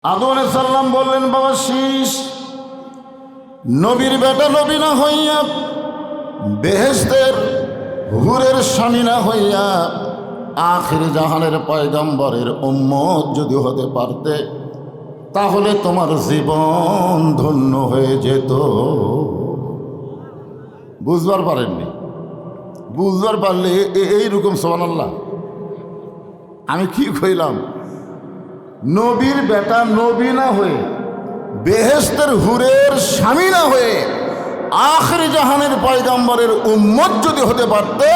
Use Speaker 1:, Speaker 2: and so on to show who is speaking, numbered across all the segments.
Speaker 1: আদম আলাইহিস সালাম বললেন, বাবা শীষ, নবীর বেটা নবী না হইয়া, বেহেশতের হুরের স্বামী না হইয়া, আখির জাহানের পয়গম্বরের উম্মত যদি হতে পারতে তাহলে তোমার জীবন ধন্য হয়ে যেত। বুঝবার পারেননি? বুঝবার পারলে এইরকম সুবহানাল্লাহ। আমি কি কইলাম? নবীর বেটা নবী না হয়ে, বেহেশতের হুরের স্বামী না হয়ে, আখির জাহানের পয়গম্বরের উম্মত যদি হতে পারতে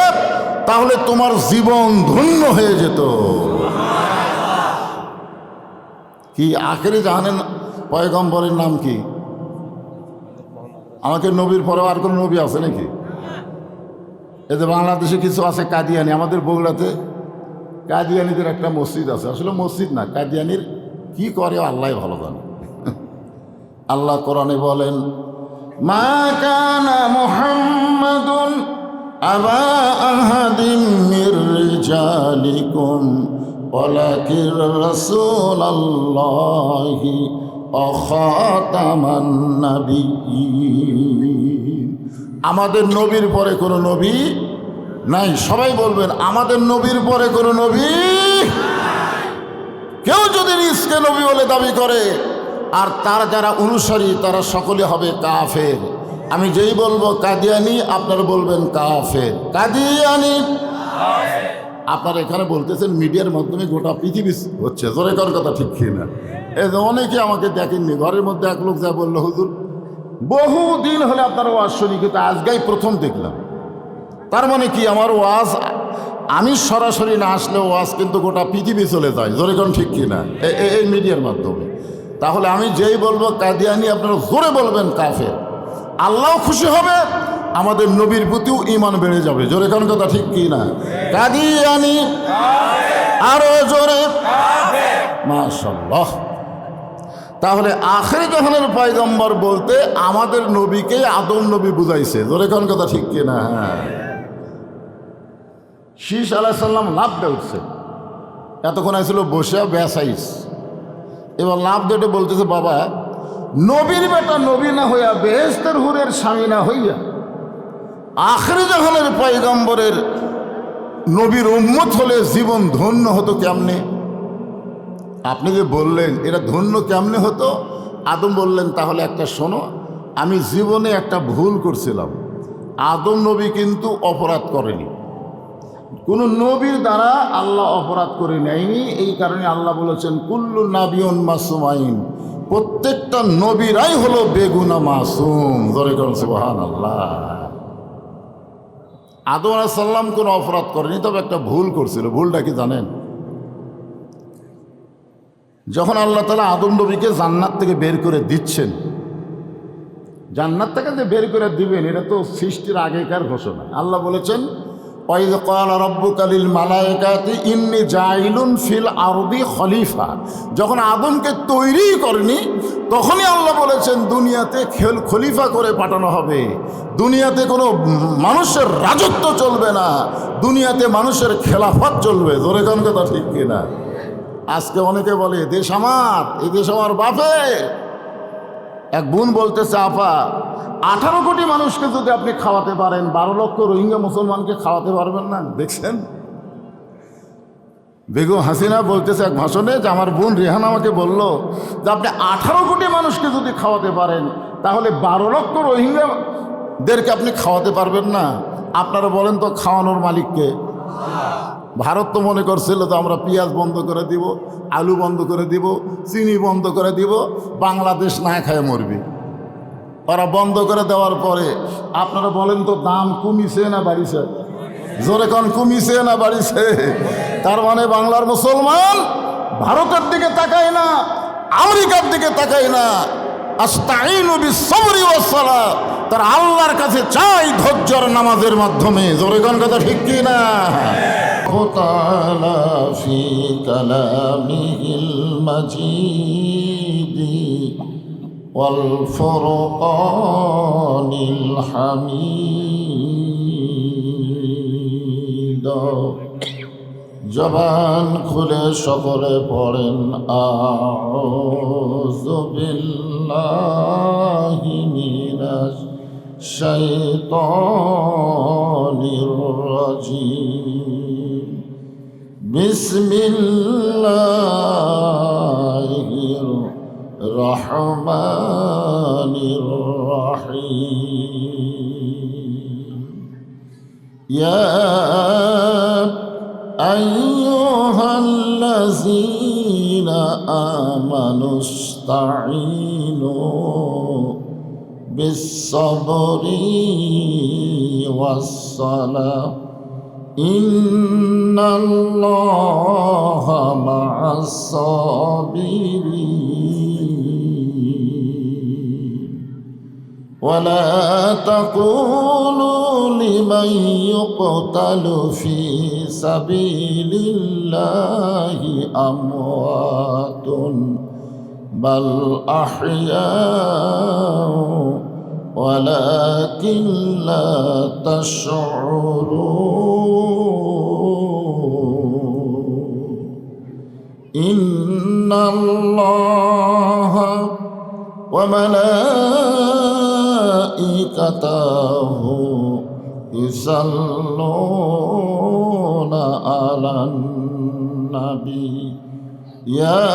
Speaker 1: তাহলে তোমার জীবন ধন্য হয়ে যেত। কি আখির জাহানের পয়গম্বরের নাম কি? আমাকে নবীর পরে আর কোনো নবী আছে নাকি? এতে বাংলাদেশে কিছু আছে কাদিয়ানি, আমাদের বগুড়াতে কাদিয়ানিদের একটা মসজিদ আছে, আসলে মসজিদ না, কাদিয়ানির কি করে আল্লাহ ভালো জানে। আল্লাহ কোরআনে বলেন, মা কানা মুহাম্মাদুন আবা আহাদিম মির রিজালিকুম ওয়ালাকিন রাসূলুল্লাহি ওয়া খাতামান নাবিয়্যিন। আমাদের নবীর পরে কোনো নবী নাই। সবাই বলবেন, আমাদের নবীর পরে কোনো নবী। কেউ যদি নিজকে নবী বলে দাবি করে আর তার যারা অনুসারী তারা সকলে হবে কাফের। আমি যেই বলবো কাদিয়ানি, আপনারা বলবেন কাফের। কাদিয়ানি আপনারা এখানে বলতেছেন মিডিয়ার মাধ্যমে গোটা পৃথিবী হচ্ছে, জোরে কর কথা ঠিক কি না? এই যে অনেকে আমাকে দেখেননি, ঘরের মধ্যে এক লোক যা বললো, হুজুর বহুদিন হলে আপনার ওয়াজ শুনি, কিন্তু আজকেই প্রথম দেখলাম। তার মানে কি, আমার ওয়াজ আমি সরাসরি না আসলে ওয়াজ কিন্তু গোটা পৃথিবী চলে যায়, জোরে কোন ঠিক কিনা, এই মিডিয়ার মাধ্যমে। তাহলে আমি যেই বলবো কাদিয়ানি, আপনারা জোরে বলবেন কাফের। আল্লাহ খুশি হবে, আমাদের নবীর প্রতিও ঈমান বেড়ে যাবে, জোরে কোন কথা ঠিক কিনা? কাদিয়ানি আরো জোরে মাশাআল্লাহ। তাহলে আখির জাহানের পয়গম্বর বলতে আমাদের নবীকে আদম নবী বুঝাইছে, জোরে কোন কথা ঠিক কিনা? শীষ আলাইহিস সালাম লাভ দিয়ে উঠছে, এতক্ষণ আসছিল বসে বেসাইস, এবার লাভ দিয়ে বলতেছে, বাবা নবীর বেটা নবী না হইয়া, বেহেশতের হুরের স্বামী না হইয়া, আখির জাহানের পয়গম্বরের নবীর উম্মত হলে জীবন ধন্য হতো কেমনে? আপনি যে বললেন এটা ধন্য কেমনে হতো, আদম বললেন, তাহলে একটা শোনো, আমি জীবনে একটা ভুল করছিলাম। আদম নবী কিন্তু অপরাধ করেনি, কোনো নবীর দ্বারা আল্লাহ অপরাধ করে নেয়নি। এই কারণে আল্লাহ বলেছেন, কুল্লু নাবিয়ুন মাসুমাইন, প্রত্যেকটা নবীরাই হলো বেগুনা মাসুম, ধরে করেন সুবহানাল্লাহ। আদম আলাইহিস সালাম কোনো অপরাধ করেনি, তবে একটা ভুল করছিল। ভুলটা কি জানেন? যখন আল্লাহ তাআলা আদম নবীকে জান্নাত থেকে বের করে দিচ্ছেন, জান্নাত থেকে যে বের করে দিবেন এটা তো সৃষ্টির আগেকার ঘোষণা। আল্লাহ বলেছেন, ওয়াইয ক্বালা রাব্বুকা লিল মালায়েকাতি ইন্নী জাইলুন ফিল আরদি খলিফা। যখন আদমকে তৈরি করেনি তখনই আল্লাহ বলেছেন দুনিয়াতে খলিফা করে পাঠানো হবে। দুনিয়াতে কোনো মানুষের রাজত্ব চলবে না, দুনিয়াতে মানুষের খেলাফত চলবে, জোরে কোন কথা ঠিক কিনা? আজকে অনেকে বলে দেশ আমার, এই দেশ আমার বাপের। এক বোন বলতেছে, আপা 18 কোটি মানুষকে যদি আপনি খাওয়াতে পারেন, 12 লক্ষ রোহিঙ্গা মুসলমানকে খাওয়াতে পারবেন না? দেখছেন, বেগম হাসিনা বলতেছে এক ভাষণে যে আমার বোন রেহান আমাকে বলল যে আপনি 18 কোটি মানুষকে যদি খাওয়াতে পারেন তাহলে 12 লক্ষ রোহিঙ্গাদেরকে আপনি খাওয়াতে পারবেন না। আপনারা বলেন তো, খাওয়ানোর মালিককে? ভারত তো মনে করছিল তো আমরা পেঁয়াজ বন্ধ করে দিব, আলু বন্ধ করে দিব, চিনি বন্ধ করে দিব, বাংলাদেশ না খায় মরবি। ওরা বন্ধ করে দেওয়ার পরে আপনারা বলেন তো, দাম কমিছে না বাড়িছে? জোরে কোন, কমিছে না বাড়িছে? তার মানে বাংলার মুসলমান ভারতের দিকে তাকায় না, আমেরিকার দিকে তাকায় না, আস্তাঈনু বিস-সাবরি ওয়াস-সালাহ, তার আল্লাহর কাছে চাই ধৈর্যর নামাজের মাধ্যমে, জোরে কোন কথা ঠিক কি না? তাআলা ফি কালামিহিল মাজিদ ওয়াল ফুরকানিল হামিদ জবান খুলে সকলে পড়েন আউযু বিল্লাহি মিনাশ শাইতানির রাজিম বিসমিল্লাহির রহমানির রহিম ইয়া আইয়ুহাল্লাযীনা আমানু ইসতাঈনু বিস-সাবরি ওয়াস-সালাহ ইন্নাল্লাহা মা'আস-সাবিরিন ওয়ালা তাকুলু লিমান ইউকতালু ফী সাবিলিল্লাহি আমওয়াতুন বাল আহইয়াউ ওয়ালাকিন লা তাশউরুন ইন্নাল্লাহা ওয়া মালাইকাতাহু ইউসাল্লুনা আলান নাবী ইয়া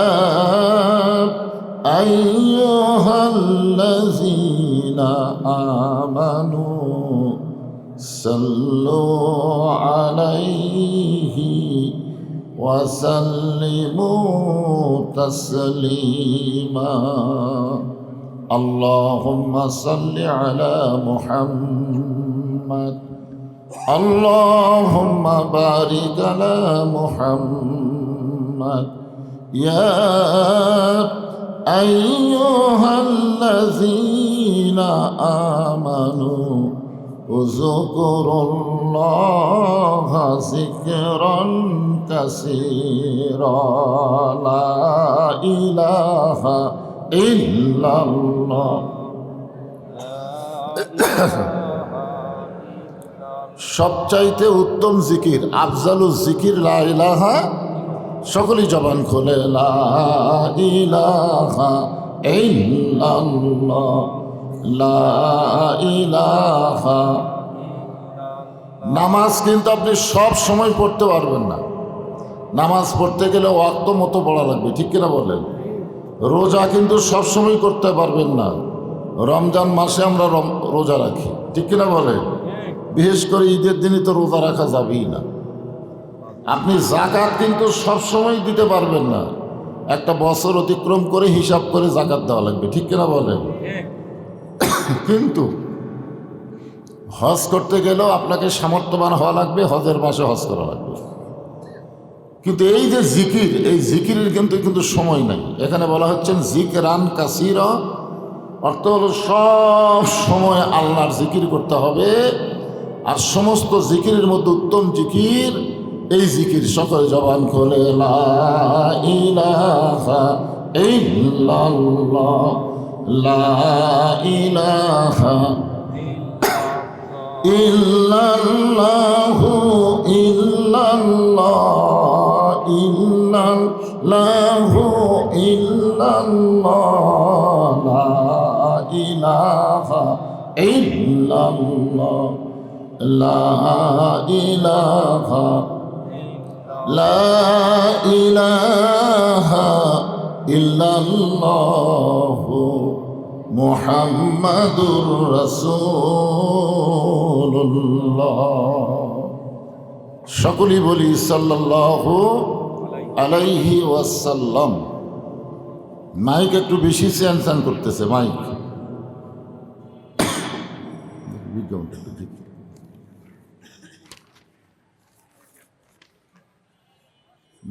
Speaker 1: আইয়ুহাল্লাযীনা আমানু সাল্লু আলাইহি ওয়া সাল্লিমু তাসলিমা আল্লাহুম্মা সাল্লি আলা মুহাম্মাদ আল্লাহুম্মা বারিক আলা মুহাম্মাদ ইয়া আইয়ুহাল্লাযীনা আমানু উযকুরুল্লাহা যিকরান কাসীরা লা ইলাহা ইল্লাল্লাহ সবচাইতে উত্তম জিকির আফজালুজ জিকির লা ইলাহা সকলেই জবান খোলে লা ইলাহা ইল্লাল্লাহ লা ইলাহা। নামাজ কিন্তু আপনি সব সময় পড়তে পারবেন না, নামাজ পড়তে গেলে ওয়াক্ত মতো পড়া লাগবে, ঠিক কিনা বলেন? রোজা কিন্তু সব সময় করতে পারবেন না, রমজান মাসে আমরা রোজা রাখি, ঠিক কিনা বলেন? বিশেষ করে ঈদের দিনই তো রোজা রাখা যাবেই না। আপনি জাকাত কিন্তু সব সময় দিতে পারবেন না, একটা বছর অতিক্রম করে হিসাব করে জাকাত দেওয়া লাগবে, ঠিক কিনা বলেন? কিন্তু হজ করতে গেলেও আপনাকে সামর্থ্যবান হওয়া লাগবে, হজের মাসে হজ করা লাগবে। কিন্তু এই যে জিকির, এই জিকিরের কিন্তু সময় নাই। এখানে বলা হচ্ছেন জিকরান কাসীরা, অর্থ হলো সব সময় আল্লাহর জিকির করতে হবে। আর সমস্ত জিকিরের মধ্যে উত্তম জিকির এই জিকির। সকলে জবান খোলে লা ইলাহা ইল্লাল্লাহ লা ইলাহা ইল্লাল্লাহু ইল্লাল্লাহ ইল্লাল্লাহু ইল্লাল্লাহ লা ইলাহা ইল্লাল্লাহ লা ইলাহা লা ইলাহা ইল্লাল্লাহু মুহাম্মাদুর রাসূলুল্লাহ। সকলেই বলি সাল্লাল্লাহু আলাইহি ওয়াসাল্লাম। মাইক একটু বেশি স্যান করতেছে, মাইক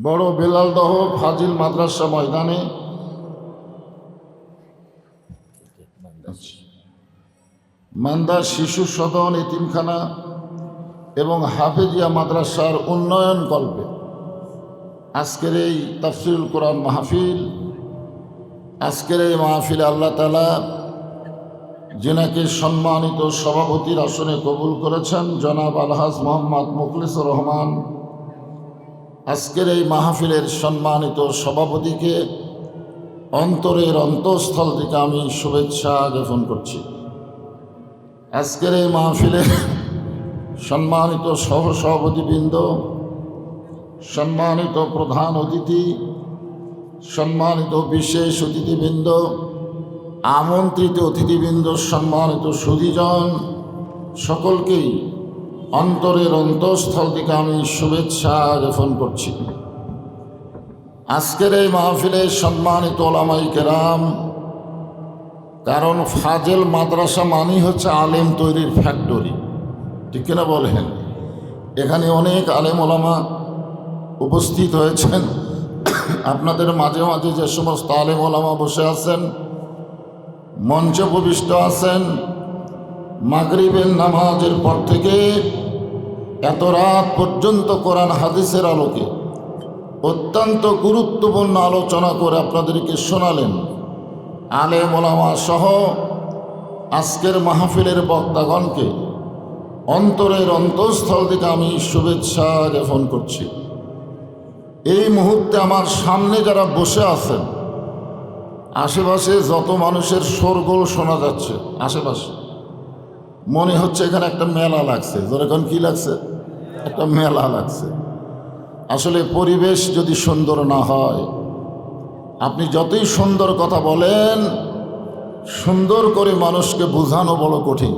Speaker 1: বড় বেলালদহ ফাজিল মাদ্রাসা ময়দানে মান্দা শিশু সদন এতিমখানা এবং হাফেজিয়া মাদ্রাসার উন্নয়ন কল্পে আজকের এই তাফসীরুল কোরআন মাহফিল, আজকের এই মাহফিলে আল্লাহ তাআলা যিনাকে সম্মানিত সভাপতির আসনে কবুল করেছেন, জনাব আলহাজ মোহাম্মদ মুখলিসুর রহমান আজকের এই মাহফিলের সম্মানিত সভাপতিকে অন্তরের অন্তঃস্থল থেকে আমি শুভেচ্ছা জ্ঞাপন করছি। আজকের এই মাহফিলে সম্মানিত সহসভাপতিবৃন্দ, সম্মানিত প্রধান অতিথি, সম্মানিত বিশেষ অতিথিবৃন্দ, আমন্ত্রিত অতিথিবৃন্দ, সম্মানিত সুধীজন, সকলকেই অন্তরের অন্তঃস্থল থেকে আমি শুভেচ্ছা জ্ঞাপন করছি। আজকের এই মাহফিলে সম্মানিত ওলামাই কেরাম, কারণ ফাজেল মাদ্রাসা মানেই হচ্ছে আলেম তৈরির ফ্যাক্টরি, ঠিক কিনা বলেন? এখানে অনেক আলেম ওলামা উপস্থিত হয়েছেন। আপনাদের মাঝে মাঝে যে সমস্ত আলেম ওলামা বসে আছেন, মঞ্চে উপবিষ্ট আছেন, মাগরিবের নামাজের পর থেকে এত রাত পর্যন্ত কোরআন হাদিসের আলোকে অত্যন্ত গুরুত্বপূর্ণ আলোচনা করে আপনাদেরকে শোনালেন। আলেম ওলামা সহ আজকের মাহফিলের বক্তাগণকে অন্তরের অন্তঃস্থল থেকে আমি শুভেচ্ছা জ্ঞাপন করছি। এই মুহূর্তে আমার সামনে যারা বসে আছেন, আশেপাশে যত মানুষের শোরগোল শোনা যাচ্ছে, আশেপাশে মনে হচ্ছে এখানে একটা মেলা লাগছে। যেরকম কি লাগছে? একটা মেলা লাগছে। আসলে পরিবেশ যদি সুন্দর না হয়, আপনি যতই সুন্দর কথা বলেন, সুন্দর করে মানুষকে বোঝানো বড় কঠিন।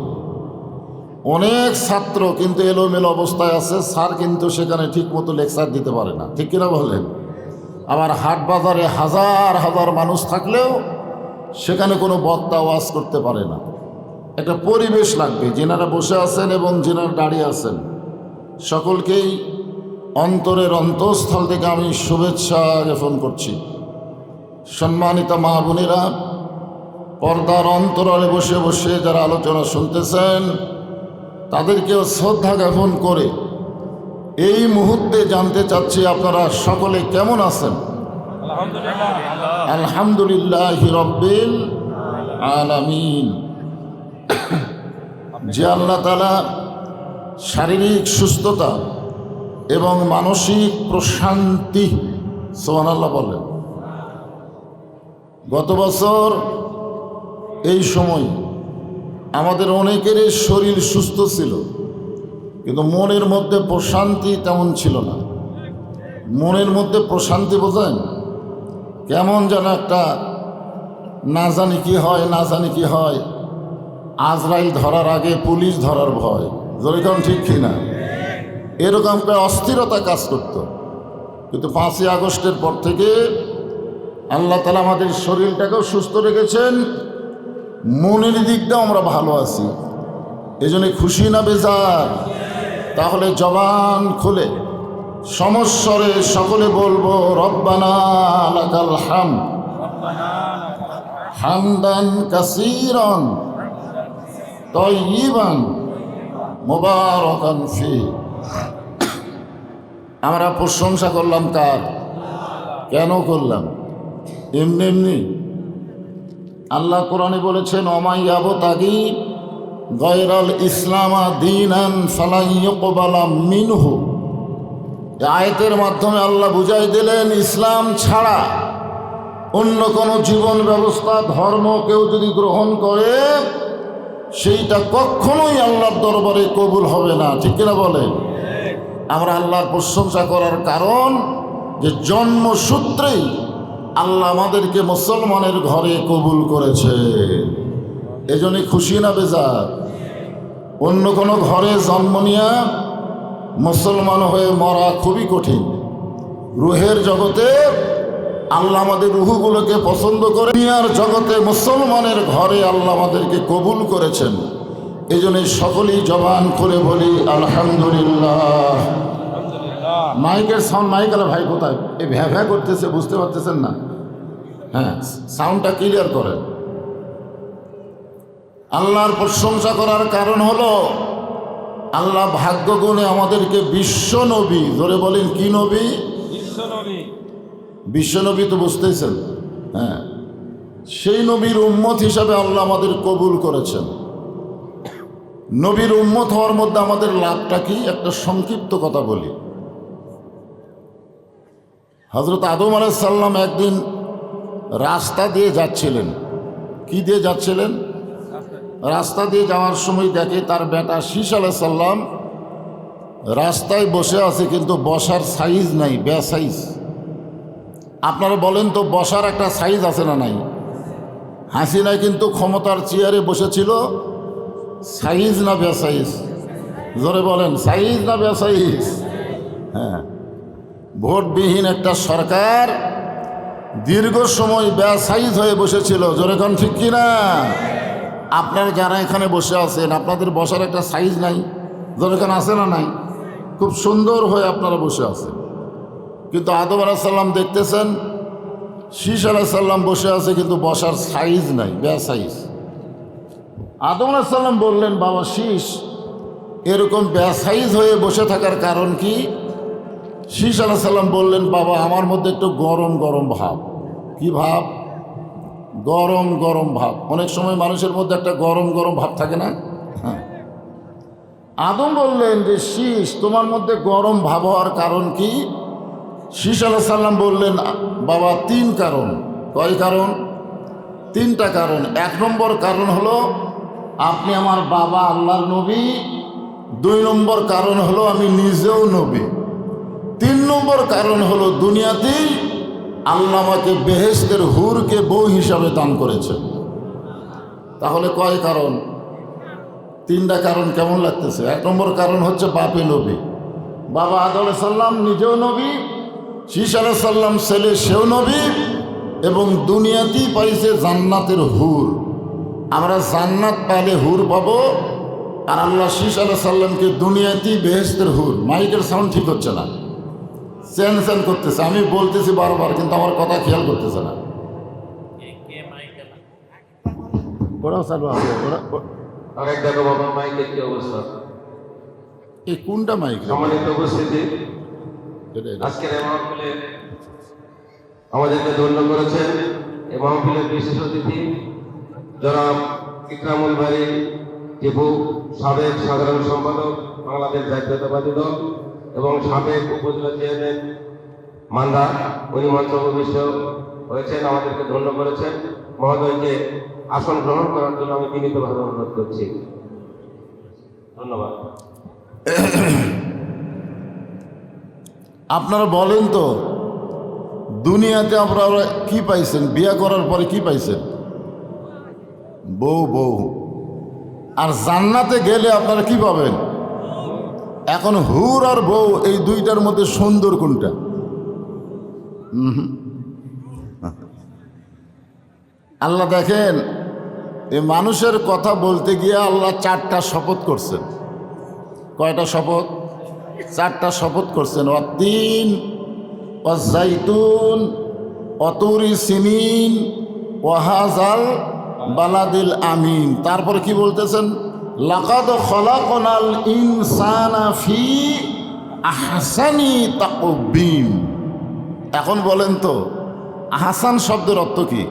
Speaker 1: অনেক ছাত্র কিন্তু এলোমেলো অবস্থায় আছে, স্যার কিন্তু সেখানে ঠিকমতো লেকচার দিতে পারে না, ঠিক কিনা বলেন? আবার হাট বাজারে হাজার হাজার মানুষ থাকলেও সেখানে কোনো বক্তা ওয়াজ করতে পারে না। একটা পরিবেশ লাগবে। যেনারা বসে আছেন এবং যেনারা দাঁড়িয়ে আছেন, সকলকেই অন্তরের অন্তঃস্থল থেকে আমি শুভেচ্ছা জ্ঞাপন করছি। সম্মানিত মা বোনেরা, পর্দার অন্তরালে বসে বসে যারা আলোচনা শুনতেছেন, তাদেরকেও শ্রদ্ধা জ্ঞাপন করে এই মুহূর্তে জানতে চাচ্ছি আপনারা সকলে কেমন আছেন? আলহামদুলিল্লাহ রব্বিল আলামিন। যে আল্লাহ তাআলা শারীরিক সুস্থতা এবং মানসিক প্রশান্তি, সুবহানাল্লাহ বলেন, গত বছর এই সময় আমাদের অনেকেরই শরীর সুস্থ ছিল, কিন্তু মনের মধ্যে প্রশান্তি তেমন ছিল না। মনের মধ্যে প্রশান্তি বোঝেন? কেমন যেন একটা না জানি কি হয়, না জানি কি হয়। আজরাইল ধরার আগে পুলিশ ধরার ভয়, যেরকম ঠিক কিনা? এরকম একটা অস্থিরতা কাজ করত। কিন্তু 5ই আগস্টের পর থেকে আল্লাহ তাআলা আমাদের শরীরটাকেও সুস্থ রেখেছেন, মনের দিকটাও আমরা ভালো আছি। এজন্য খুশি না বেজার? তাহলে জবান খুলে সমস্বরে সকলে বলবো, রব্বানা লাকাল হামদ হামদান কাসীরান তাইয়িবান মুবারাকান ফি। আমরা প্রশংসা করলাম কার? কেন করলাম? এমনি এমনি? আল্লাহ কোরআনে বলেছেন, ওমাই ইয়াবতাগি গায়রাল ইসলামা দীনান ফালান ইউকবালা মিনহু। এই আয়াতের মাধ্যমে আল্লাহ বুঝাই দিলেন, ইসলাম ছাড়া অন্য কোনো জীবন ব্যবস্থা, ধর্ম কেউ যদি গ্রহণ করে, সেইটা কখনোই আল্লাহর দরবারে কবুল হবে না, ঠিক কিনা বলে? আমরা আল্লাহর প্রশংসা করার কারণ যে জন্মসূত্রেই আল্লাহ আমাদেরকে মুসলমানের ঘরে কবুল করেছে। এজন্যই খুশি না বেজার? অন্য কোনো ঘরে জন্ম নিয়ে মুসলমান হয়ে মরা খুবই কঠিন। রুহের জগতে আল্লাহ আমাদের রুহগুলোকে পছন্দ করে, দুনিয়ার জগতে মুসলমানের ঘরে আল্লাহ আমাদেরকে কবুল করেছেন। এই জন্য সকলেই জবান করে বলি আলহামদুলিল্লাহ। মাইকের সাউন্ড, মাইক আলা ভাই কোথায়? এই ভ্যা ভ্যা করতেছে, বুঝতে পারতেছেন না? হ্যাঁ, সাউন্ডটা ক্লিয়ার করেন। আল্লাহর প্রশংসা করার কারণ হলো, আল্লাহ ভাগ্য গুণে আমাদেরকে বিশ্ব নবী, ধরে বলেন কি নবী? বিশ্ব নবী তো বুঝতেছেন। হ্যাঁ, সেই নবীর উম্মত হিসাবে আল্লাহ আমাদের কবুল করেছেন। নবীর উম্মত হওয়ার মধ্যে আমাদের লাভটা কি? একটা সংক্ষিপ্ত কথা বলি। হজরত আদম আলাইহিস সালাম একদিন রাস্তা দিয়ে যাচ্ছিলেন। কি দিয়ে যাচ্ছিলেন? রাস্তা দিয়ে যাওয়ার সময় দেখে তার বেটা শীষ আলাইহিস সালাম রাস্তায় বসে আছে, কিন্তু বসার সাইজ নাই, বেসাইজ। আপনারা বলেন তো, বসার একটা সাইজ আছে না নাই? হাসিনা কিন্তু ক্ষমতার চেয়ারে বসেছিল, সাইজ না বেসাইজ? জোরে বলেন, সাইজ না বেসাইজ? হ্যাঁ, ভোটবিহীন একটা সরকার দীর্ঘ সময় বেসাইজ হয়ে বসেছিল। জোরে কোন ঠিক কিনা? আপনারা যারা এখানে বসে আছেন, আপনাদের বসার একটা সাইজ নাই? জোরে কোন আছে না নাই? খুব সুন্দর হয়ে আপনারা বসে আছেন, কিন্তু আদম আলাইহিস সালাম দেখতেছেন শীষ আলাইহিস সালাম বসে আছে, কিন্তু বসার সাইজ নাই, বেসাইজ। আদম আলাইহিস সালাম বললেন, বাবা শীষ, এরকম বেসাইজ হয়ে বসে থাকার কারণ কি? শীষ আলাইহিস সালাম বললেন, বাবা আমার মধ্যে একটু গরম গরম ভাব। কি ভাব? গরম গরম ভাব। অনেক সময় মানুষের মধ্যে একটা গরম গরম ভাব থাকে না? হ্যাঁ। আদম বললেন যে শীষ, তোমার মধ্যে গরম ভাব হওয়ার কারণ কি? শীষ আলাইহিস সালাম বললেন, বাবা 3 কারণ। কয় কারণ? 3টা কারণ। 1 নম্বর কারণ হলো আপনি আমার বাবা আল্লাহর নবী। 2 নম্বর কারণ হলো আমি নিজেও নবী। 3 নম্বর কারণ হলো দুনিয়াতেই আল্লাহ আমাকে বেহেশতের হুরকে বউ হিসাবে দান করেছে। তাহলে কয় কারণ? 3টা কারণ কেমন লাগতেছে? 1 নম্বর কারণ হচ্ছে বাপে নবী, বাবা আদম আলাইহিস সালাম নিজেও নবী, শীষ আলাইহিস সালাম ছেলে সেও নবী, এবং দুনিয়াতেই পাইছে জান্নাতের হুর। আমরা জান্নাত পাইলে হুর পাবো, আর আল্লাহ শীষ আলাইহিস সালামকে দুনিয়াতেই বেহেশতের হুর। মাইকের সাউন্ড ঠিক হচ্ছে না, চ্যান চ্যান করতেছে। আমি বলতেছি বারবার, কিন্তু আমার কথা খেয়াল করতেছে না। ওরাও চালু আছে, এই কোনটা মাইক?
Speaker 2: সম্মানিত উপস্থিতি, আজকের এই মাহফিলে আমাদেরকে ধন্য করেছেন এই মাহফিলের বিশেষ অতিথি জনাব ইকরামুল বারী টিপু, সাবেক সাধারণ সম্পাদক বাংলাদেশ জাতীয়তাবাদী দল এবং সাবেক উপজেলা চেয়ারম্যান মান্দা। উনি মঞ্চ উপবিষ্ট হয়েছেন, আমাদেরকে ধন্য করেছেন। মহোদয়কে আসন গ্রহণ করার জন্য আমি বিনীতভাবে অনুরোধ করছি। ধন্যবাদ।
Speaker 1: আপনারা বলেন তো, দুনিয়াতে আপনারা কি পাইছেন? বিয়ে করার পরে কি পাইছেন? বউ। বউ। আর জান্নাতে গেলে আপনারা কি পাবেন? এখন হুর আর বউ, এই দুইটার মধ্যে সুন্দর কোনটা? আল্লাহ দেখেন, এই মানুষের কথা বলতে গিয়ে আল্লাহ 4টা শপথ করছেন। কয়টা শপথ? 4টা শপথ করছেন। ওয়াত্তিন, ওয়াজ্জাইতুন, ওয়াতুরি সিনিন, ওয়াহাজাল বালাদিল আমিন। তারপরে কি বলতেছেন? লাকাদ খলাকনাল ইনসানা ফি আহসানি তাকওয়িম। এখন বলেন তো, আহসান শব্দের অর্থ কি?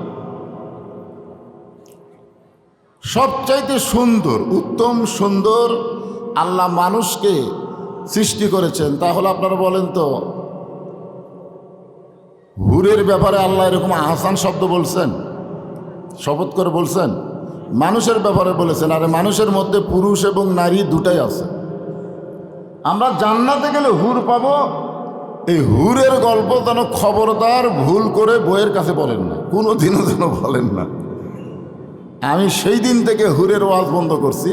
Speaker 1: সবচাইতে সুন্দর, উত্তম সুন্দর আল্লাহ মানুষকে সৃষ্টি করেছেন। তাহলে আপনারা বলেন তো, হুরের ব্যাপারে আল্লাহ এরকম আহসান শব্দ বলছেন? শপথ করে বলছেন? মানুষের ব্যাপারে বলেছেন। আরে মানুষের মধ্যে পুরুষ এবং নারী দুটাই আছে। আমরা জান্নাতে গেলে হুর পাবো। এই হুরের গল্প যেন খবরদার ভুল করে বইয়ের কাছে বলেন না, কোনো দিনও যেন বলেন না। আমি সেই দিন থেকে হুরের ওয়াজ বন্ধ করছি।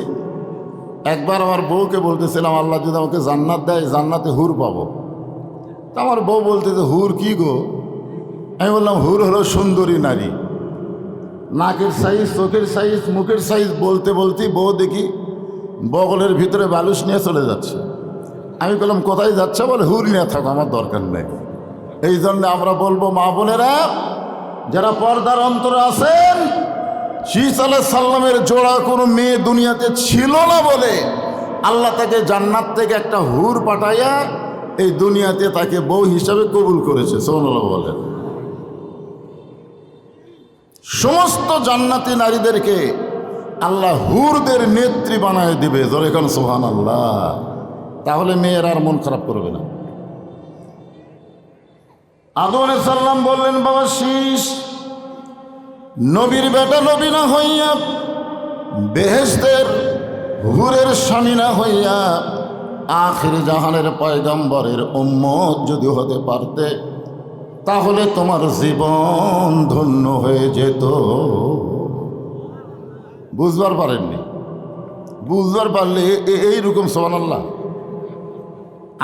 Speaker 1: একবার আমার বউকে বলতেছিলাম, আল্লাহ যদি আমাকে জান্নাত দেয়, জান্নাতে হুর পাবো। তা আমার বউ বলতেছে, হুর কি গো? আমি বললাম, হুর হলো সুন্দরী নারী, নাকের সাইজ, চোখের সাইজ, মুখের সাইজ। বলতে বলতেই বউ দেখি বগলের ভিতরে বালুস নিয়ে চলে যাচ্ছে। আমি বললাম, কোথায় যাচ্ছে? বলে, হুর নিয়ে থাকো, আমার দরকার নেই। এই জন্য আমরা বলবো, মা বোনেরা যারা পর্দার অন্তরে আছেন, শীষ আলাইহিস সালামের জোড়া কোনো মেয়ে দুনিয়াতে ছিল না বলে আল্লাহ তাকে জান্নাত থেকে একটা হুর পাঠাইয়া এই দুনিয়াতে তাকে বউ হিসাবে কবুল করেছে। সুবহানাল্লাহ বলেন। সমস্ত জান্নাতি নারীদেরকে আল্লাহ হুরদের নেত্রী বানায় দিবে। জোরে কোন সুবহানাল্লাহ। তাহলে মেয়ের আর মন খারাপ করবে না। আদম আলাইহিস সালাম বললেন, বাবা শীষ, নবীর বেটা নবী না হইয়া, বেহেশতের হুরের স্বামী না হইয়া, আখির জাহানের পয়গম্বরের উম্মত যদি হতে পারতে, তাহলে তোমার জীবন ধন্য হয়ে যেত। বুঝবার পারেননি? বুঝবার পারলে এইরকম সুবহানাল্লাহ।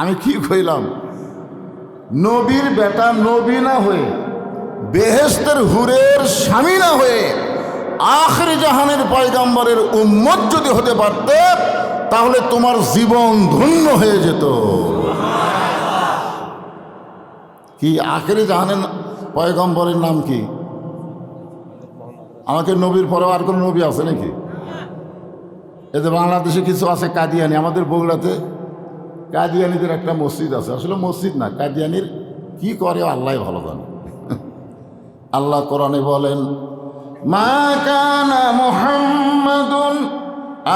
Speaker 1: আমি কি কইলাম? নবীর বেটা নবী না হয়ে, বেহেশতের হুরের স্বামী না হয়ে, আখির জাহানের পয়গম্বরের উম্মত যদি হতে পারতে, তাহলে তোমার জীবন ধন্য হয়ে যেত। কি আখির জাহানের পয়গম্বরের নাম কি? আমাকে নবীর পরে আর কোনো নবী আছে নাকি? এতে বাংলাদেশে কিছু আছে কাদিয়ানি, আমাদের বগুড়াতে কাদিয়ানিদের একটা মসজিদ আছে। আসলে মসজিদ না, কাদিয়ানির কি করে আল্লাহ ভালো জানে। আল্লাহ কোরআনে বলেন, মা কানা মুহাম্মাদুন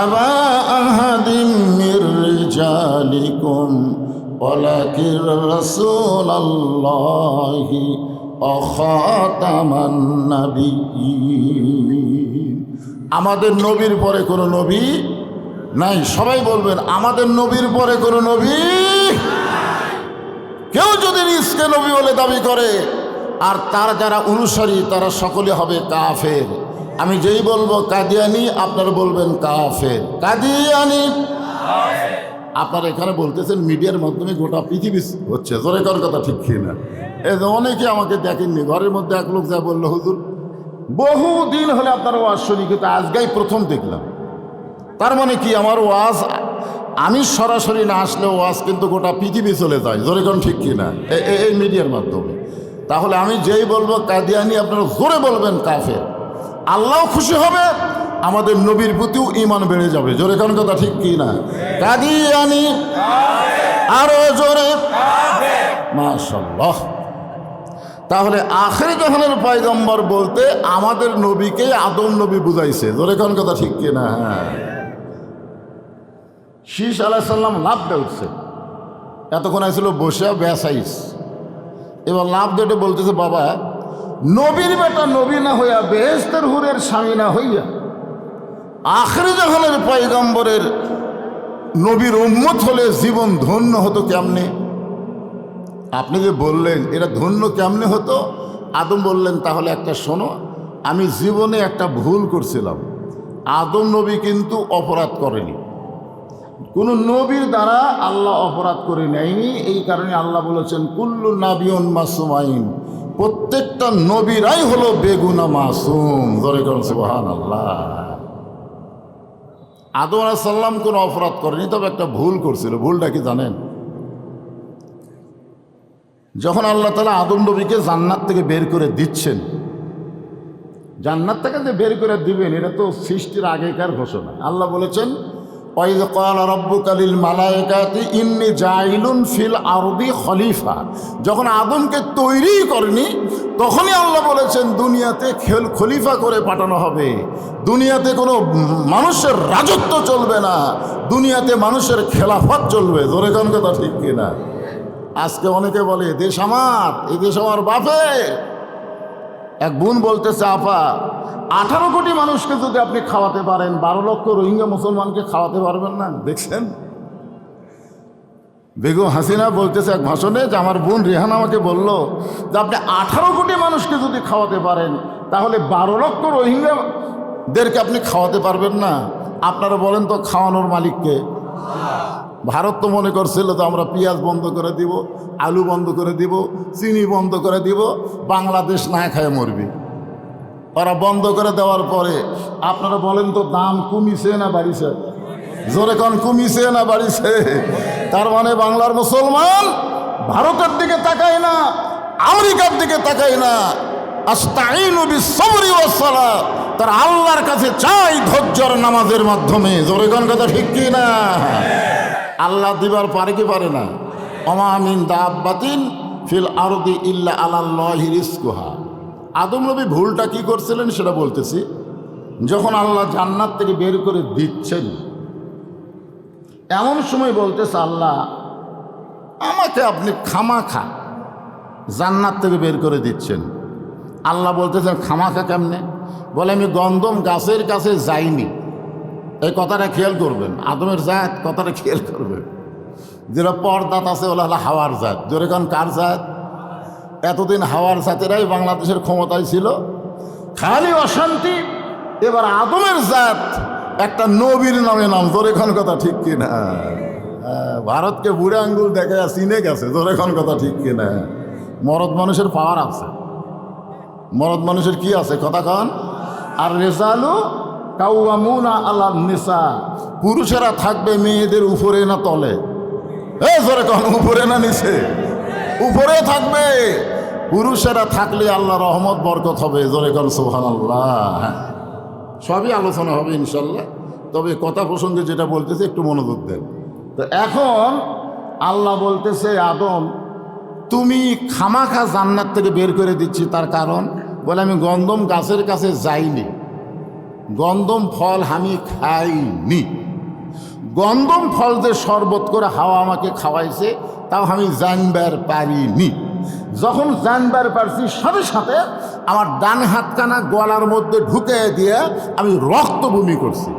Speaker 1: আবা আহাদিম মির রিজালিকুম ওয়ালাকিন রাসূলুল্লাহি ওয়া খাতামান নাবিয়্যিন। আমাদের নবীর পরে কোনো নবী নাই। সবাই বলবেন, আমাদের নবীর পরে কোনো নবী। কেউ যদি নিজকে নবী বলে দাবি করে আর তার যারা অনুসারী তারা সকলে হবে কাফের। আমি যেই বলবো কাদিয়ানি, আপনারা বলবেন কাফের। কাদিয়ানি আপনারা এখানে বলতেছেন মিডিয়ার মাধ্যমে গোটা পৃথিবী হচ্ছে, জোরে কর কথা ঠিক কিনা? এই যে অনেকে আমাকে দেখেননি, ঘরের মধ্যে এক লোক যা বললো, হুজুর বহুদিন হলে আপনার ওয়াজ শুনি, কিন্তু আজকেই প্রথম দেখলাম। তার মানে কি আমার ওয়াজ, আমি সরাসরি না আসলে ওয়াজ কিন্তু গোটা পৃথিবী চলে যায়, জোরে কোন ঠিক কিনা? এই মিডিয়ার মাধ্যমে। তাহলে আমি যেই বলবো কাদিয়ানি, আপনারা জোরে বলবেন কাফের। আল্লাহ খুশি হবে, আমাদের নবীর প্রতিও ঈমান বেড়ে যাবে, জোরে কোন কথা ঠিক কিনা? কাদিয়ানি আরো জোরে, মাশাআল্লাহ। তাহলে আখির জাহানের পয়গম্বর বলতে আমাদের নবীকে আদম নবী বুঝাইছে, জোরে কোন কথা ঠিক কিনা? শীষ আলাইহিস সালাম লাভ দিয়ে উঠছে, এতক্ষণ আসছিল বসে বেসাইস, এবার লাভ দিয়ে বলতেছে, বাবা নবীর বেটা নবী না হইয়া, বেহেশতের হুরের স্বামী না হইয়া, আখির জাহানের পয়গম্বরের নবীর উম্মত হলে জীবন ধন্য হতো কেমনে? আপনি যে বললেন এটা ধন্য কেমনে হতো, আদম বললেন, তাহলে একটা শোনো, আমি জীবনে একটা ভুল করছিলাম। আদম নবী কিন্তু অপরাধ করেনি, কোনো নবীর দ্বারা আল্লাহ অপরাধ করে নেয়নি। এই কারণে আল্লাহ বলেছেন, কুল্লু নাবিয়ুন মাসুমাইন, প্রত্যেকটা নবীরাই হলো বেগুনা মাসুম, ধরে করেন সুবহানাল্লাহ। আদম আলাইহিস সালাম কোনো অপরাধ করেনি, তবে একটা ভুল করছিল। ভুলটা কি জানেন? যখন আল্লাহ তাআলা আদম নবীকে জান্নাত থেকে বের করে দিচ্ছেন, জান্নাত থেকে যে বের করে দিবেন এটা তো সৃষ্টির আগেকার ঘোষণা। আল্লাহ বলেছেন, ওয়াইয ক্বালা রাব্বুকা লিল মালায়েকাতি ইন্নী জাইলুন ফিল আরদি খলিফা। যখন আদমকে তৈরি করেনি তখনই আল্লাহ বলেছেন দুনিয়াতে খলিফা করে পাঠানো হবে। দুনিয়াতে কোনো মানুষের রাজত্ব চলবে না, দুনিয়াতে মানুষের খেলাফত চলবে, জোরে কোন কথা ঠিক কিনা? আজকে অনেকে বলে দেশ আমার, এই দেশ আমার বাপের। এক বোন বলতেছে, আপা 18 কোটি মানুষকে যদি আপনি খাওয়াতে পারেন, 12 লক্ষ রোহিঙ্গা মুসলমানকে খাওয়াতে পারবেন না? দেখছেন, বেগম হাসিনা বলতেছে এক ভাষণে যে আমার বোন রেহান আমাকে বলল যে আপনি 18 কোটি মানুষকে যদি খাওয়াতে পারেন, তাহলে 12 লক্ষ রোহিঙ্গাদেরকে আপনি খাওয়াতে পারবেন না। আপনারা বলেন তো, খাওয়ানোর মালিককে? ভারত তো মনে করছিল তো আমরা পেঁয়াজ বন্ধ করে দিব, আলু বন্ধ করে দিব, চিনি বন্ধ করে দিব, বাংলাদেশ না খায় মরবি। ওরা বন্ধ করে দেওয়ার পরে আপনারা বলেন তো, দাম কমিছে না বাড়িছে? জোরে কোন, কমিছে না বাড়িছে? তার মানে বাংলার মুসলমান ভারতের দিকে তাকায় না, আমেরিকার দিকে তাকায় না, আস্তাইনু বিস-সাবরি ওয়াস-সালাহ, তার আল্লাহর কাছে চাই ধৈর্যের নামাজের মাধ্যমে, জোরে কোন কথা ঠিক কি না? আল্লাহ দিবার পারে কি পারে না? ওমা মিন দাব্বাতিন ফিল আরদি ইল্লা আলাল্লাহি রিজকুহা। আদম নবী ভুলটা কি করছিলেন সেটা বলতেছি। যখন আল্লাহ জান্নাত থেকে বের করে দিচ্ছেন, এমন সময় বলতেছে, আল্লাহ আমাকে আপনি খামাখা জান্নাত থেকে বের করে দিচ্ছেন। আল্লাহ বলতেছেন খামাখা কেমনে? বলে আমি গন্ধম গাছের কাছে যাইনি। এই কথাটা খেয়াল করবেন, আদমের জাত কথাটা খেয়াল করবেন। যেটা পর্দাত আছে ওলা হলো হাওয়ার জাত। জোরে কারণ কার জাত? এতদিন হাওয়ার জাতেরাই বাংলাদেশের ক্ষমতায় ছিল, খালি অশান্তি। এবার আদমের জাত একটা নবীর নামে নাম। জোরে খান কথা ঠিক কিনা? ভারতকে বুড়ে আঙ্গুল দেখে চিনে গেছে। জোরে খান কথা ঠিক কিনা? মরদ মানুষের পাওয়ার আছে, মরদ মানুষের কি আছে কথা কন। আর রেজালু কাওয়ামুনা আলা নিসা, পুরুষেরা থাকবে মেয়েদের উপরে না তলে? জোরে কন, উপরে না নিচে? উপরে থাকবে। পুরুষেরা থাকলে আল্লাহ রহমত বরকত হবে। জোরে কন সুবহানাল্লাহ। সবই আলোচনা হবে ইনশাল্লাহ। তবে কথা প্রসঙ্গে যেটা বলতেছে একটু মনোযোগ দেন। তো এখন আল্লাহ বলতেছে আদম তুমি খামাখা জান্নাত থেকে বের করে দিচ্ছি, তার কারণ বলে আমি গন্ধম গাছের কাছে যাইনি, গন্ধম ফল আমি খাইনি। গন্ধম ফল যে শরবত করে হাওয়া আমাকে খাওয়াইছে তাও আমি জানবার পারিনি। যখন জানবার পারছি সাথে সাথে আমার ডান হাতখানা গলার মধ্যে ঢুকে দিয়ে আমি রক্ত বমি করছি।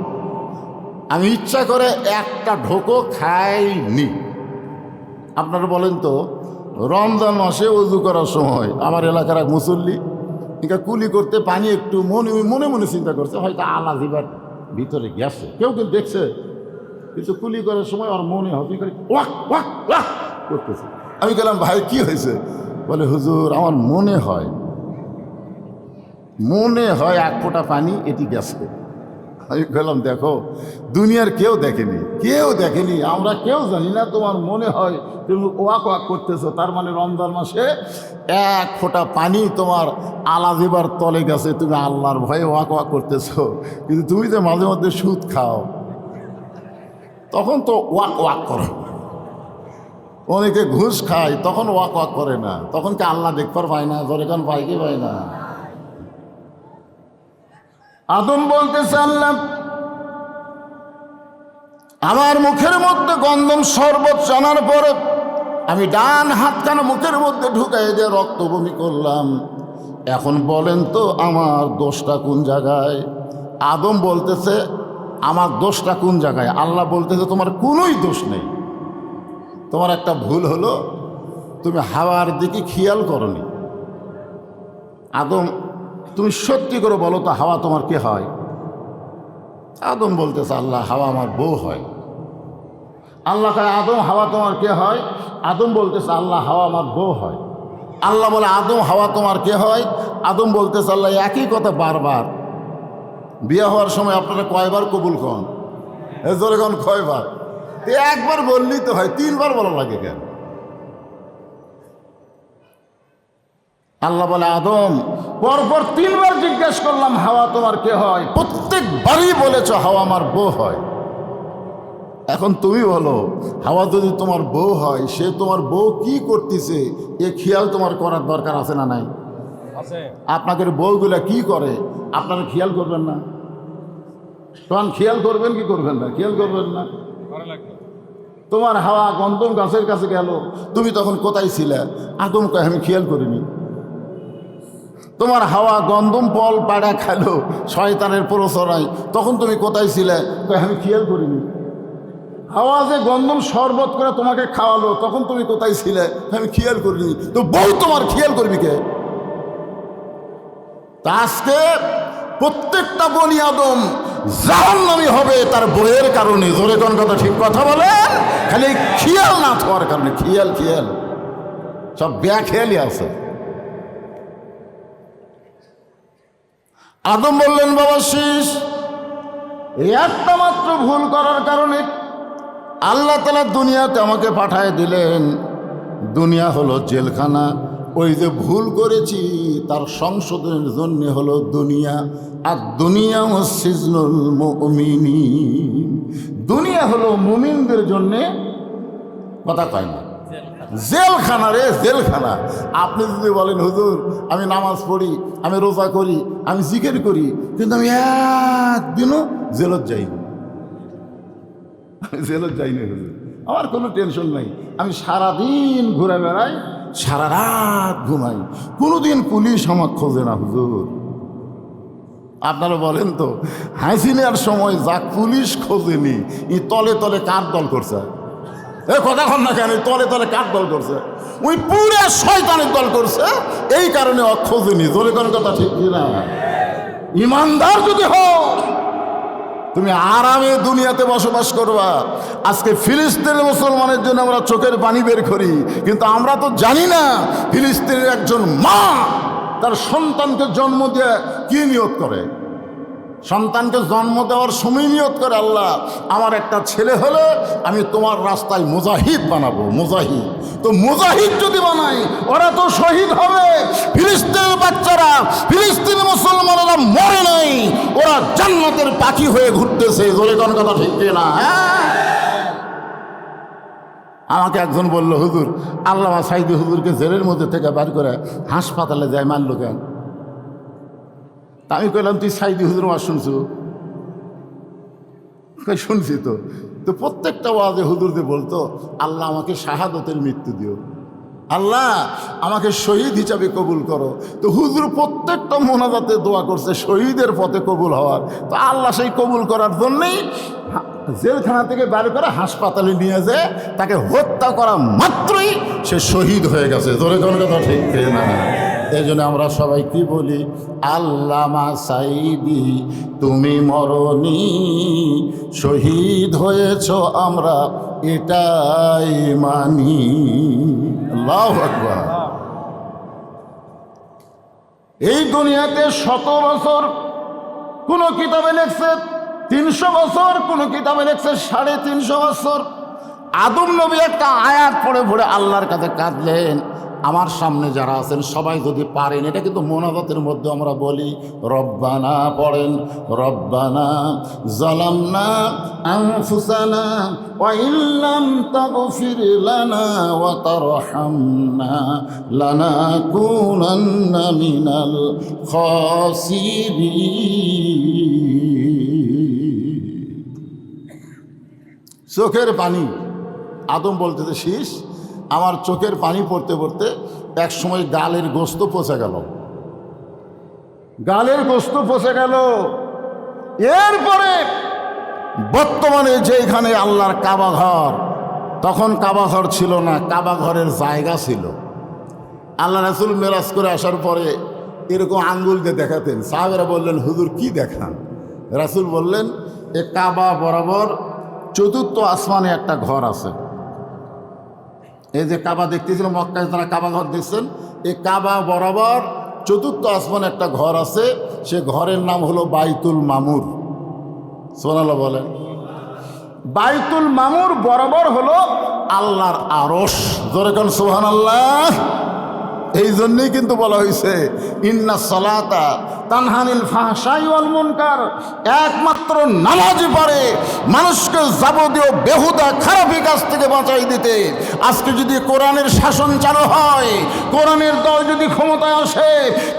Speaker 1: আমি ইচ্ছা করে একটা ঢোকও খাইনি। আপনারা বলেন তো, রমজান মাসে ওযু করার সময় আমার এলাকার এক মুসল্লি এটা কুলি করতে পানি একটু মনে মনে চিন্তা করছে হয়তো আলা জিবার ভিতরে গেছে, কেউ কেউ দেখছে, কিন্তু কুলি করার সময় আর মনে হয় ওয়াক ওয়াক ওয়াক করতেছে। আমি গেলাম, ভাই কি হয়েছে? বলে হুজুর আমার মনে হয় এক ফোঁটা পানি এটি গেছে। আমি গেলাম, দেখো দুনিয়ার কেউ দেখেনি, আমরা কেউ জানি না, তোমার মনে হয় তুমি ওয়াক ওয়াক করতেছো, তার মানে রমজান মাসে এক ফোঁটা পানি তোমার আলাজিবার তলে গেছে, তুমি আল্লাহর ভয়ে ওয়াক ওয়াক করতেছো। কিন্তু তুমি যে মাঝে মধ্যে সুদ খাও তখন তো ওয়াক ওয়াক করো, অনেকে ঘুষ খায় তখন ওয়াক ওয়াক করে না, তখন কি আল্লাহ দেখবার পায় না? ধরে কান পায় কি পায় না? আদম বলতেছে আল্লাহ আমার মুখের মধ্যে গন্ধম শরবত জানার পরে আমি ডান হাতখানা মুখের মধ্যে ঢুকাই দিয়ে রক্ত বমি করলাম। এখন বলেন তো আমার দোষটা কোন জায়গায়? আদম বলতেছে আমার দোষটা কোন জায়গায়? আল্লাহ বলতেছে তোমার কোনোই দোষ নেই, তোমার একটা ভুল হলো তুমি হাওয়ার দিকে খেয়াল করনি। আদম তুমি সত্যি করে বলো তো হাওয়া তোমার কে হয়? আদম বলতেছে আল্লাহ হাওয়া আমার বউ হয়। আল্লাহ কয় আদম হাওয়া তোমার কে হয়? আদম বলতেছে আল্লাহ হাওয়া আমার বউ হয়। আল্লাহ বলে আদম হাওয়া তোমার কে হয়? আদম বলতেছে আল্লাহ একই কথা বারবার। বিয়ে হওয়ার সময় আপনারা কয়বার কবুল কন? জোরে কন কয়বার? একবার বললেই তো হয়, তিনবার বলা লাগে কেন? আল্লাহ বলে আদম পরপর তিনবার জিজ্ঞেস করলাম হাওয়া তোমার কে হয়, প্রত্যেকবারই বলেছ হাওয়া আমার বউ হয়। এখন তুমি বলো হাওয়া যদি তোমার বউ হয়, সে তোমার বউ কি করতেছে এ খেয়াল তোমার করার দরকার আছে না নাই? আপনাদের বউগুলা কি করে আপনারা খেয়াল করবেন না? তখন খেয়াল করবেন কি করবেন না? খেয়াল করবেন না। তোমার হাওয়া গন্ধম গাছের কাছে গেল, তুমি তখন কোথায় ছিলে? আদম কয় আমি খেয়াল করিনি। তোমার হাওয়া গন্ধম ফল পাড়া খেলো শয়তানের প্ররোচনায়, তখন তুমি কোথায় ছিলে? কয় আমি খেয়াল করিনি। হাওয়া যে গন্ধম শরবত করে তোমাকে খাওয়ালো, তখন তুমি কোথায় ছিলে? আমি খেয়াল করিনি। তো বউ তোমার খেয়াল করবি কে? তা আজকে প্রত্যেকটা বনি আদম জাহান্নামী হবে তার বইয়ের কারণে। জোরে কোন কথা ঠিক কথা বলেন? খালি খেয়াল না থাকার কারণে। খেয়াল সব বেখেয়ালি আছে। আদম বললেন বাবা শীষ এই একটা মাত্র ভুল করার কারণে আল্লাহ তাআলা দুনিয়াতে আমাকে পাঠায় দিলেন। দুনিয়া হলো জেলখানা, ওই যে ভুল করেছি তার সংশোধনের জন্য হলো দুনিয়া। আর দুনিয়া সিজনুল মুমিনিন, দুনিয়া হলো মুমিনদের জন্যে কথা কয় না, জেলখানা রে জেলখানা। আপনি যদি বলেন হুজুর আমি নামাজ পড়ি, আমি রোজা করি, আমি জিকির করি, কিন্তু আমি একদিনও জেলত যাইনি, হুজুর আমার কোনো টেনশন নাই। আমি সারাদিন ঘুরে বেড়াই, সারা রাত ঘুমাই, কোনোদিন পুলিশ আমার খোঁজে না হুজুর। আপনারা বলেন তো, হাসিনার সময় যাক পুলিশ খোঁজেনি, ই তলে তলে কার দল করছে? এ কথা কন না কেন? তলে তলে কার দল করছে? ওই পুরা শয়তানের দল করছে, এই কারণে খোঁজেনি। জোরে কোন কথা ঠিক কিনা? ইমানদার যদি হও তুমি আরামে দুনিয়াতে বসবাস করবা। আজকে ফিলিস্তিনের মুসলমানের জন্য আমরা চোখের পানি বের করি, কিন্তু আমরা তো জানি না ফিলিস্তিনের একজন মা তার সন্তানকে জন্ম দিয়ে কি নিয়ত করে। সন্তানকে জন্ম দেওয়ার সময় নিয়ত করে, আল্লাহ আমার একটা ছেলে হলে আমি তোমার রাস্তায় মুজাহিদ বানাবো। মুজাহিদ তো মুজাহিদ যদি বানাই, ওরা তো শহীদ হবে। ফিলিস্তিনের বাচ্চারা, ফিলিস্তিনি মুসলমানেরা মরে নাই, ওরা জান্নাতের পাখি হয়ে ঘুরতেছে। জোরে কোন কথা ঠিক না? হ্যাঁ, আমাকে একজন বলল, হুজুর আল্লামা সাইদি হুজুরকে জেলের মধ্যে থেকে বার করে হাসপাতালে যায়, মানলো কেন? তা আমি কইলাম, তুই সাইদি হুজুর ওয়াজ শুনছু? শুনছি তো। তো প্রত্যেকটা ওয়াজে হুজুরদের বলতো, আল্লাহ আমাকে শাহাদতের মৃত্যু দিও, আল্লাহ আমাকে শহীদ হিসাবে কবুল করো। তো হুজুর প্রত্যেকটা মোনাজাতে দোয়া করছে শহীদের পথে কবুল হওয়ার। তো আল্লাহ সেই কবুল করার জন্যেই জেলখানা থেকে বের করে হাসপাতালে নিয়ে যায়, তাকে হত্যা করা মাত্রই সে শহীদ হয়ে গেছে। জোরে কোন কথা ঠিক না? এই জন্য আমরা সবাই কি বলি? আল্লামা সাইদি তুমি মরনি, শহীদ হয়েছ আমরা এটাই মানি। আল্লাহু আকবার। এই দুনিয়াতে 100 বছর কোন কিতাবে লেখছে 300 বছর, কোন কিতাবে লেখছে 350 বছর। আদম নবী একটা আয়াত পড়ে পড়ে আল্লাহর কাছে কাঁদলেন। আমার সামনে যারা আছেন সবাই যদি পারেন, এটা কিন্তু মোনাজাতের মধ্যে আমরা বলি, রব্বানা পড়েন, রব্বানা যালামনা আনফুসানা ওয়া ইল্লাম তাগফির লানা ওয়া তারহামনা লানাকুনান্না মিনাল খাসিরিন। চোখের পানি, আদম বলতেছে, শীষ আমার চোখের পানি পড়তে পড়তে এক সময় গালের গোস্ত পচে গেল, গালের গোস্ত পচে গেল। এরপরে বর্তমানে যেখানে আল্লাহর কাবা ঘর, তখন কাবা ঘর ছিল না, কাবা ঘরের জায়গা ছিল। আল্লাহ রাসূল মেরাজ করে আসার পরে এরকম আঙ্গুল দিয়ে দেখাতেন। সাহাবেরা বললেন, হুজুর কি দেখান? রাসূল বললেন, এ কাবা বরাবর 4র্থ আসমানে একটা ঘর আছে। এই যে কাবা দেখতেছিল মক্কায়, তারা কাবা ঘর দেখছেন, এই কাবা বরাবর 4র্থ আসমানে একটা ঘর আছে। সে ঘরের নাম হলো বাইতুল মামুর। সুবহানাল্লাহ বলেন। বাইতুল মামুর বরাবর হলো আল্লাহর আরশ। জোরে কোন সুবহানাল্লাহ। এই জন্যই কিন্তু বলা হয়েছে, ইন্না সালাতা তানহানিল ফাহশাই ওয়াল মুনকার, একমাত্র নামাজই পারে মানুষকে যাবতীয় বেহুদা খারাপি কাজ থেকে বাঁচাই দিতে। আজকে যদি কোরআনের শাসন চালু হয়, কোরআনের দল যদি ক্ষমতায় আসে,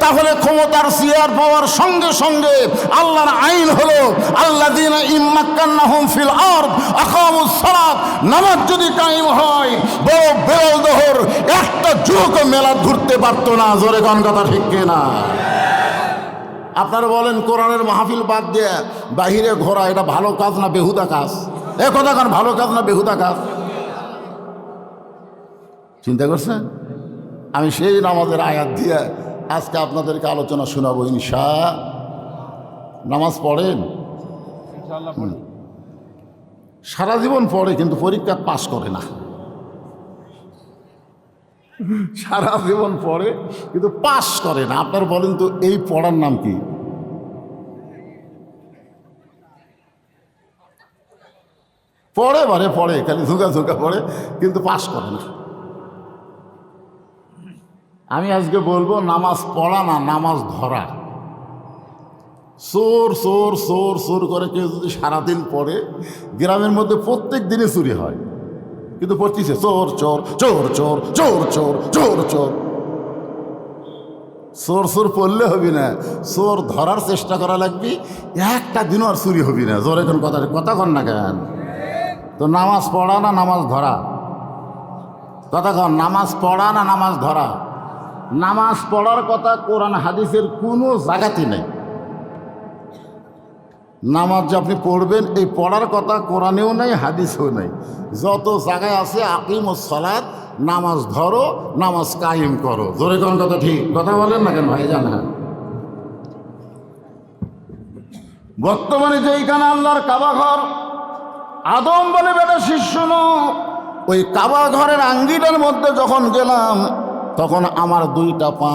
Speaker 1: তাহলে ক্ষমতার চেয়ার পাওয়ার সঙ্গে সঙ্গে আল্লাহর আইন হলো আল্লাযীনা ইম্মাক্কান্নাহুম ফিল আরদ আকামুস সালাত, নামাজ যদি কায়েম হয়, বড় বেল দহর একটা যুগ মেলা ঘুরতে পারতো না। জোরে কোন কথা ঠিক কিনা? আপনারা বলেন, কোরআনের মাহফিল বাদ দিয়ে বাহিরে ঘোরা এটা ভালো কাজ না বেহুদা কাজ? এ কথা কারণ ভালো কাজ না বেহুদা কাজ? চিন্তা করছেন? আমি সেই নামাজের আয়াত দিয়ে আজকে আপনাদেরকে আলোচনা শোনাবো। নামাজ পড়েন? সারা জীবন পড়ে, কিন্তু পরীক্ষা পাস করে না। সারা জীবন পড়ে কিন্তু পাস করে না। আপনার বলেন তো, এই পড়ার নাম কি? পড়ে পড়ে, খালি ঝুঁকা ঝুঁকা পড়ে, কিন্তু পাস করে না। আমি আজকে বলবো, নামাজ পড়া না, নামাজ ধরা। চোর চোর চোর চোর করে কেউ যদি সারাদিন পড়ে, গ্রামের মধ্যে প্রত্যেক দিনে চুরি হয়, কিন্তু পড়তেছে চোর চোর চোর চোর চোর চোর চোর চোর। চোর চোর পড়লে হবি না, চোর ধরার চেষ্টা করা লাগবে। একটা দিনও আর চুরি হবি না। জোরে কোন কথা কন না কেন? তো নামাজ পড়া না নামাজ ধরা? কথা কন, নামাজ পড়া না নামাজ ধরা? নামাজ পড়ার কথা কোরআন হাদিসের কোনো জায়গাতে নেই। নামাজ যে আপনি পড়বেন এই পড়ার কথা কোরআনেও নেই, হাদিসেও নেই। যত জায়গায় আছে আকিমুস সালাত, নামাজ ধরো, নামাজ কায়েম করো। জোরে কোন কথা ঠিক? কথা বলেন না কেন ভাই? জানা বর্তমানে যেইখানে আল্লাহর কাবা ঘর, আদম বলে বেটা শিষ্য ওই কাবা ঘরের আঙ্গিটার মধ্যে যখন গেলাম তখন আমার দুইটা পা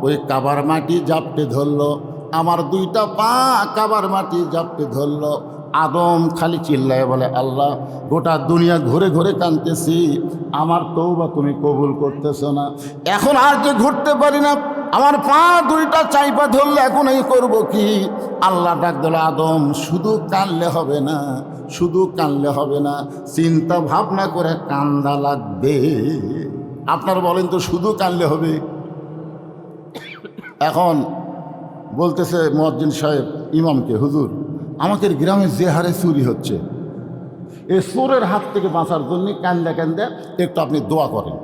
Speaker 1: ওই কাবার মাটি জাপটে ধরলো, আমার দুইটা পা কাবার মাটি জাপটে ধরলো। আদম খালি চিল্লায় বলে, আল্লাহ গোটা দুনিয়া ঘুরে ঘুরে কাঁদতেছি, আমার তওবা তুমি কবুল করতেছ না। এখন আর যে ঘুরতে পারি না, আমার পা দুইটা চাইপা ধরলে এখন এই করবো কি? আল্লাহ ডাক দিল, আদম শুধু কানলে হবে না, শুধু কানলে হবে না, চিন্তা ভাবনা করে কান্দা লাগবে। আপনারা বলেন তো শুধু কানলে হবে? এখন বলতেছে মুয়াজ্জিন সাহেব ইমামকে, হুজুর আমাদের গ্রামে যে হারে চুরি হচ্ছে, এই চোরের হাত থেকে বাঁচার জন্য কান্দা কান্দা একটু আপনি দোয়া করেন।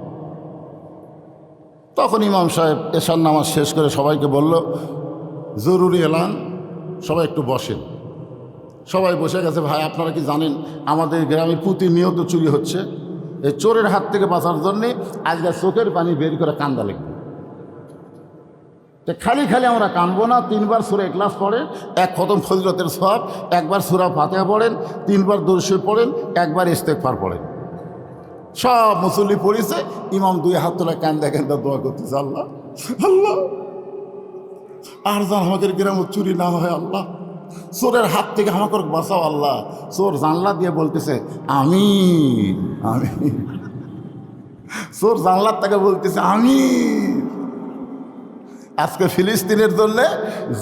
Speaker 1: তখন ইমাম সাহেব এশার নামাজ শেষ করে সবাইকে বলল, জরুরি এলান, সবাই একটু বসেন। সবাই বসে গেছে। ভাই আপনারা কি জানেন আমাদের গ্রামে প্রতিনিয়ত চুরি হচ্ছে? এই চোরের হাত থেকে বাঁচার জন্যে আজকে চোখের পানি বের করে কান্দা লাগবে। খালি খালি আমরা কানবো না। 3 বার সূরা ইখলাস পড়েন, 1 খতম ফজিলতের সওয়াব, 1 বার সূরা ফাতিহা পড়েন, 3 বার দরুদ শরীফ পড়েন, 1 বার ইস্তেগফার পড়েন। সব মুসল্লি পড়েছে, ইমাম 2 হাত তোলা কান্দা কান্দা দোয়া করতেছে, আল্লাহ আল্লাহ আর যেন আমাদের গ্রামে চুরি না হয়, আল্লাহ চোরের হাত থেকে আমাকে বাঁচাও আল্লাহ। চোর জানলা দিয়ে বলতেছে আমিন আমিন, চোর জানলার থেকে বলতেছে আমিন। আজকে ফিলিস্তিনের জন্য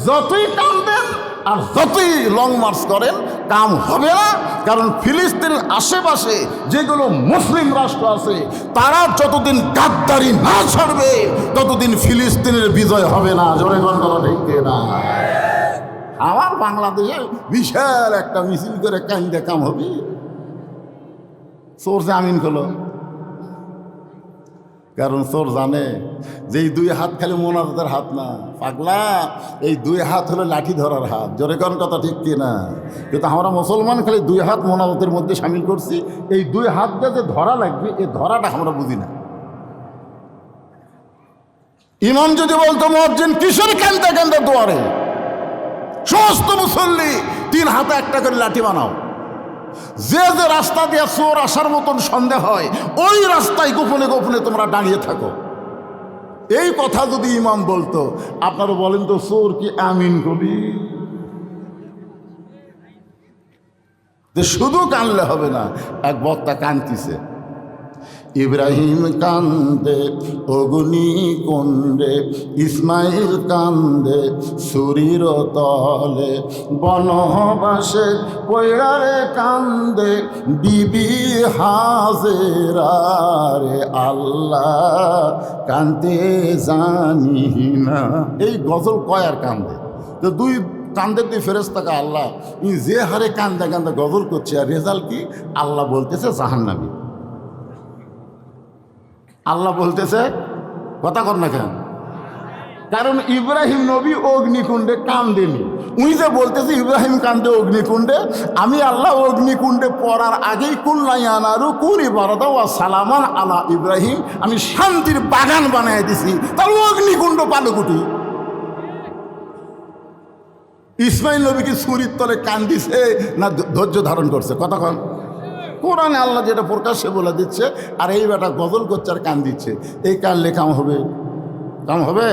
Speaker 1: যতই কাঁদেন আর যতই লং মার্চ করেন কাম হবে না। কারণ ফিলিস্তিনের আশেপাশে যেগুলো মুসলিম রাষ্ট্র আছে তারা যতদিন গাদ্দারি না ছাড়বে ততদিন ফিলিস্তিনের বিজয় হবে না। জোরে কথা ঠিক না? আমার বাংলাদেশে বিশাল একটা মিছিল করে কান্দে কাম হবে? চোর যে আমিন করলো, কারণ চোর জানে যে এই 2 হাত খালি মোনাজাতের হাত না, পাগলা, এই 2 হাত হলো লাঠি ধরার হাত। জোরে কোন কথা ঠিক কিনা? কিন্তু আমরা মুসলমান খালি 2 হাত মোনাজাতের মধ্যে সামিল করছি। এই 2 হাত যে ধরা লাগবে এই ধরাটা আমরা বুঝি না। ইমাম যদি বলতো মুয়াজ্জিন কিসের কান্দা কান্দা দোয়ারে, সমস্ত মুসল্লি 3 হাতে একটা করে লাঠি বানাও, যে যে রাস্তা দিয়ে চোর আসার মতন সন্দেহ হয় ওই রাস্তায় গোপনে গোপনে তোমরা দাঁড়িয়ে থাকো। এই কথা যদি ইমাম বলতো, আপনারা বলেন তো চোর কি আমিন কবি? শুধু কানলে হবে না। এক বক্তা কান্দিছে, ইব্রাহিম কান্দে অগ্নি কুণ্ডে, ইসমাইল কান্দে সুরির তলে, বনবাসে পৈরারে কান্দে বিবি হাজেরা রে, আল্লাহ কান্দে জানি না। এই গজল কয় আর কান্দে? তো 2 কান্দের 2 ফেরেশতাকে আল্লাহ যে হারে কান্দা কান্দা গজল করছে, আর রেজাল্ট কি? আল্লাহ বলতেছে জাহান্নামী। আল্লাহ বলতেছে, কথা কর না কেন? কারণ ইব্রাহিম নবী অগ্নিকুণ্ডে কান্দেনি। উনি যে বলতেছে ইব্রাহিম কান্দে অগ্নিকুণ্ডে, আমি আল্লাহ অগ্নিকুণ্ডে পড়ার আগেই কুল্লাইয়ানারু কুনি বারাদা ওয়া সালামান আলা ইব্রাহিম, আমি শান্তির বাগান বানাই দিছি। তাহলে অগ্নিকুণ্ড পালো কুটি? ইসমাইল নবী কি ছুরির তলে কান্দিছে না ধৈর্য ধারণ করছে? কথা কন। কোরআনে আল্লাহ যেটা প্রকাশ্যে বলে দিচ্ছে, আর এই বেটা গজল করছে আর কান দিচ্ছে। এই কানলে কাম হবে? কাম হবে?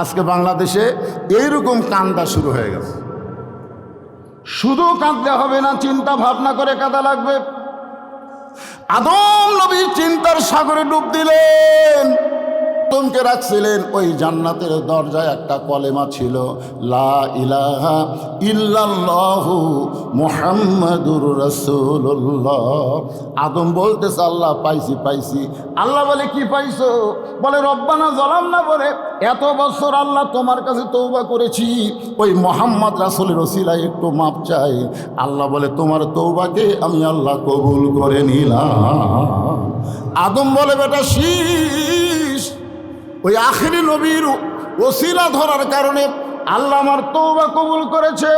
Speaker 1: আজকে বাংলাদেশে এইরকম কান্দা শুরু হয়ে গেছে। শুধু কাঁদতে হবে না, চিন্তা ভাবনা করে কাঁদা লাগবে। আদম নবী চিন্তার সাগরে ডুব দিলেন। টমকে রাখছিলেন। ওই জান্নাতের দরজায় একটা কলেমা ছিল, লা ইলাহা ইল্লাল্লাহু মুহাম্মাদুর রাসূলুল্লাহ। আদম বলতেছে, আল্লাহ পাইছি পাইছি। আল্লাহ বলে, কি পাইছো? বলে, রব্বানা যালামনা, বলে এত বছর আল্লাহ তোমার কাছে তওবা করেছি, ওই মুহাম্মদ রাসূলের ওসিলায় একটু মাপ চাই। আল্লাহ বলে, তোমার তওবাকে আমি আল্লাহ কবুল করে নিলাম। আদম বলে, বেটা শীষ, ওই আখিরি নবীর ওসিলা ধরার কারণে আল্লাহ আমার তওবা কবুল করেছে।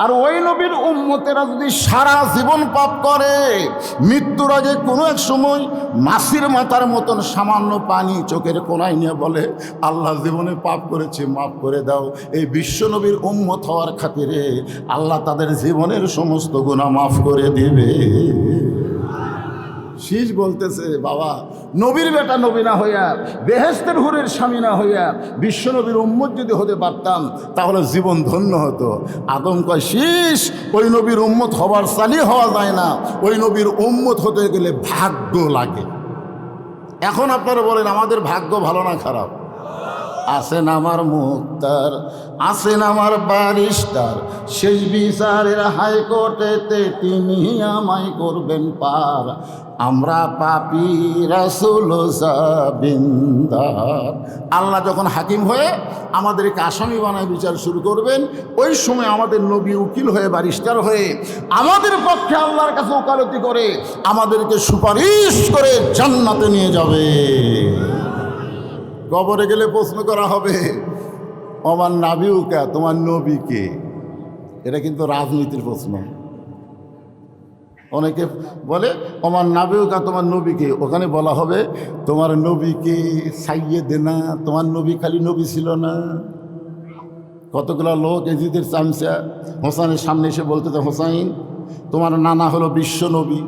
Speaker 1: আর ওই নবীর উম্মতেরা যদি সারা জীবন পাপ করে, মৃত্যুর আগে কোনো এক সময় মাছির মাথার মতন সামান্য পানি চোখের কোনায় নিয়ে বলে, আল্লাহ জীবনে পাপ করেছে, মাফ করে দাও, এই বিশ্ব নবীর উম্মত হওয়ার খাতিরে আল্লাহ তাদের জীবনের সমস্ত গুনাহ মাফ করে দিবে। শীষ বলতেছে, বাবা নবীর বেটা নবী না হইয়া, বেহেশতের হুরের স্বামী না হইয়া বিশ্ব নবীর উম্মত যদি হতে পারতাম তাহলে জীবন ধন্য হতো। আদম কয়, শীষ, ওই নবীর উম্মত হবার চালি হওয়া যায় না, ওই নবীর উম্মত হতে গেলে ভাগ্য লাগে। এখন আপনারা বলেন, আমাদের ভাগ্য ভালো না খারাপ? আছেন আমার মুক্তার, আছেন আমার বারিস্টার, শেষ বিচারের হাইকোর্টেতে তিনি আমায় করবেন পার। আমরা পাপী, রাসূল জাবিন্দার। আল্লাহ যখন হাকিম হয়ে আমাদেরকে আসামি বানায় বিচার শুরু করবেন, ওই সময় আমাদের নবী উকিল হয়ে, বারিস্টার হয়ে আমাদের পক্ষে আল্লাহর কাছে ওকালতি করে আমাদেরকে সুপারিশ করে জান্নাতে নিয়ে যাবে। কবরে গেলে প্রশ্ন করা হবে, আমার নাবিউকা, তোমার নবীকে। এটা কিন্তু রাজনীতির প্রশ্ন। অনেকে বলে, আমার নাবিউকা, তোমার নবীকে। ওখানে বলা হবে, তোমার নবীকে সাইয়েদেনা, তোমার নবী খালি নবী ছিল না। কতগুলো লোক এজিদের চামচা হোসাইনের সামনে এসে বলতে, হোসাইন, তোমার নানা হলো বিশ্ব নবী,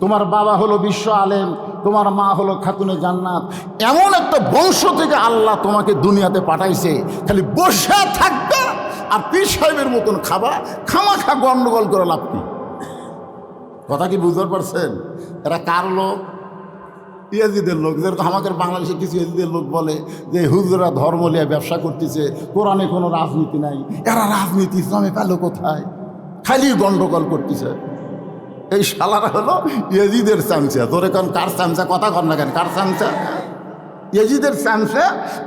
Speaker 1: তোমার বাবা হলো বিশ্ব আলেম, তোমার মা হলো খাতুনে জান্নাত, এমন একটা বংশ থেকে আল্লাহ তোমাকে দুনিয়াতে পাঠাইছে, খালি বসে থাকবে আর পীর সাহেবের মতন খাবা, খামাখা গন্ডগোল করে লাভ কি? কথা কি বুঝতে পারছেন? এরা কার লোক? ইয়াজিদের লোক। যেরকম আমাদের বাংলাদেশে কিছু ইয়াজিদের লোক বলে যে হুজুরা ধর্ম নিয়ে ব্যবসা করতেছে, কোরআনে কোনো রাজনীতি নাই। এরা রাজনীতি ইসলামে পেল কোথায়? খালি গন্ডগোল করতেছে। এই শালারা হলো ইয়াজিদের চামচা। তোরে কারণ কার চামচা? কথা কর না কেন? কার চামচা? ইয়াজিদের চামচা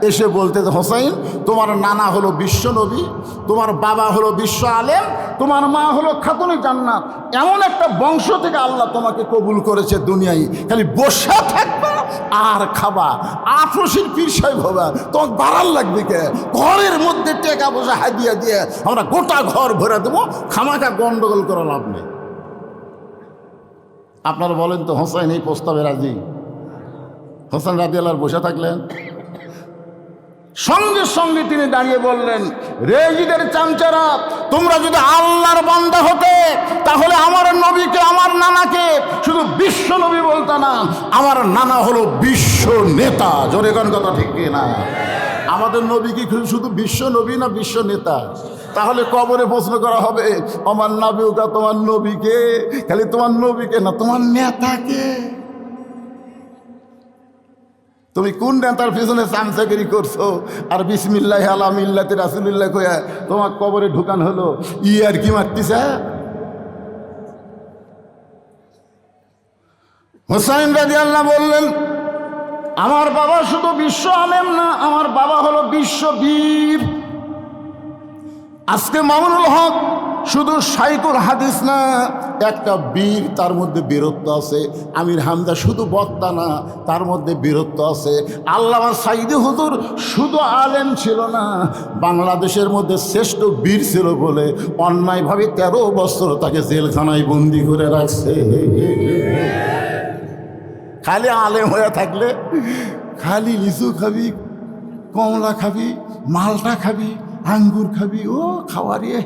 Speaker 1: এসে বলতে, হোসাইন, তোমার নানা হলো বিশ্ব নবী, তোমার বাবা হলো বিশ্ব আলেম, তোমার মা হলো খাতুনে জান্নাত, এমন একটা বংশ থেকে আল্লাহ তোমাকে কবুল করেছে দুনিয়ায়, খালি বসে থাকবা আর খাবা, আফরসির পীর সাহেব হবা, তোমার বাড়ার লাগবে কে? ঘরের মধ্যে টাকা পয়সা হাদিয়া দিয়ে আমরা গোটা ঘর ভরে দেবো, খামাখা গন্ডগোল করে লাভ নেই। আপনারা বলেন তো, হোসাইন এই প্রস্তাবে রাজি? হোসেন রাদিয়াল্লাহু বসে থাকলেন, সঙ্গে সঙ্গে তিনি দাঁড়িয়ে বললেন, রেজিদের চামচারা, তোমরা যদি আল্লাহর বান্দা হতে তাহলে আমার নবীকে, আমার নানাকে শুধু বিশ্ব নবী বলতা না, আমার নানা হলো বিশ্ব নেতা। জোরে কোন কথা ঠিক না? আমাদের নবী কি শুধু বিশ্ব নবী না বিশ্ব নেতা? তাহলে কবরে প্রশ্ন করা হবে, আমার নাবিউকা, তোমার নবীকে, খালি তোমার নবীকে না, তোমার নেতাকে। তুমি কোন নেতার পিছনে চামচাগিরি করছো আর বিসমিল্লাহ আলা মিল্লাতে রাসূলুল্লাহ কইয়া তোমার কবরে ঢুকান হলো? আর কি মারতিছে? হোসাইন রাদিয়াল্লাহু বললেন, আমার বাবা শুধু বিশ্ব আলেম না, আমার বাবা হলো বিশ্ববীর। আজকে মামুনুল হক শুধু শাইখুল হাদিস না, একটা বীর, তার মধ্যে বীরত্ব আছে। আমির হামজা শুধু বক্তা না, তার মধ্যে বীরত্ব আছে। আল্লামা সাইদি হুজুর শুধু আলেম ছিল না, বাংলাদেশের মধ্যে শ্রেষ্ঠ বীর ছিল বলে অন্যায়ভাবে 13 বছর তাকে জেলখানায় বন্দি করে রাখছে। খালি আলেম হয়ে থাকলে খালি লিচু খাবি, কমলা খাবি, মালটা খাবি, আঙ্গুর খাবি, ও খাওয়ারিয়ে।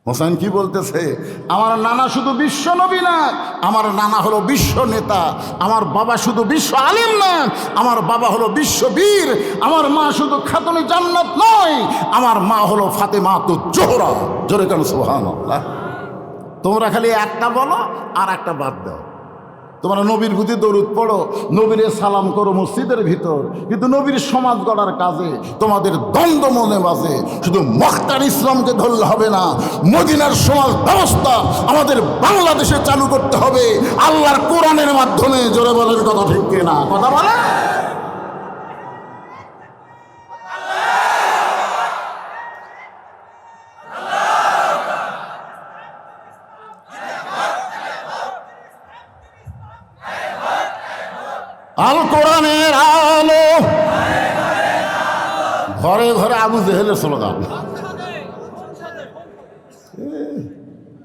Speaker 1: হোসেন কি বলতেছে? আমার নানা শুধু বিশ্ব নবী না, আমার নানা হলো বিশ্ব নেতা। আমার বাবা শুধু বিশ্ব আলেম না, আমার বাবা হলো বিশ্ববীর। আমার মা শুধু খাতুনে জান্নাত নয়, আমার মা হলো ফাতেমাতুজ জোহরা। জোরে কেন সুবহানাল্লাহ। তোমরা খালি একটা বলো আর একটা বাদ দাও। তোমরা নবীর প্রতি দরুদ পড়ো, নবীরে সালাম করো মসজিদের ভিতর, কিন্তু নবীর সমাজ গড়ার কাজে তোমাদের দ্বন্দ্ব মনে বাজে। শুধু মখতার ইসলামকে ধরলে হবে না, মদিনার সমাজ ব্যবস্থা আমাদের বাংলাদেশে চালু করতে হবে আল্লাহর কোরআনের মাধ্যমে। জোরে বলেন কথা ঠিক কিনা? কথা বলে আল কোরআনের আলো, ঘরে ঘরে আবু জেহেলের স্লোগান।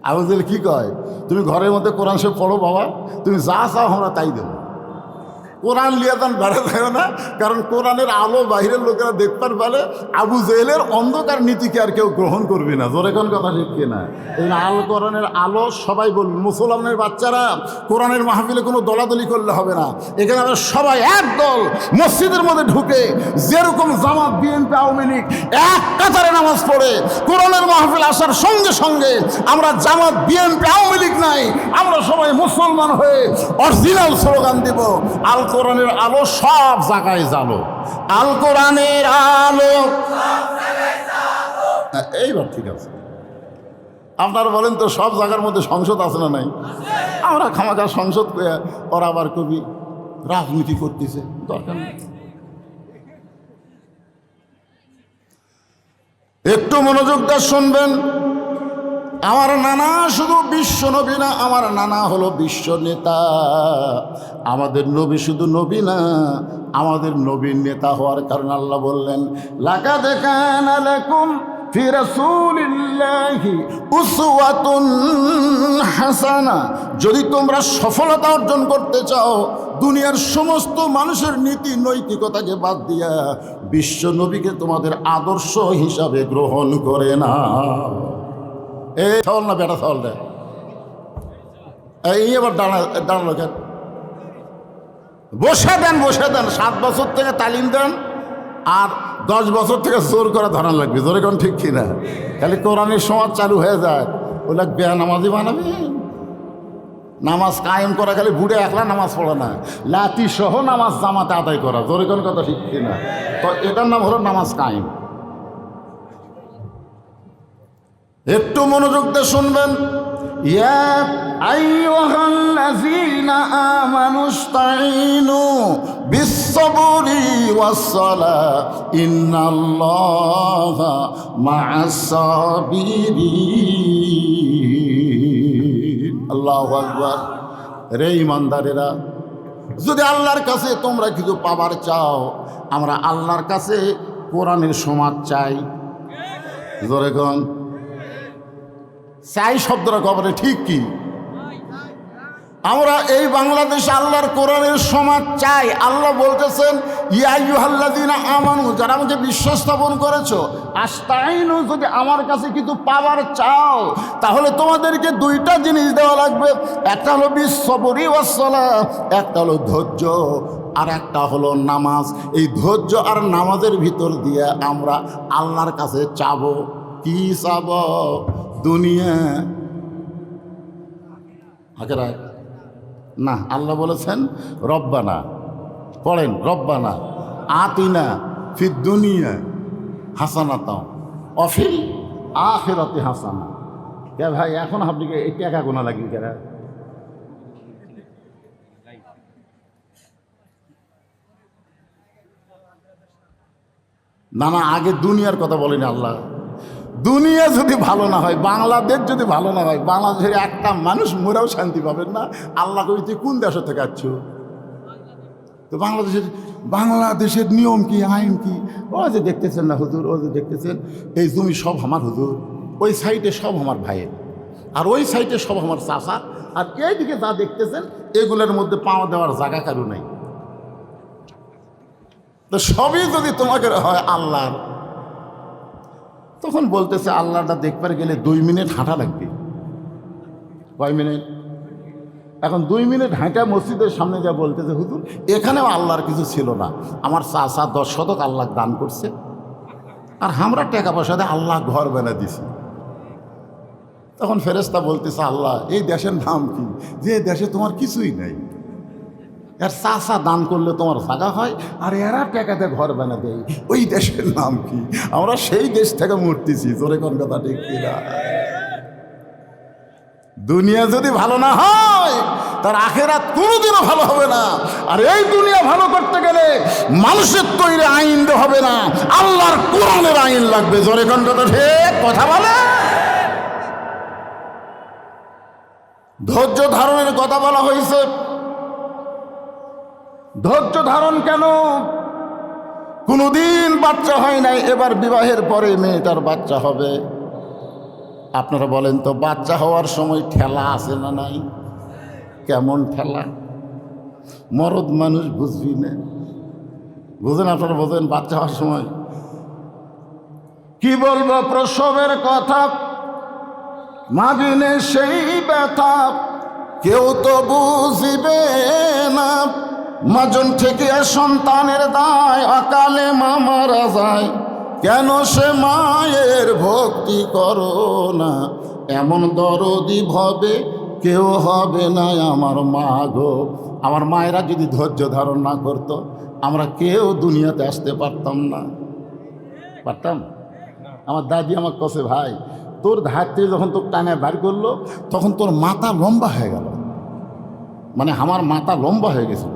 Speaker 1: আবু জেহেল কি কয়? তুমি ঘরের মধ্যে কোরআন শরীফ পড়ো বাবা, তুমি যা চাও আমরা তাই দেবো। কোরআন লিয়ে তখন বেড়ে থাকো না, কারণ কোরআনের আলো বাইরের লোকেরা দেখতে পারে। আবু জেহেলের অন্ধকার নীতিকে আর কেউ গ্রহণ করবি না। জোরে কোন কথা ঠিক কিনা? এই আল কোরআনের আলো সবাই বলুন। মুসলমানের বাচ্চারা, কোরআনের মাহফিলে কোনো দলাদলি করলে হবে না। এখানে আমরা সবাই এক দল মসজিদের মধ্যে ঢুকে, যেরকম জামাত বিএনপি আওয়ামী লীগ এক কাতারে নামাজ পড়ে, কোরআনের মাহফিল আসার সঙ্গে সঙ্গে আমরা জামাত বিএনপি আওয়ামী লীগ নাই, আমরা সবাই মুসলমান হয়ে অরিজিনাল স্লোগান দেব, আল কোরআনের আলো সব জায়গায় জ্বালো, আল কোরআনের আলো। এইবার ঠিক আছে। আপনারা বলেন তো সব জায়গার মধ্যে সংসদ আছে না নাই? আমরা খামাখা সংসদ ওরা আবার কবি রাজনীতি করতেছে, দরকার নেই। একটু মনোযোগ দিয়ে শুনবেন। আমার নানা শুধু বিশ্ব নবী না, আমার নানা হলো বিশ্ব নেতা। আমাদের নবী শুধু নবী না, আমাদের নবীর নেতা হওয়ার কারণে আল্লাহ বললেন, লাকাদ কানা লাকুম ফি রাসূলিল্লাহি উসওয়াতুন হাসানা। যদি তোমরা সফলতা অর্জন করতে চাও, দুনিয়ার সমস্ত মানুষের নীতি নৈতিকতাকে বাদ দিয়া বিশ্ব নবীকে তোমাদের আদর্শ হিসাবে গ্রহণ করে না। এই ছাগল না বেটা ছাগল রে, এই এবার দাঁড়ালো কেন? বসে দেন 7 বছর থেকে তালিম দেন, আর 10 বছর থেকে জোর করে ধরান লাগবে। জোরে কোন ঠিক কিনা? খালি কোরআনের সমাজ চালু হয়ে যায়, ওগুলা বেনামাজি বানাবে। নামাজ কায়েম করা খালি বুড়ে একলা নামাজ পড়া না, লাতি সহ নামাজ জামাতে আদায় করা। জোরে কোন কথা ঠিক কিনা? তো এটার নাম হলো নামাজ কায়েম। একটু মনোযোগ দিয়ে শুনবেন। ইয়া আইয়ুহাল্লাযীনা আমানুস্তাঈনু বিস-সাবরি ওয়াস-সালাহ ইন্নাল্লাহা মা'আস-সাবিরিন। আল্লাহু আকবার। রে ঈমানদারেরা, যদি আল্লাহর কাছে তোমরা কিছু পাবার চাও, আমরা আল্লাহর কাছে কোরআনের সমাজ চাই। জোরে কোন চাই শব্দটা কবরে ঠিক কি? আমরা এই বাংলাদেশে আল্লাহর কোরআনের সমাজ চাই। আল্লাহ বলতেছেন, ইয়া আইয়ুহাল্লাযীনা আমানু, যারা আমাকে বিশ্বাস স্থাপন করেছো, আস্তাইনু, যদি আমার কাছে কিছু পাওয়ার চাও, তাহলে তোমাদেরকে 2টা জিনিস দেওয়া লাগবে। একটা হলো বিস-সাবরি ওয়াস-সালাহ, একটা হলো ধৈর্য, আর একটা হলো নামাজ। এই ধৈর্য আর নামাজের ভিতর দিয়ে আমরা আল্লাহর কাছে চাবো। কি চাব? দুনিয়া আখেরা না। আল্লাহ বলেছেন রব্বানা, পড়েন রব্বানা আতিনা ফিদ দুনিয়া হাসানাতাও ওয়া ফিল আখিরাতি হাসানা। কে ভাই এখন আপনি এই টাকা গোনা লাগি কেন? না না, আগে দুনিয়ার কথা বলেনি আল্লাহ। দুনিয়া যদি ভালো না হয়, বাংলাদেশ যদি ভালো না হয়, বাংলাদেশের একটা মানুষ মোরাও শান্তি পাবেন না। আল্লাহ কবি তুই কোন দেশ থেকে আসছ? তো বাংলাদেশের নিয়ম কি, আইন কি? ও যে দেখতেছেন না হুজুর, ও যে দেখতেছেন, এই জমি সব আমার হুজুর, ওই সাইডে সব আমার ভাইয়ের, আর ওই সাইডে সব আমার চাষা, আর এইদিকে যা দেখতেছেন এগুলোর মধ্যে পাওয়া দেওয়ার জায়গা কারো নাই। তো সবই যদি তোমাকে হয় আল্লাহর, তখন বলতেছে আল্লাহটা দেখবার গেলে 2 মিনিট হাঁটা লাগবে। কয় মিনিট? এখন 2 মিনিট হাঁটা মসজিদের সামনে যা বলতেছে, হুজুর এখানেও আল্লাহর কিছু ছিল না, আমার চাচা 10 শতক আল্লাহ দান করছে, আর আমরা টাকা পয়সা দিয়ে আল্লাহ ঘর বানা দিছি। তখন ফেরেশতা বলতেছে, আল্লাহ এই দেশের নাম কি, যে দেশে তোমার কিছুই নাই? এর চাষা দান করলে তোমার জায়গা হয়, আর এরা টাকাতে ঘর বানা দেয়। ওই দেশের নাম কি? আমরা সেই দেশ থেকে মরতেছি। জোরে কোন কথা ঠিক কিনা? দুনিয়া যদি ভালো না হয় তার আখেরাত কোনোদিনও ভালো হবে না। আর এই দুনিয়া ভালো করতে গেলে মানুষের তৈরি আইন হবে না, আল্লাহর কোরআনের আইন লাগবে। জোরে কোন কথা ঠিক কথা বলে। ধৈর্য ধারণের কথা বলা হয়েছে। ধৈর্য ধারণ কেন? কোনোদিন বাচ্চা হয় নাই, এবার বিবাহের পরে মেয়েটার বাচ্চা হবে। আপনারা বলেন তো, বাচ্চা হওয়ার সময় ঠেলা আছে না নাই? কেমন ঠেলা? মরদ মানুষ বুঝবি না, বুঝেন? আপনারা বোঝেন বাচ্চা হওয়ার সময় কি বলবো? প্রসবের কথা, মাগিনে সেই ব্যথা কেউ তো বুঝিবে না। মাজন থেকে সন্তানের দায়, অকালে মা মারা যায়, কেন সে মায়ের ভক্তি করো না? এমন দরদি ভবে কেউ হবে না আমার মা গো। আমার মায়েরা যদি ধৈর্য ধারণ না করতো, আমরা কেউ দুনিয়াতে আসতে পারতাম না। পারতাম? আমার দাদি আমার কাছে, ভাই তোর ধার থেকে যখন তোর টানে বার করলো, তখন তোর মাথা লম্বা হয়ে গেল। মানে আমার মাথা লম্বা হয়ে গেছিল,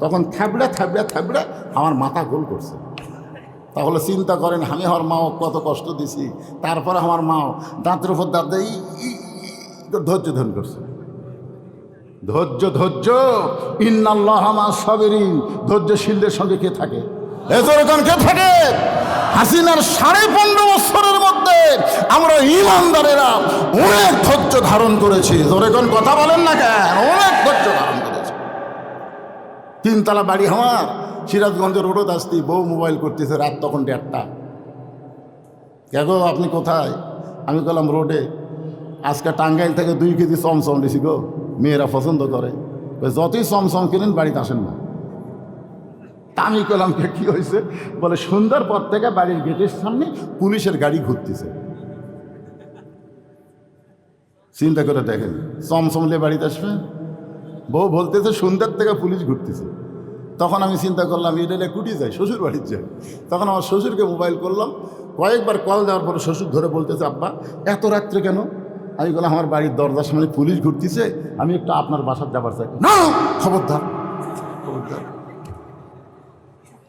Speaker 1: তখন থাবড়া থাবড়া থাবড়া আমার মাথা গোল করছে। তাহলে চিন্তা করেন, আমি আমার মাও কত কষ্ট দিছি, তারপরে আমার মাও দাঁতের উপর দাঁত দিয়ে ধৈর্য ধারণ করছে। ধৈর্য ধৈর্য ইন্নাল্লাহ মা সাবিরিন। ধৈর্যশীলদের সঙ্গে কে থাকে? এজরকান কে থাকে? হাসিনার 15.5 বছরের মধ্যে আমরা ইমানদারেরা অনেক ধৈর্য ধারণ করেছি। জোরেকন কথা বলেন না কেন? অনেক ধৈর্য ধারণ করেছি। 3 তলা বাড়ি আমার, সিরাজগঞ্জের রোডত আসতি, বউ মোবাইল করতেছে, রাত তখন 1:30। কে গো আপনি কোথায়? আমি বললাম রোডে। আজকে টাঙ্গাইল থেকে 2 কেজি চমচম দিছি গো, মেয়েরা পছন্দ করে। যতই চমচম কিনেন বাড়িতে আসেন না। তা আমি বললাম কি হয়েছে? বলে সন্ধ্যার পর থেকে বাড়ির গেটের সামনে পুলিশের গাড়ি ঘুরতেছে। চিন্তা করে দেখেন, চমচমলে বাড়িতে আসবে। বউ বলতেছে সন্ধ্যার থেকে পুলিশ ঘুরতেছে। তখন আমি চিন্তা করলাম, এটা কুটি যায়, শ্বশুর বাড়ির যায়। তখন আমার শ্বশুরকে মোবাইল করলাম, কয়েকবার কল দেওয়ার পরে শ্বশুর ধরে বলতেছে, আব্বা এত রাত্রে কেন? আমি বললাম, আমার বাড়ির দরজার সামনে পুলিশ ঘুরতেছে, আমি একটু আপনার বাসার যাবার চাই। না, খবরদার খবরদার,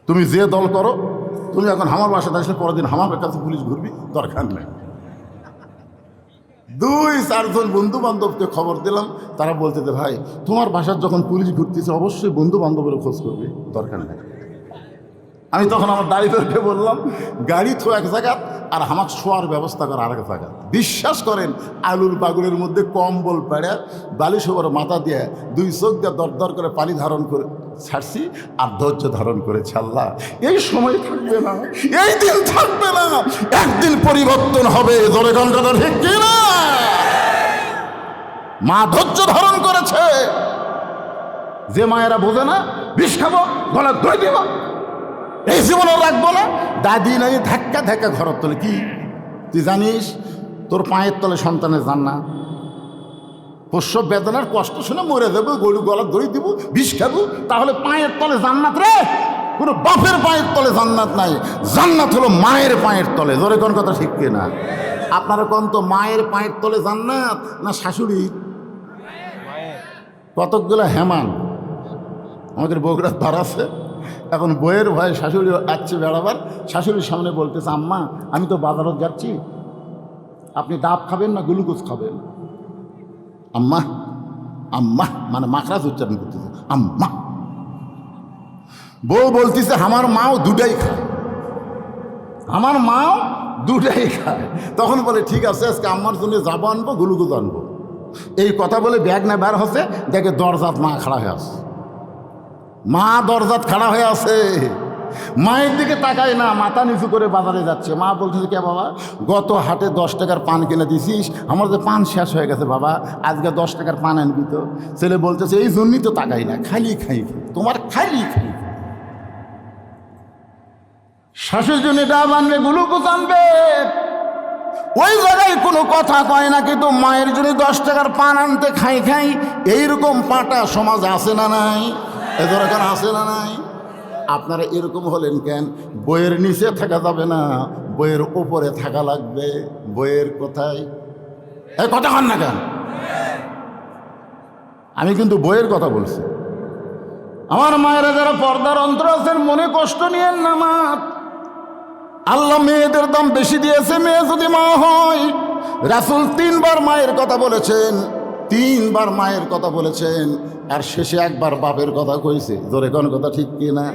Speaker 1: তুমি যে দল করো, তুমি এখন আমার বাসাতে আসলে পরের দিন আমার কাছে পুলিশ ঘুরবি, দরকার নেই। 2-4 জন বন্ধু বান্ধবকে খবর দিলাম, তারা বলতেছে, ভাই তোমার বাসার যখন পুলিশ ঘুরতেছে অবশ্যই বন্ধু বান্ধবের খোঁজ করবে, দরকার নেই। আমি তখন আমার ড্রাইভারকে বললাম, গাড়ি তো এক জায়গা আর আমার শোয়ার ব্যবস্থা করা আরেক জায়গা। বিশ্বাস করেন, আলুর বাগুলের মধ্যে কম্বল পেড়ে বালিশ ওপর মাথা দিয়ে 2 চোখ দিয়ে দরদর করে পানি ধারণ করে ছাড়ছি, আর ধৈর্য ধারণ করে ছাড়লা। এই সময় থাকবে না, এই দিন থাকবে না, একদিন পরিবর্তন হবে। ধরে কথা ঠিক কিনা? মা ধৈর্য ধারণ করেছে। যে মায়েরা বোঝে না, বিষ খাবো, গলা ধরে দেব, এই জীবনও রাখবো না। দাদি নাই ধাক্কা ধাক্কা ঘরের তলে। কি তুই জানিস তোর পায়ের তলে সন্তানের জান্নাত? প্রসব বেদনার কষ্ট শুনে মরে যাবো, গরু গলা দড়ি দিব, বিষ খাবো, তাহলে পায়ের তলে জান্নাত রে? কোনো বাপের পায়ের তলে জান্নাত নাই, জান্নাত হলো মায়ের পায়ের তলে। ধরে কোন কথা ঠিক কিনা? আপনারা কোন তো মায়ের পায়ের তলে জান্নাত না শাশুড়ি? কতকগুলো হেমান আমাদের বগুড়া ধার আছে। এখন বইয়ের ভয়ে শাশুড়ি আসছে বেড়াবার, শাশুড়ির সামনে বলতেছে, আম্মা আমি তো বাজারত যাচ্ছি, আপনি ডাব খাবেন না গ্লুকোজ খাবেন? আম্মা আম্মা মানে মাখরাজ উচ্চারণ করতেছে, আম্মা। বউ বলতেছে, আমার মাও দুটাই খায়, আমার মাও দুটাই খায়। তখন বলে, ঠিক আছে আজকে আম্মার জন্য যাবো, আনবো গ্লুকোজ আনবো। এই কথা বলে ব্যাগ না বের হচ্ছে, দেখে দরজাত মা খাড়া হয়ে আছে। মা দরজাত খাড়া হয়ে আছে, মায়ের দিকে তাকায় না, মাথা নিচু করে বাজারে যাচ্ছে। মা বলতেছে, কে বাবা, গত হাটে 10 টাকার পান কিনে দিছিস, আমার যে পান শেষ হয়ে গেছে বাবা, আজকে 10 টাকার পান আনবি তো? ছেলে বলতেছে, এই জন্যই তো তাকাই না, খালি খাই তোমার, খালি খাই। শাশুর জন্য ডাব আনবে, গ্লুকোজ আনবে, ওই জায়গায় কোনো কথা কয় না, কিন্তু মায়ের জন্য 10 টাকার পান আনতে খাই খাই। এইরকম পাটা সমাজ আছে না নাই? এদের এখন আসে না নাই? আপনারা এরকম হলেন কেন? বইয়ের নিচে থাকা যাবে না, বইয়ের উপরে থাকা লাগবে। বইয়ের কোথায় এই কথা হন না কেন? আমি কিন্তু বইয়ের কথা বলছি। আমার মায়েরা যারা পর্দার অন্তর আছেন, মনে কষ্ট নিয়েন না মা। আল্লাহ মেয়েদের দাম বেশি দিয়েছে। মেয়ে যদি মা হয়, রাসূল 3 বার মায়ের কথা বলেছেন, 3 বার মায়ের কথা বলেছেন, আর শেষে একবার বাপের কথা কইছে। জোরে কোন কথা ঠিক কি না?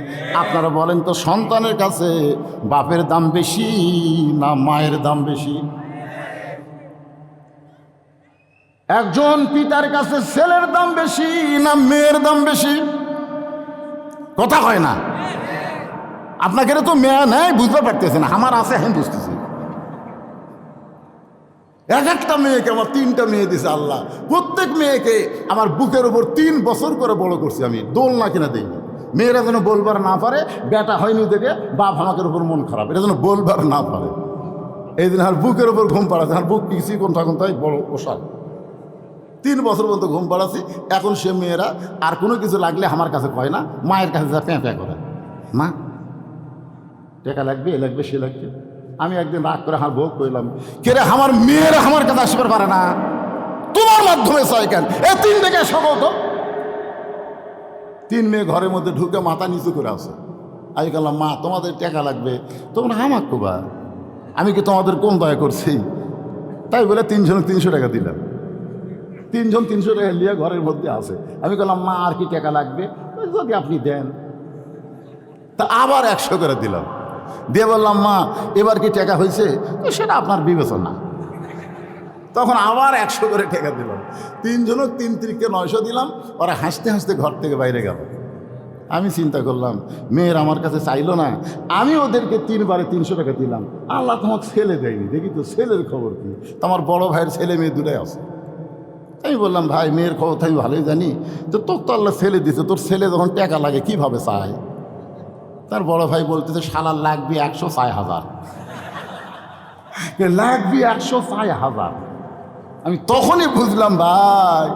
Speaker 1: আপনারা বলেন তো, সন্তানের কাছে বাপের দাম বেশি না মায়ের দাম বেশি? একজন পিতার কাছে ছেলের দাম বেশি না মেয়ের দাম বেশি? কথা হয় না। আপনাকে তো মেয়ে নেই, বুঝতে পারতেছেন। আমার আছে, আমি বুঝতেছি। একটা মেয়েকে আমার 3টা মেয়ে দিছে আল্লাহ। প্রত্যেক মেয়েকে আমার বুকের উপর 3 বছর করে বড় করছি আমি, দোলনা কিনা দিইনি। মেয়েরা যেন বলবার না পারে বেটা হয়নি দেখে বাপ আমাকে উপর মন খারাপ, এটা যেন বলবার না পারে। এই দিন আর বুকের উপর ঘুম পাড়াচ্ছে, আর বুক কিছু কোন থাকুন তাই বড় পোশাক। 3 বছর পর্যন্ত ঘুম পাড়াচ্ছি। এখন সে মেয়েরা আর কোনো কিছু লাগলে আমার কাছে কয় না, মায়ের কাছে যা প্যাঁ প্যাঁ করে, মা টাকা লাগবে, এ লাগবে, সে লাগবে। আমি একদিন রাগ করে আমার বউ কইলাম, কে রে, আমার মেয়েরা আমার কাছে আসতে পারে না, তোমার মাধ্যমে চাই কেন? 3 থেকে সব তো 3 মেয়ে ঘরের মধ্যে ঢুকে মাথা নিচু করে আসে। আমি বললাম, মা তোমাদের টাকা লাগবে, তোমরা আমার কোবা, আমি কি তোমাদের কম দয়া করছি? তাই বলে 3 জন 300 টাকা দিলাম। 3 জন 300 টাকা নিয়ে ঘরের মধ্যে আসে। আমি বললাম, মা আর কি টাকা লাগবে? যদি আপনি দেন। তা আবার 100 করে দিলাম, দিয়ে বললাম, মা এবার কি টাকা হয়েছে? সেটা আপনার বিবেচনা। তখন আবার 100 করে টাকা দিলাম। 3 জন 3 3কে 900 দিলাম। ওরা হাসতে হাসতে ঘর থেকে বাইরে গেল। আমি চিন্তা করলাম, মেয়ের আমার কাছে চাইলো না, আমি ওদেরকে 3 বারে 300 টাকা দিলাম। আল্লাহ তোমাকে ছেলে দেয়নি, দেখি তো ছেলের খবর কি। তোমার বড় ভাইয়ের ছেলে মেয়ে দুটাই আছে। আমি বললাম, ভাই মেয়ের খবর তো আমি ভালোই জানি, তো তোর তো আল্লাহ ছেলে দিছে, তোর ছেলে যখন টাকা লাগে কিভাবে চায়? তার বড় ভাই বলতেছে, শালার লাগবে 106,000, লাগবে 106,000। আমি তখনই বুঝলাম, ভাই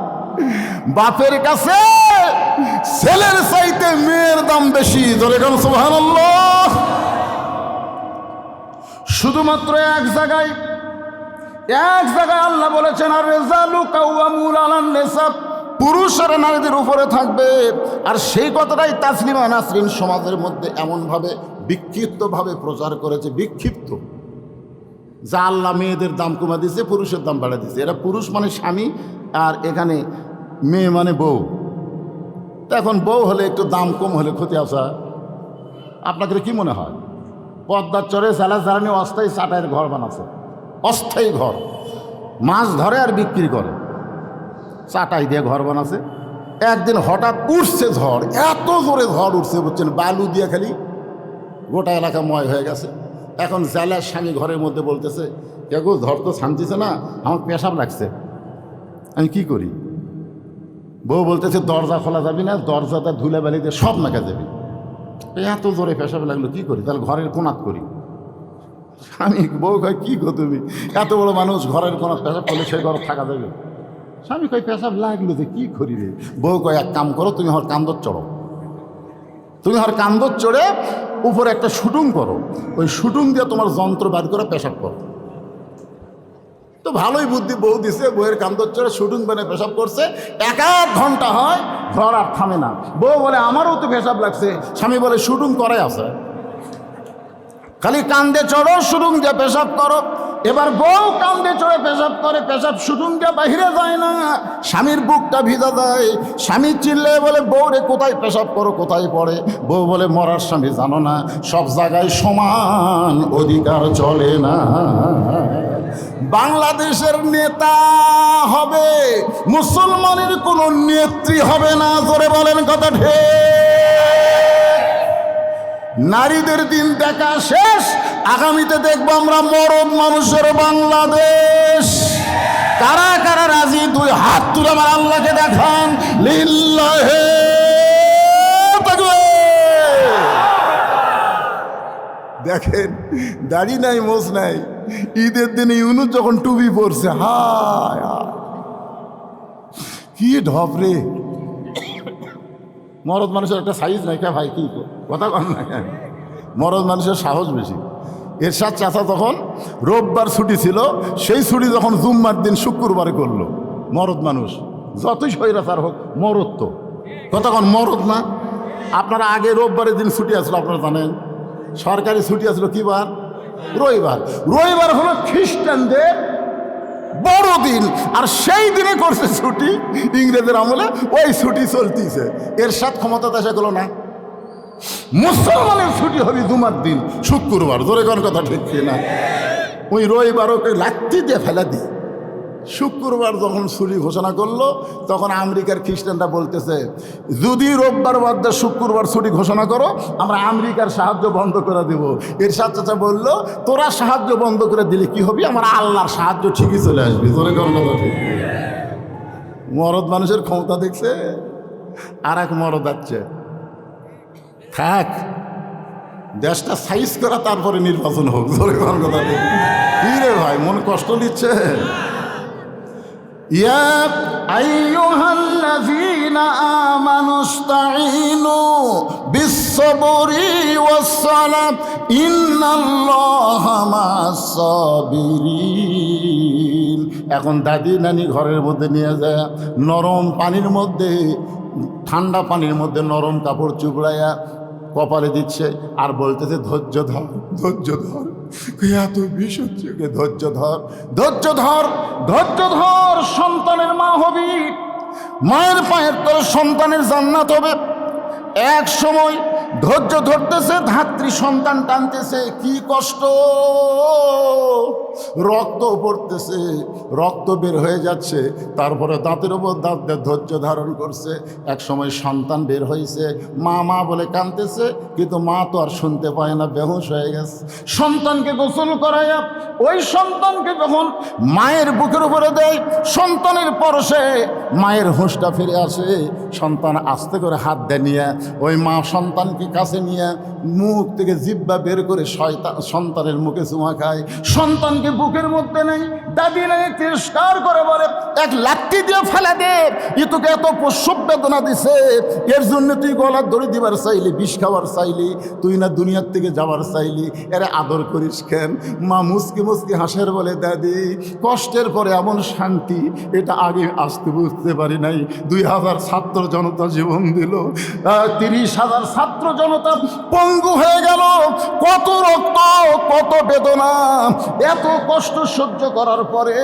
Speaker 1: বাপের কাছে ছেলের চাইতে মেয়ের দাম বেশি। ধরে গেল সুবহানাল্লাহ। শুধুমাত্র এক জায়গায় আল্লাহ বলেছেন, আর রিজালু কাওয়ামুন আলান নিসা, পুরুষেরা নারীদের উপরে থাকবে। আর সেই কথাটাই তাসলিমা নাসরিন সমাজের মধ্যে এমনভাবে বিক্ষিপ্তভাবে প্রচার করেছে, বিক্ষিপ্ত, যা আল্লাহ মেয়েদের দাম কমা দিয়েছে, পুরুষের দাম বাড়া দিয়েছে। এরা পুরুষ মানে স্বামী, আর এখানে মেয়ে মানে বউ। তো এখন বউ হলে একটু দাম কম হলে ক্ষতি আসা। আপনাদের কি মনে হয়? পদ্মার চরে জ্বালা জ্বালানি অস্থায়ী চাটাইয়ের ঘর বানাচ্ছে, অস্থায়ী ঘর, মাছ ধরে আর বিক্রি করে, চাটাই দিয়ে ঘর বানাচ্ছে। একদিন হঠাৎ উঠছে ঝড়, এত জোরে ঝড় উঠছে বুঝছেন, বালু দিয়ে খালি গোটা এলাকা ময় হয়ে গেছে। এখন জ্বালার স্বামী ঘরের মধ্যে বলতেছে, কেগো ঝড় তো শান্তিছে না, আমার পেশাব লাগছে, আমি কি করি? বউ বলতেছে, দরজা খোলা যাবি না, দরজাটা ধুলে বালিতে সব নাকা যাবি। এত জোরে পেশাব লাগলো, কি করি? তাহলে ঘরের কোনাত করি। স্বামী বউ কয়, কি গো তুমি, এত বড় মানুষ, ঘরের কোনাত পেশাব করলে সেই ঘর থাকা যাবে? স্বামী কয়, পেশাব লাগলো যে কি করি রে? বউ কয়, এক কাম করো, তুমি হর কান্দর চড়ো, তুমি হর কান্দর চড়ে উপরে একটা শুটুং করো, ওই শুটুং দিয়ে তোমার যন্ত্র বার করে পেশাব করো। তো ভালোই বুদ্ধি বউ দিছে, বউয়ের কান্দর চড়ে শুটুং বানিয়ে পেশাব করছে। 1 ঘন্টা হয়, ঘর আর থামে না। বউ বলে, আমারও তো পেশাব লাগছে। স্বামী বলে, শুটুং করে আছে, খালি কান্দে চড়ো, শুটুং দিয়ে পেশাব করো। এবার বউ কান্দে চড়ে পেশাব করে, পেশাব শুটুং দিয়ে বাহিরে যায় না, স্বামীর বুকটা ভিজা যায়। স্বামী চিল্লে বলে, বউ রে কোথায় পেশাব করো, কোথায় পড়ে? বউ বলে, মরার স্বামী জানো না, সব জায়গায় সমান অধিকার চলে না। বাংলাদেশের নেতা হবে, মুসলমানের কোনো নেত্রী হবে না। জোরে বলেন কথা ঠিক? নারীদের দিন দেখা শেষ, আগামীতে দেখবো আমরা মরদ মানুষের বাংলাদেশ। কারা কারা রাজি? 2 হাত তুলে আমার আল্লাহকে দেখান। লিল্লাহে তাকবীর। দেখেন, দাড়ি নাই, মোছ নাই, ঈদের দিনে ইউনুস যখন টুপি পরছে, হায় কি ঢপরে। মরদ মানুষের একটা সাইজ নাই কে ভাই, কি কথা কন না, মরদ মানুষের সাহস বেশি। এরশাদ চাচা তখন রোববার ছুটি ছিল, সেই ছুটি যখন জুম্মার দিন শুক্রবারে করলো। মরদ মানুষ যতই স্বৈরাচার হোক, মরদ তো কথা কন, মরদ না? আপনারা আগে রোববারের দিন ছুটি আসলো, আপনারা জানেন সরকারি ছুটি আসলো কি বার? রবিবার। রবিবার হলো খ্রিস্টানদের বড়দিন, আর সেই দিনে করছে ছুটি ইংরেজের আমলে, ওই ছুটি চলতিছে। এরশাদ ক্ষমতা দেশে গেল না, মুসলমানের ছুটি হবে জুমার দিন শুক্রবার, জোরে কোন কথা ঠিক না? ওই রবিবার ওকে লাত্তি দিয়ে ফেলা দিই। শুক্রবার যখন ছুটি ঘোষণা করলো, তখন আমেরিকার খ্রিস্টানরা বলতেছে যদি রোববার বাদ দিয়ে শুক্রবার ছুটি ঘোষণা করো, আমরা আমেরিকার সাহায্য বন্ধ করে দেব। এরশাদ চাচা বলল, তোরা সাহায্য বন্ধ করে দিলে কি হবে, আমার আল্লাহর সাহায্য ঠিকই চলে আসবে। জোরে কোন কথা ঠিক? মরদ মানুষের ক্ষমতা দেখছে। আর এক মরদ আছে, থাক দেশটা সাইজ করা, তারপরে নির্বাচন হোক। জোরে কোন কথা ঠিক? কি রে ভাই, মন কষ্ট দিচ্ছে? ইয়া আইয়ুহাল্লাযীনা আমানু ইসতাঈনু বিস-সাবরি ওয়াস-সালাত ইন্নাল্লাহা মা'আস-সাবিরিন। এখন দাদি নানি ঘরের মধ্যে নিয়ে যায়, নরম পানির মধ্যে, ঠান্ডা পানির মধ্যে নরম কাপড় চুপড়াইয়া কপালে দিচ্ছে, আর বলতেছে ধৈর্য ধর, ধৈর্য ধর। এত বিষ হচ্ছে, ধৈর্য ধর, ধৈর্য ধর, ধৈর্য ধর। সন্তানের মা হবি, মায়ের পায়ের তলে সন্তানের জান্নাত হবে। এক সময় ধৈর্য ধরতেছে, ধাত্রী সন্তান টানতেছে, কি কষ্ট, রক্ত পড়তেছে, রক্ত বের হয়ে যাচ্ছে, তারপরে দাঁতের ওপর দাঁত দিয়ে ধৈর্য ধারণ করছে। এক সময় সন্তান বের হয়েছে, মা মা বলে কাঁদতেছে, কিন্তু মা তো আর শুনতে পায় না, বেহুশ হয়ে গেছে। সন্তানকে গোসল করাইয়া ওই সন্তানকে যখন মায়ের বুকের উপরে দেয়, সন্তানের পরশে মায়ের হুঁশটা ফিরে আসে। সন্তান আস্তে করে হাত দেয় নিয়ে, ওই মা সন্তানকে কাছে নিয়ে মুখ থেকে জিহ্বা বের করে সন্তানের মুখে চুমা খায়। সন্তানকে বুকের মধ্যে নেই, দাবি নেই, তিরস্কার করে বলে, এক লাঠি দিয়ে ফেলে দে, ই তোকে এত প্রসব বেদনা দিছে, এর জন্য তুই গলার দড়ি দিবার চাইলি, বিষ খাবার চাইলি, তুই না দুনিয়ার থেকে যাবার চাইলি, এরে আদর করিস কেন? মা মুসকি মুসকি হাসের বলে, দাদি কষ্টের পরে এমন শান্তি এটা আগে আসতে বুঝতে পারি নাই। 2000 ছাত্র জনতা জীবন দিল, 30,000 ছাত্র জনতা পঙ্গু হয়ে গেল, কত রক্ত, কত বেদনা, এত কষ্ট সহ্য করার পরে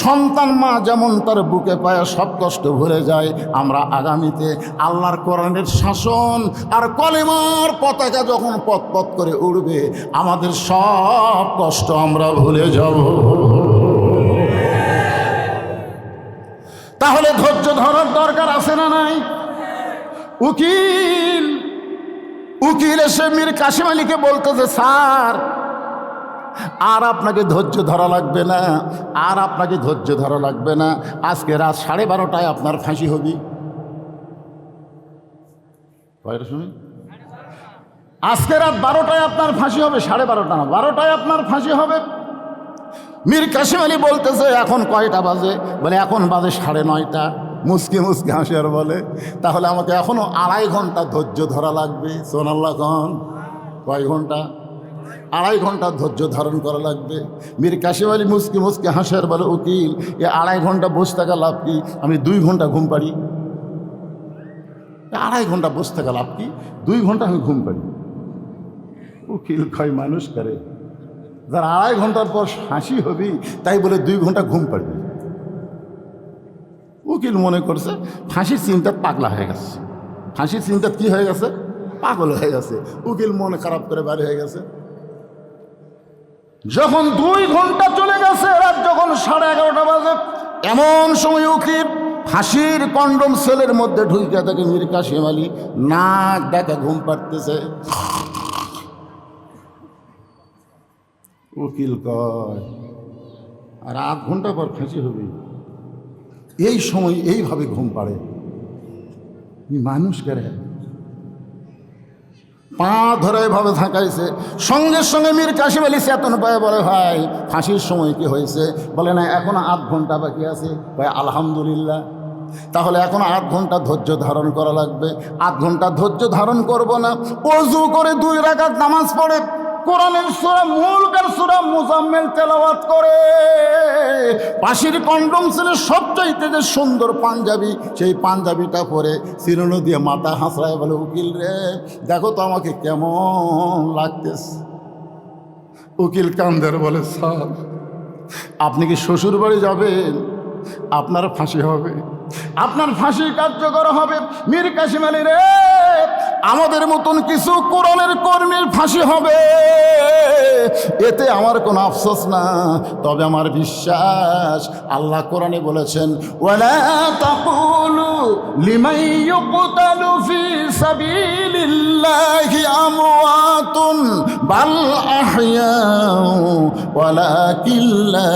Speaker 1: সন্তান মা যেমন তার বুকে পায় সব কষ্ট ভুলে যায়। আমরা আগামীতে আল্লাহর কোরআনের শাসন আর কলেমার পতাকা যখন পথ পথ করে উড়বে, আমাদের সব কষ্ট আমরা ভুলে যাব। তাহলে ধৈর্য ধরার দরকার আছে না নাই? উকিল এসে মীর কাসেম আলীকে বলতেছে, স্যার আর আপনাকে ধৈর্য ধরা লাগবে না, আর আপনাকে ধৈর্য ধরা লাগবে না, আজকে রাত 12:30টায় আপনার ফাঁসি হবে। শুনি, আজকে রাত 12টায় আপনার ফাঁসি হবে, 12:30 না, 12টায় আপনার ফাঁসি হবে। মীর কাসেম আলী বলতেছে, এখন কয়টা বাজে? বলে এখন বাজে 9:30। মুসকে মুসকে হাসি আর বলে, তাহলে আমাকে এখনো 2.5 ঘন্টা ধৈর্য ধরা লাগবে। সোনাল্লাহ খান, কয় ঘন্টা? 2.5 ঘন্টা ধৈর্য ধারণ করা লাগবে। মীর কাসেম আলী মুসকে মুসকে হাসি আর বলে, উকিল এ 2.5 ঘন্টা বসে থাকা লাভ কি? আমি 2 ঘন্টা ঘুম পারি। 2.5 ঘন্টা বসে থাকা লাভ কি? 2 ঘন্টা আমি ঘুম পারি। উকিল কয়, মানুষ করে যার 2.5 ঘন্টার পর হাসি হবি, তাই বলে 2 ঘন্টা ঘুম পারবি। উকিল মনে করছে ফাঁসির চিন্তা পাগলা হয়ে গেছে, ফাঁসির চিন্তা কি হয়ে গেছে? পাগল হয়ে গেছে। উকিল মনে খারাপ করে বাড়ি হয়ে গেছে। যখন 2 ঘন্টা চলে গেছে, রাত যখন 11:30 বাজে, এমন সময় উকিল ফাঁসির কন্ডম সেলের মধ্যে ঢুকে থাকে মীর কাসেম আলী নাক ডাকা ঘুম পাড়তেছে। উকিল কয়, আর 8 ঘন্টা পর ফাঁসি হবে। এই সময় এইভাবে ঘুম পাড়ে মানুষ করে, পা ধরে এভাবে থাকাইছে। সঙ্গে সঙ্গে মীর কাসেম আলী চেতন পায়, বলে ভাই ফাঁসির সময় কি হয়েছে? বলে না, এখনো 8 ঘন্টা বাকি আছে। ভাই আলহামদুলিল্লাহ, তাহলে এখন 8 ঘন্টা ধৈর্য ধারণ করা লাগবে। 8 ঘন্টা ধৈর্য ধারণ করব না, ওযু করে 2 রাকাত নামাজ পড়ে কোরআনের সূরা মুলক আর সূরা মুজাম্মিল তেলাওয়াত করে, পাশের কন্ডম ছেলে সবচাইতে যে সুন্দর পাঞ্জাবি, সেই পাঞ্জাবিটা পরে চিরুনি দিয়ে মাথা হাসড়ায় বলে, উকিল রে দেখো তো আমাকে কেমন লাগতেছে। উকিল কান্দের বলে, স্যার আপনি কি শ্বশুর বাড়ি যাবেন? আপনার ফাঁসি হবে, আপনার ফাঁসি কার্যকর হবে। মীর কাসিম আলী রে, আমাদের মতন কিছু কোরআনের কর্মীর ফাঁসি হবে, এতে আমার কোনো আফসোস না। তবে আমার বিশ্বাস, আল্লাহ কোরআনে বলেছেন, ওয়ালা তাকুলু লিমান ইউকতালু ফি সাবিলিল্লাহি আমওয়াতুন বাল আহইয়াউ ওয়ালাকিন লা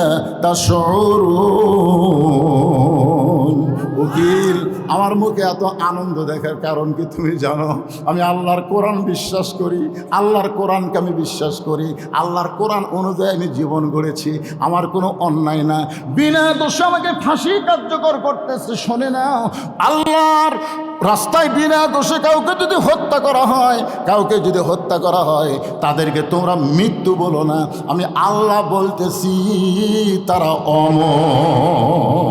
Speaker 1: তাশউরুন। উকিল, আমার মুখে এত আনন্দ দেখার কারণ কি তুমি জানো? আমি আল্লাহর কোরআন বিশ্বাস করি, আল্লাহর কোরআনকে আমি বিশ্বাস করি, আল্লাহর কোরআন অনুযায়ী আমি জীবন গড়েছি, আমার কোনো অন্যায় না। বিনা দোষে আমাকে ফাঁসি কার্যকর করতেছে। শোনে না, আল্লাহর রাস্তায় বিনা দোষে কাউকে যদি হত্যা করা হয়, কাউকে যদি হত্যা করা হয়, তাদেরকে তোমরা মৃত্যু বলো না, আমি আল্লাহ বলতেছি তারা অমর।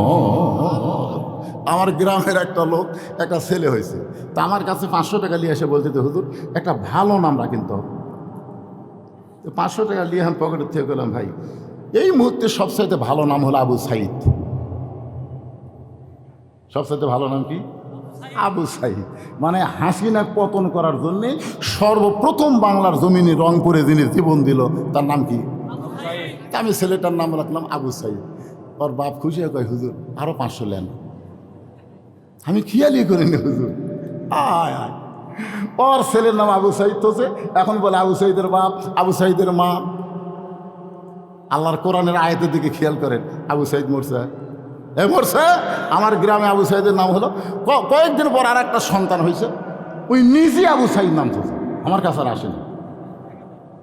Speaker 1: আমার গ্রামের একটা লোক, একটা ছেলে হয়েছে, তা আমার কাছে 500 টাকা নিয়ে এসে বলতে, হুজুর একটা ভালো নাম রাখেন তো। 500 টাকা নিয়ে আমি পকেটের থেকে গেলাম, ভাই এই মুহূর্তে সবচাইতে ভালো নাম হলো আবু সাইদ। সবচাইতে ভালো নাম কি? আবু সাইদ। মানে হাসিনা পতন করার জন্যে সর্বপ্রথম বাংলার জমিনে রংপুরে যিনি জীবন দিল, তার নাম কি? তা আমি ছেলেটার নাম রাখলাম আবু সাইদ। ওর বাপ খুশি হয়ে কয়, হুজুর আরও 500 নেন। আমি খেয়ালি করিনি হুজুর। আয় আয়, ওর ছেলের নাম আবু সাইদ তোছে, এখন বলে আবু সাইদের বাপ, আবু সাইদের মা। আল্লাহর কোরআনের আয়াতের দিকে খেয়াল করেন, আবু সাইদ মরছে, মরছে। আমার গ্রামে আবু সাইদের নাম হলো, কয়েকদিন পর আর একটা সন্তান হয়েছে, ওই নিজে আবু সাইদ নাম থোছে, আমার কাছে আর আসেনি।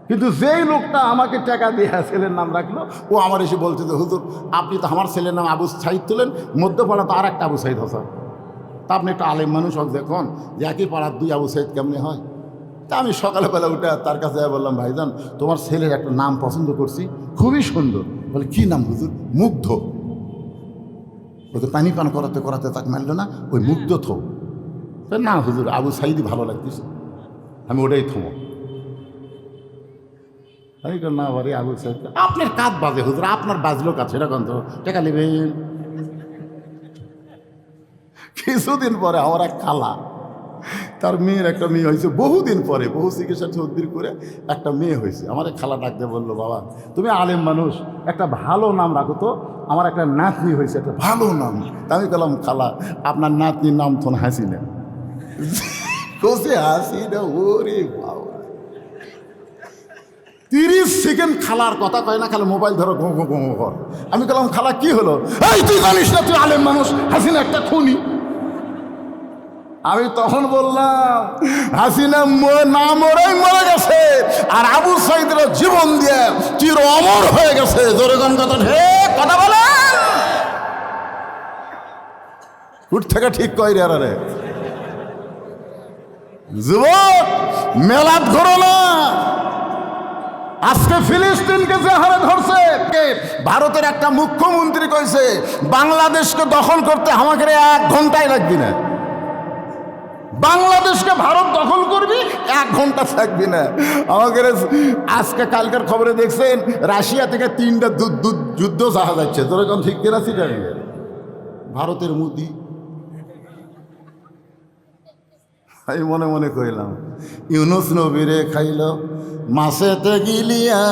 Speaker 1: কিন্তু যেই লোকটা আমাকে টাকা দিয়ে ছেলের নাম রাখলো, ও আমার এসে বলছে যে হুজুর আপনি তো আমার ছেলের নাম আবু সাইদ তুলেন, মধ্যপাড়া তো আর একটা আবু সাইদ হসা, তা আপনি একটা আলেম মানুষ হোক, দেখুন যে একই পাড়ার 2 আবু সাইদ কেমনি হয়। তা আমি সকালবেলা উঠে তার কাছে বললাম, ভাইজান তোমার ছেলের একটা নাম পছন্দ করছি, খুবই সুন্দর। বলে কি নাম হুজুর? মুগ্ধ। ওকে পানি পান করাতে করাতে তাকে মারল না, ওই মুগ্ধ থো। না হুজুর আবু সাইদই ভালো লাগতেছে, আমি ওটাই থমো। না বারে আবু সাইদ, আপনার কাজ বাজে হুজুর, আপনার বাজলো কাছে এরকম তো টাকা নেবেন। কিছুদিন পরে আমার এক খালা, তার মেয়ের একটা মেয়ে হয়েছে, বহুদিন পরে বহু চিকিৎসা তদবির করে একটা মেয়ে হয়েছে। আমার এক খালা ডাকতে বললো, বাবা তুমি আলেম মানুষ, একটা ভালো নাম রাখো তো, আমার একটা নাতনি হয়েছে, একটা ভালো নাম। তা আমি বললাম, খালা আপনার নাতনির নাম তো হাসিনা। হাসিনা, ওরে বাবা 30 সেকেন্ড খালার কথা কয় না, খালা মোবাইল ধরো ঘো ঘো ঘো কর। আমি বললাম, খালা কি হলো? এই তুই জানিস না তুই আলেম মানুষ, হাসিনা একটা খুনি। আমি তখন বললাম, হাসিনা না মরেই মরে গেছে, আর আবু সাইদরা জীবন দিয়ে চির অমর হয়ে গেছে। জোরে গান কথা কথা বলে উঠ থেকে ঠিক কই রে। আরে যুবক মেলাদ ঘোরো না। আজকে ফিলিস্তিনকে যে হারে ধরছে, ভারতের একটা মুখ্যমন্ত্রী কইছে বাংলাদেশকে দখল করতে আমাকে 1 ঘন্টাই লাগবে না। বাংলাদেশকে ভারত দখল করবি 1 ঘন্টা থাকবি না আমাকে। আজকে কালকের খবরে দেখছেন রাশিয়া থেকে 3টা যুদ্ধ জাহাজ যাচ্ছে, তোর এখন ঠিক কিনা সেটা ভারতের মোদি। আমি মনে মনে কইলাম, ইউনুস নবীরে খাইল মাছেতে গিলিয়া,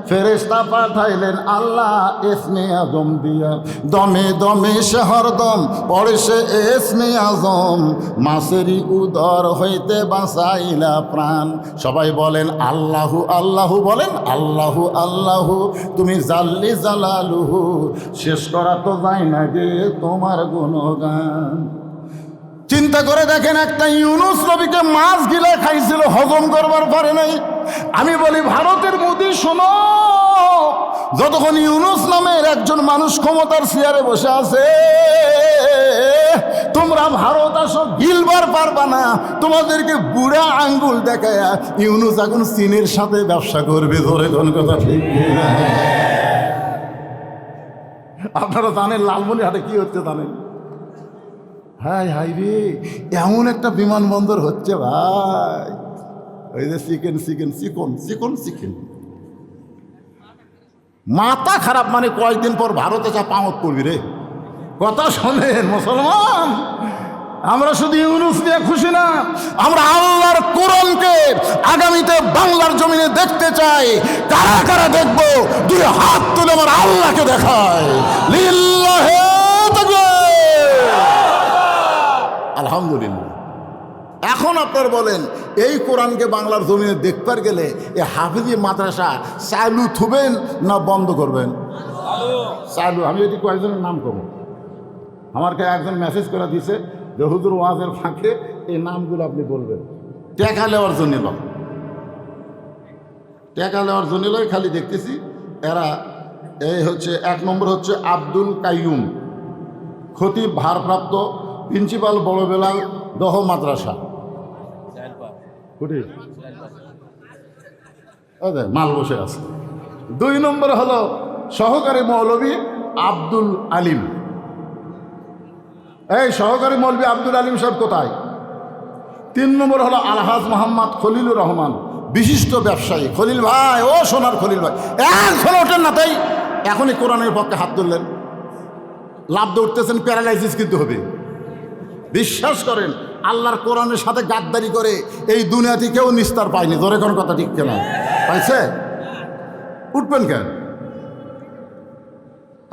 Speaker 1: ফেরেশতা পাঠাইলেন আল্লাহ ইসমে আজম দিয়া, দমে দমে সে হরদম পড়ে সে ইসমে আজম, মাছেরই উদর হইতে বাঁচাইলা প্রাণ। সবাই বলেন আল্লাহু আল্লাহু, বলেন আল্লাহু আল্লাহু, তুমি জাল্লি জালালুহু, শেষ করা তো যায় না গে তোমার গুণগান। চিন্তা করে দেখেন, একটা ইউনুস নবীকে মাছ গিলা খাইছিল, হজম করবার পারে নাই। আমি বলি ভারতের মোদি শোনো, যতক্ষণ ইউনুস নামের একজন মানুষ ক্ষমতার চেয়ারে বসে আছে, তোমরা ভারত আসো গিলবার পারবা না। তোমাদেরকে বুড়া আঙ্গুল দেখায় ইউনুস এখন চীনের সাথে ব্যবসা করবে। ধরে কোন কথা ঠিক না? আপনারা জানেন লালমনিরহাটে কি হচ্ছে জানেন? হাই হাই রে, এমন একটা বিমানবন্দর হচ্ছে ভাই, ওই যে চিকেন চিকেন চিকন চিকন চিকেন, মাথা খারাপ। মানে কয়েকদিন পর ভারতে যা পামত পড়বি রে। কথা শোনেন মুসলমান, আমরা শুধু ইউনুস নিয়ে খুশি না, আমরা আল্লাহর কোরআনকে আগামীতে বাংলার জমিনে দেখতে চাই। কারা কারা দেখবো? দুই হাত তুলে আমার আল্লাহকে দেখায়। লিল্লাহে তাকবীর। আলহামদুলিল্লাহ। এখন আপনার বলেন, এই কোরআনকে বাংলার জমিনে দেখবার গেলে এ হাফিজি মাদ্রাসা চালু থুবেন না বন্ধ করবেন? চালু। আমি এটি কয়েকজনের নাম করবো। আমাকে একজন মেসেজ করে দিছে যে হুজুর ওয়াজের ফাঁকে এই নামগুলো আপনি বলবেন। টাকা নেওয়ার জন্য লয়, টাকা নেওয়ার জন্য লয়। খালি দেখতেছি এরা এই হচ্ছে, এক নম্বর হচ্ছে আব্দুল কাইয়ুম, খতিব ভারপ্রাপ্ত প্রিন্সিপাল বড় বেলাল দহ মাদ্রাসা। মাল বসে আছে। দুই নম্বর হলো সহকারী মৌলভী আব্দুল আলিম। এই সহকারী মৌলভী আব্দুল আলিম সাহেব কোথায়? তিন নম্বর হলো আলহাজ মোহাম্মদ খলিলুর রহমান, বিশিষ্ট ব্যবসায়ী। খলিল ভাই, ও সোনার খলিল ভাই, এখন ওঠেন না। তাই এখনই কোরআনের পক্ষে হাত তুললেন, লাভ উঠতেছেন, প্যারালাইসিস কিন্তু হবে। বিশ্বাস করেন, আল্লাহর কোরআনের সাথে গাদ্দারি করে এই দুনিয়াতে কেউ নিস্তার পায়নি। ধরে কোন কথা ঠিক কেন? পাইছে? উঠবেন কেন?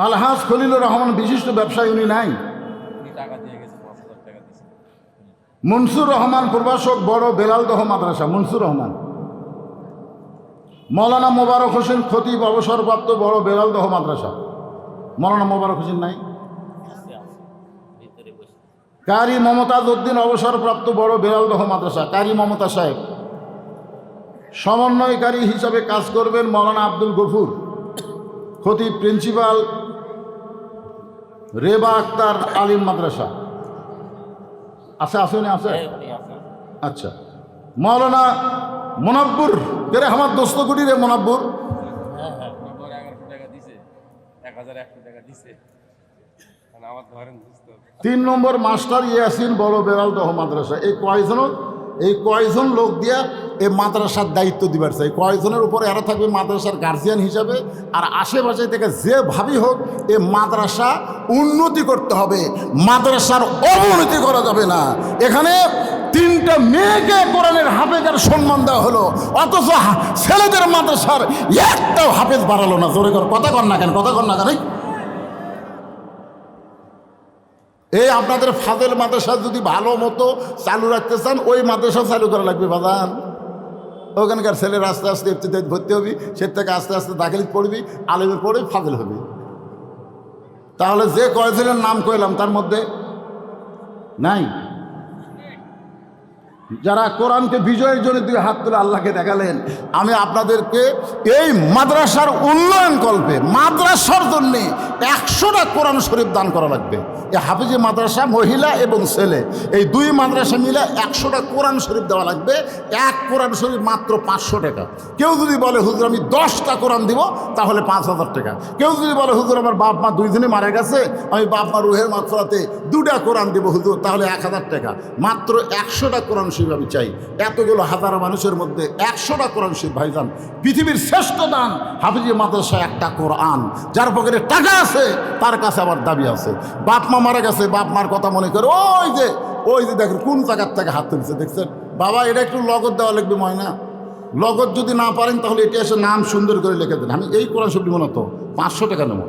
Speaker 1: আলহাজ খলিলুর রহমান বিশিষ্ট ব্যবসায়ী, উনি নাই। মনসুর রহমান প্রভাষক বড় বেলালদহ মাদ্রাসা, মনসুর রহমান। মৌলানা মোবারক হোসেন খতিব অবসরপ্রাপ্ত বড় বেলালদহ মাদ্রাসা। মৌলানা মোবারক হোসেন নাই। কারি মমতাজ উদ্দিন অবসরপ্রাপ্ত বড় বেলালদহ মাদ্রাসা, কারি মমতা সাহেব। সমন্বয়কারী হিসাবে কাজ করবেন মৌলানা আব্দুল গফুর, খতিব প্রিন্সিপাল রেবা আক্তার আলিম মাদ্রাসা। আছে আছে উনি আছে? আচ্ছা। মৌলানা মোনাব্বুর, বেরে আমার দোস্ত গুটি রে মোনাব্বুর। তিন নম্বর মাস্টার ইয়াসিন বড় বেলালদহ মাদ্রাসা। এই কয়জন লোক দিয়া এই মাদ্রাসার দায়িত্ব দিবার চাই। কয়জনের উপরে এরা থাকবে মাদ্রাসার গার্জিয়ান হিসাবে। আর আশেপাশে থেকে যে ভাবি হোক, এই মাদ্রাসা উন্নতি করতে হবে, মাদ্রাসার অবনতি করা যাবে না। এখানে তিনটা মেয়েকে কোরআনের হাফেজের সম্মান দেওয়া হলো, অথচ ছেলেদের মাদ্রাসার একটাও হাফেজ বাড়ালো না। জোরে কর, কথা কর না কেন? কথা কর না কেন? এই আপনাদের ফাজেল মাদ্রাসা যদি ভালো মতো চালু রাখতে চান, ওই মাদ্রাসা চালু করা লাগবে বাজান। ওখানকার ছেলের আস্তে আস্তে ইফতিদায় ভর্তি হবি, সে থেকে আস্তে আস্তে দাখিল পড়বি, আলেমে পড়ে ফাজেল হবি। তাহলে যে কয় ছেলের নাম কইলাম তার মধ্যে নাই। যারা কোরআনকে বিজয়ের জন্য দুই হাত তুলে আল্লাহকে দেখালেন, আমি আপনাদেরকে এই মাদ্রাসার উন্নয়ন কল্পে মাদ্রাসার জন্যে 100টা কোরআন শরীফ দান করা লাগবে। এই হাফিজি মাদ্রাসা মহিলা এবং ছেলে, এই দুই মাদ্রাসা মিলে 100টা কোরআন শরীফ দেওয়া লাগবে। এক কোরআন শরীফ মাত্র 500 টাকা। কেউ যদি বলে হুজুর আমি 10টা কোরআন দিব, তাহলে 5000 টাকা। কেউ যদি বলে হুজুর আমার বাপ মা দুইজনে মারা গেছে, আমি বাপ মা রুহের মাগফিরাতে 2টা কোরআন দিব হুজুর, তাহলে 1000 টাকা। মাত্র 100টা কোরআন শরীফ আমি চাই। এতগুলো হাজার মানুষের মধ্যে 100টা কোরআন শরীফ ভাইজান, পৃথিবীর শ্রেষ্ঠ দান হাফিজি মাদ্রাসা একটা কোরআন। যার পকেটে টাকা আছে তার কাছে আবার দাবি আছে। বাপ মা মারা গেছে, বাপ মার কথা মনে করে ওই যে দেখেন কোন জায়গার থেকে হাত তুলছে, দেখছেন? বাবা এটা একটু লগত দেওয়া লাগবে ময়না। লগত যদি না পারেন তাহলে এটা এসে নাম সুন্দর করে লিখে দেন। আমি এই কোরআন শরীফ মনে তো 500 টাকা নেব।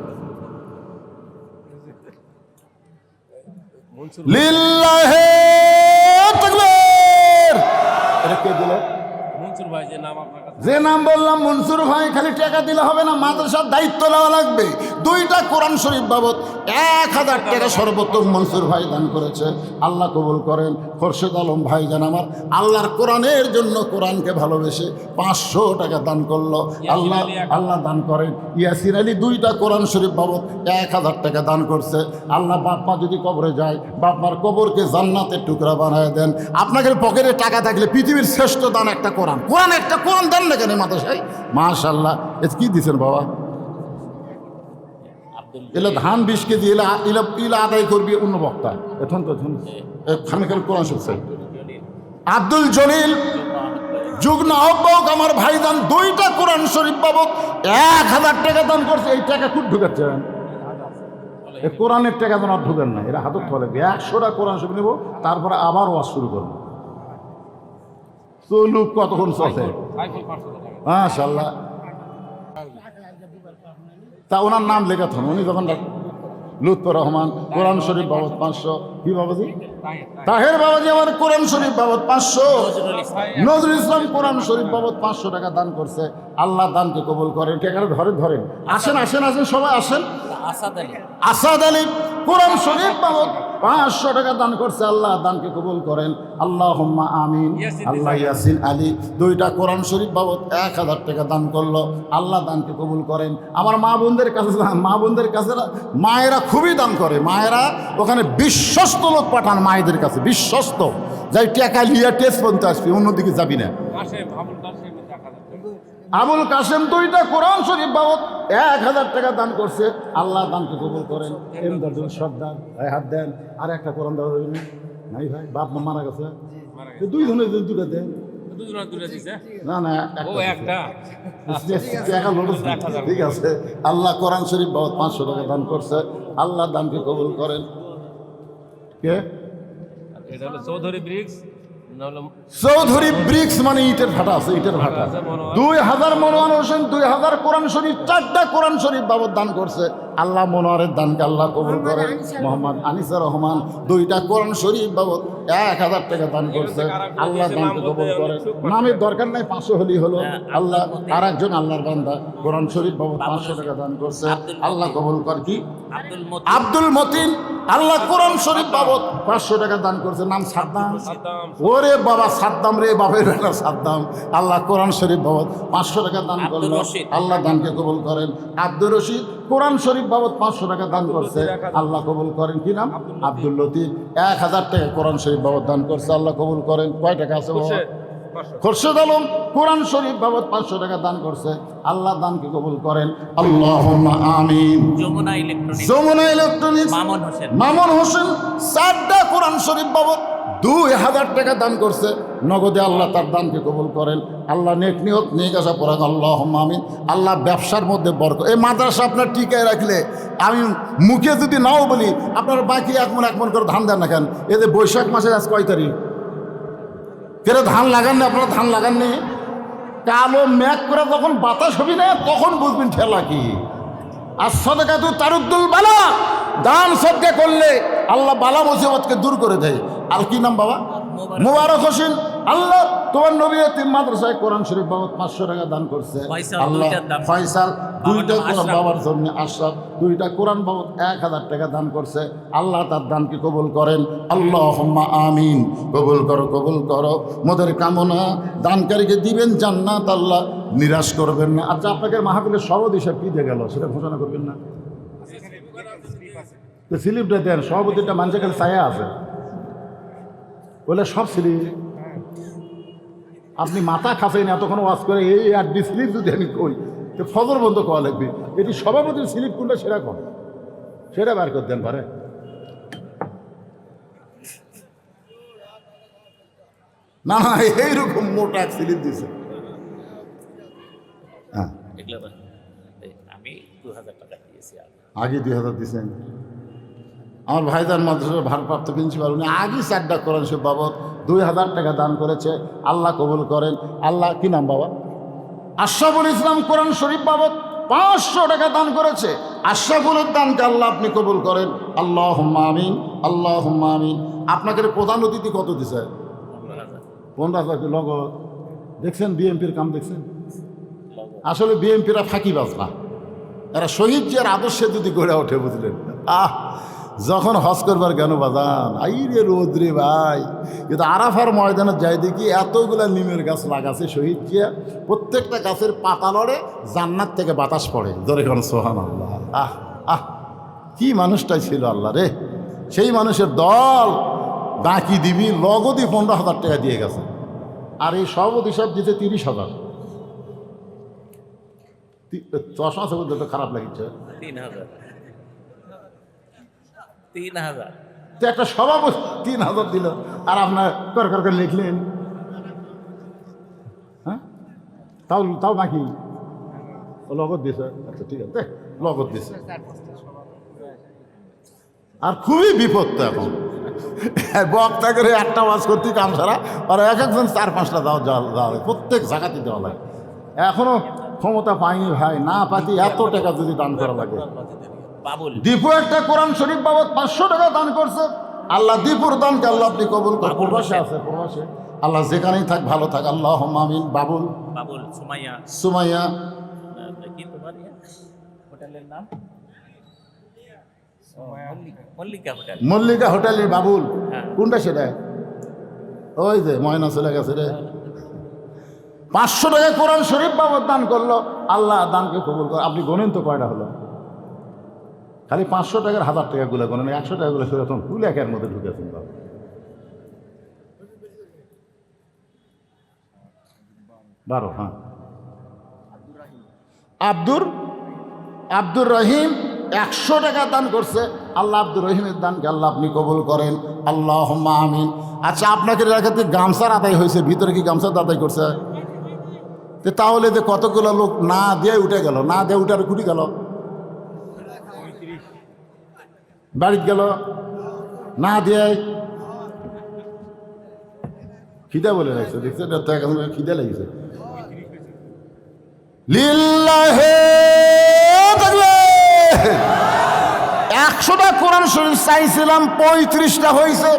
Speaker 1: লিল্লাহে তাকবীর। এটা কে দিল? মনসুর ভাই। যে নাম বললাম মনসুর ভাই। খালি টাকা দিলে হবে না, মাদ্রাসার দায়িত্ব নেওয়া লাগবে। 2টা কোরআন শরীফ বাবদ 1000 টাকা সর্বোত্তম মনসুর ভাই দান করেছে। আল্লাহ কবুল করেন। খোরশেদ আলম ভাইজান আমার আল্লাহর কোরআনের জন্য কোরআনকে ভালোবেসে 500 টাকা দান করলো। আল্লাহ দান করেন। ইয়াসির আলী 2টা কোরআন শরীফ বাবদ 1000 টাকা দান করছে। আল্লাহ বাপ্পা যদি কবরে যায়, বাপ্পার কবরকে জান্নাতের টুকরা বানায় দেন। আপনাদের পকেটে টাকা থাকলে পৃথিবীর শ্রেষ্ঠ দান একটা কোরআন, একটা কোরআন দেন না কেন মাদ্রাসায়? মাশাআল্লাহ। এ কি দিচ্ছেন বাবা? এলা ধান 20 কেজি এলা আদায় করবি অন্য বক্তা। এখন তো খানিখান কোরআন শুনছে। আব্দুল জলিল যুগ্ম আহ্বায়ক আমার ভাইজান 2টা কোরআন শরীফ বাবদ 1000 টাকা দান করছে। এই টাকা খুব ঢুকাচ্ছেন, কোরআনের টাকা যেন আর ঢুকেন না। এরা হাতত ফলে 100টা কোরআন শরীফ নেব, তারপরে আবার ওয়াজ শুরু করবো। চলুক, কতক্ষণ চলছে? মাশাআল্লাহ। তা ওনার নাম লেখা থাকুন। উনি যখন লুৎফর রহমান কোরআন শরীফ বাবদ 500। কি বাবাজি? তাহের বাবাজি আমার কোরআন শরীফ বাবদ 500। নজরুল ইসলাম কোরআন শরীফ বাবদ 500 টাকা দান করছে। আল্লাহ দানকে কবুল করেন। টাকাটা ধরেন। আসেন সবাই আসেন। আসাদ আলী কোরআন শরীফ বাবদ 500 টাকা দান করছে। আল্লাহ দানকে কবুল করেন। আল্লাহুম্মা আমিন। আল্লাহ ইয়াসিন আলী 2টা কোরআন শরীফ বাবদ 1000 টাকা দান করলো। আল্লাহ দানকে কবুল করেন। আমার মা বোনদের কাছে মায়েরা খুবই দান করে। মায়েরা ওখানে বিশ্বস্ত লোক পাঠান মায়েদের কাছে, বিশ্বস্ত, যাই টাকা লিয়া টেস্ট পর্যন্ত আসবি, অন্যদিকে যাবি না। আবুল কাসেম 2টা কোরআন শরীফ বাবদ 1000 টাকা দান করছে। আল্লাহ দানকে কবুল করেন। এমদাদুল সর্দার ভাই হাত দেন। আর একটা কোরআন দেওয়া যাবে নাই ভাই? বাপ মা মারা গেছে, 2 জনের 2টা দেন। না একটা ঠিক আছে। আল্লাহ কোরআন শরীফ বাবদ 500 টাকা দান করছে। আল্লাহ দানকে কবুল করেন। কে? চৌধুরী ব্রিক্স মানে ইটের ভাটা আছে, ইটের ভাটা। 2000 মনোয়ার হোসেন 2000 কোরআন শরীফ 4টা কোরআন শরীফ বাবদ দান করছে। আল্লাহ মনোয়ারের দানকে আল্লাহ কবুল করেন। মোহাম্মদ আনিসা রহমান 2টা কোরআন শরীফ বাবদ 1000 টাকা দান করছে। আল্লাহ দানকে কবুল করেন। নামের দরকার নাই, 500 হলেই হলো। আল্লাহ আর একজন আল্লাহর বান্দা কোরআন শরীফ বাবদ 500 টাকা দান করছে। আল্লাহ কবুল কর। কি? আব্দুল মতিন আল্লাহ কোরআন শরীফ বাবদ 500 টাকা দান করছে। নাম সাদ্দাম। ওরে বাবা সাদ্দাম রে, বাপের বেটা সাদ্দাম। আল্লাহ কোরআন শরীফ বাবদ 500 টাকা দান করলো। আল্লাহ দানকে কবুল করেন। আব্দুর রশিদ কোরআন শরীফ বাবদ 500 টাকা দান করছে। আল্লাহ কবুল করেন। কি নাম? আব্দুল লতিফ 1000 টাকা কোরআন শরীফ বাবদ দান করছে। আল্লাহ কবুল করেন। কয় টাকা আছে বাবা? খোরশেদ আলম কোরআন শরীফ বাবদ 500 টাকা দান করছে। আল্লাহ দানকে কবুল করেন। আল্লাহুম্মা আমিন। যমুনা ইলেকট্রনিক্স মামুন হোসেন 4টা কোরআন শরীফ বাবদ 2000 টাকা দান করছে নগদে। আল্লাহ তার দানকে কবুল করেন। আল্লাহ নেক নিয়ত নিয়ে আসা পড়ান। আল্লাহুম্মা আমিন। আল্লাহ ব্যবসার মধ্যে বরকত। এই মাদ্রাসা আপনার টিকায় রাখলে, আমি মুখে যদি নাও বলি, আপনার বাকি এক মন করে ধান দেন না কেন? এতে বৈশাখ মাসের আজ কয় তারিখ? কেন ধান লাগান না? আপনারা ধান লাগাননি? কালো মেঘ করে যখন বাতাস হবি না, তখন বুঝবেন ঠেলা কি। আর সদকাতু তারুদ্দুল বালা, দান সদকা করলে আল্লাহ বালা মুসিবতকে দূর করে দেয়। আর কি নাম বাবা? মুবারক হোসেন। আল্লাহ তোমার নবী তিন মাদ্রাসায় কোরআন শরীফ বাবদ 500 টাকা দান করছে। আল্লাহ ফয়সাল 2টা কোরআন বাবার জন্য, আশরাফ 2টা কোরআন বাবদ 1000 টাকা দান করছে। আল্লাহ তার দানকে কবুল করেন। আল্লাহুম্মা আমিন। কবুল করো মোদের কামনা। দানকারীকে দিবেন জান্নাত, আল্লাহ নিরাশ করবেন না। আচ্ছা, আপনাদের মাহফিলের সভাপতি হিসাব কি দিয়ে গেল সেটা ঘোষণা করবেন না? তো স্লিপটা দেন। সভাপতিটা মানুষের কাছে ছায়া আছে বলে সব স্লিপ। আপনি মাথা খাচ্ছেন এতক্ষণ ওয়াজ করে, এই 8 স্লিপ যদি আমি কই তো ফজর বন্ধ করা লাগবে। এটি সভাপতির স্লিপ কোনটা সেটা কর, সেটা বার করে দেন পারে। না এইরকম মোটা এক স্লিপ দিছে। হ্যাঁ,
Speaker 3: আমি 2000 টাকা দিয়েছি।
Speaker 1: আগে 2000 দিয়েছেন। আমার ভাইজান মাদ্রাসার ভারপ্রাপ্ত প্রিন্সিপাল, উনি আগে 4টা কোরআন শরীফ বাবদ 2000 টাকা দান করেছে। আল্লাহ কবুল করেন। আল্লাহ কি নাম বাবা? আশরাফুল ইসলাম কোরআন শরীফ বাবদ 500 টাকা দান করেছে। আশরাফুলের দানকে আল্লাহ আপনি কবুল করেন। আল্লাহুম্মা আমিন। আল্লাহুম্মা আমিন। আপনাকে প্রধান অতিথি কত দিছে? 15,000 নগদ। দেখছেন বিএমপির কাম দেখছেন? আসলে বিএমপিরা ফাঁকিবাজ না, এরা শহীদ জিয়ার আদর্শে যদি গড়ে ওঠে, বুঝলেন? যখন হজ করবার কেন বাজান, আই রে রোদ রে ভাই, কিন্তু আরাফার ময়দানে যাই দেখি এতগুলা নিমের গাছ লাগাছে শহীদ জিয়া, প্রত্যেকটা গাছের পাতা লড়ে, জান্নাত থেকে বাতাস পড়ে। ধরে কোন সোহান আল্লাহ। কি মানুষটাই ছিল আল্লাহ রে। সেই মানুষের দল বাকি দিবি লগদি 15,000 টাকা দিয়ে গেছে, আর এই সব অধিসব দিতে 30,000। চশমা আছে বলতে তো খারাপ লাগছে।
Speaker 3: 3,000
Speaker 1: তো একটা সভাপতি 3,000 দিল, আর আপনার কর করে লিখলেন। হ্যাঁ, তাও বাকি লগত দিছে। আচ্ছা ঠিক আছে, লগত দিছে। আর খুবই বিপদ তো এখন, বক্তা করে একটা ওয়াজ করতে কাম সারা, আর এক একজন 4-5টা যাওয়া প্রত্যেক জায়গাতে দেওয়া লাগে। এখনো ক্ষমতা পাইনি ভাই, না পাতি এত টাকা যদি দান করা লাগে। দীপু একটা কোরআন শরীফ বাবদ 500 টাকা দান করছে। আল্লাহ দীপুর দানকে আল্লাহ আপনি কবুল করেন। প্রবাসে আছে, প্রবাসে আল্লাহ যেখানেই থাক ভালো থাক, আল্লাহ আমিন। বাবুল সুমাইয়া
Speaker 3: কি তোমার হোটেলের নাম?
Speaker 1: মল্লিকা হোটেলের বাবুল। কোনটা সেটা? ওই যে ময়না চলে গেছে রে। 500 টাকা কোরআন শরীফ বাবদ দান করলো, আল্লাহ দানকে কবুল করে। আপনি গোনেন তো কয়টা হলো? খালি 500 টাকার 1000 টাকা গুলো গোনেন, 100 টাকা গুলো সেরকম ফুল একের মধ্যে ঢুকেছেন। 12। হ্যাঁ, আব্দুর রহিম 100 টাকা দান করছে। আল্লাহ আব্দুর রহিমের দানকে আল্লাহ আপনি কবুল করেন, আল্লাহুম্মা আমিন। আচ্ছা, আপনাকে রাখাতে গামছার আদায় হয়েছে, ভিতরে কি গামছার আদায় করছে? তাহলে যে কতগুলো লোক না দিয়ে উঠে গেল, না দিয়ে উঠে আর কুটি গেল, বাড়িতে গেল না দিয়ে। খিদা বলে রাখছে, দেখছে খিদা লেগেছে। লিল্লাহে 100টা কোরআন শরীফ চাইছিলাম, 35টা হয়েছে।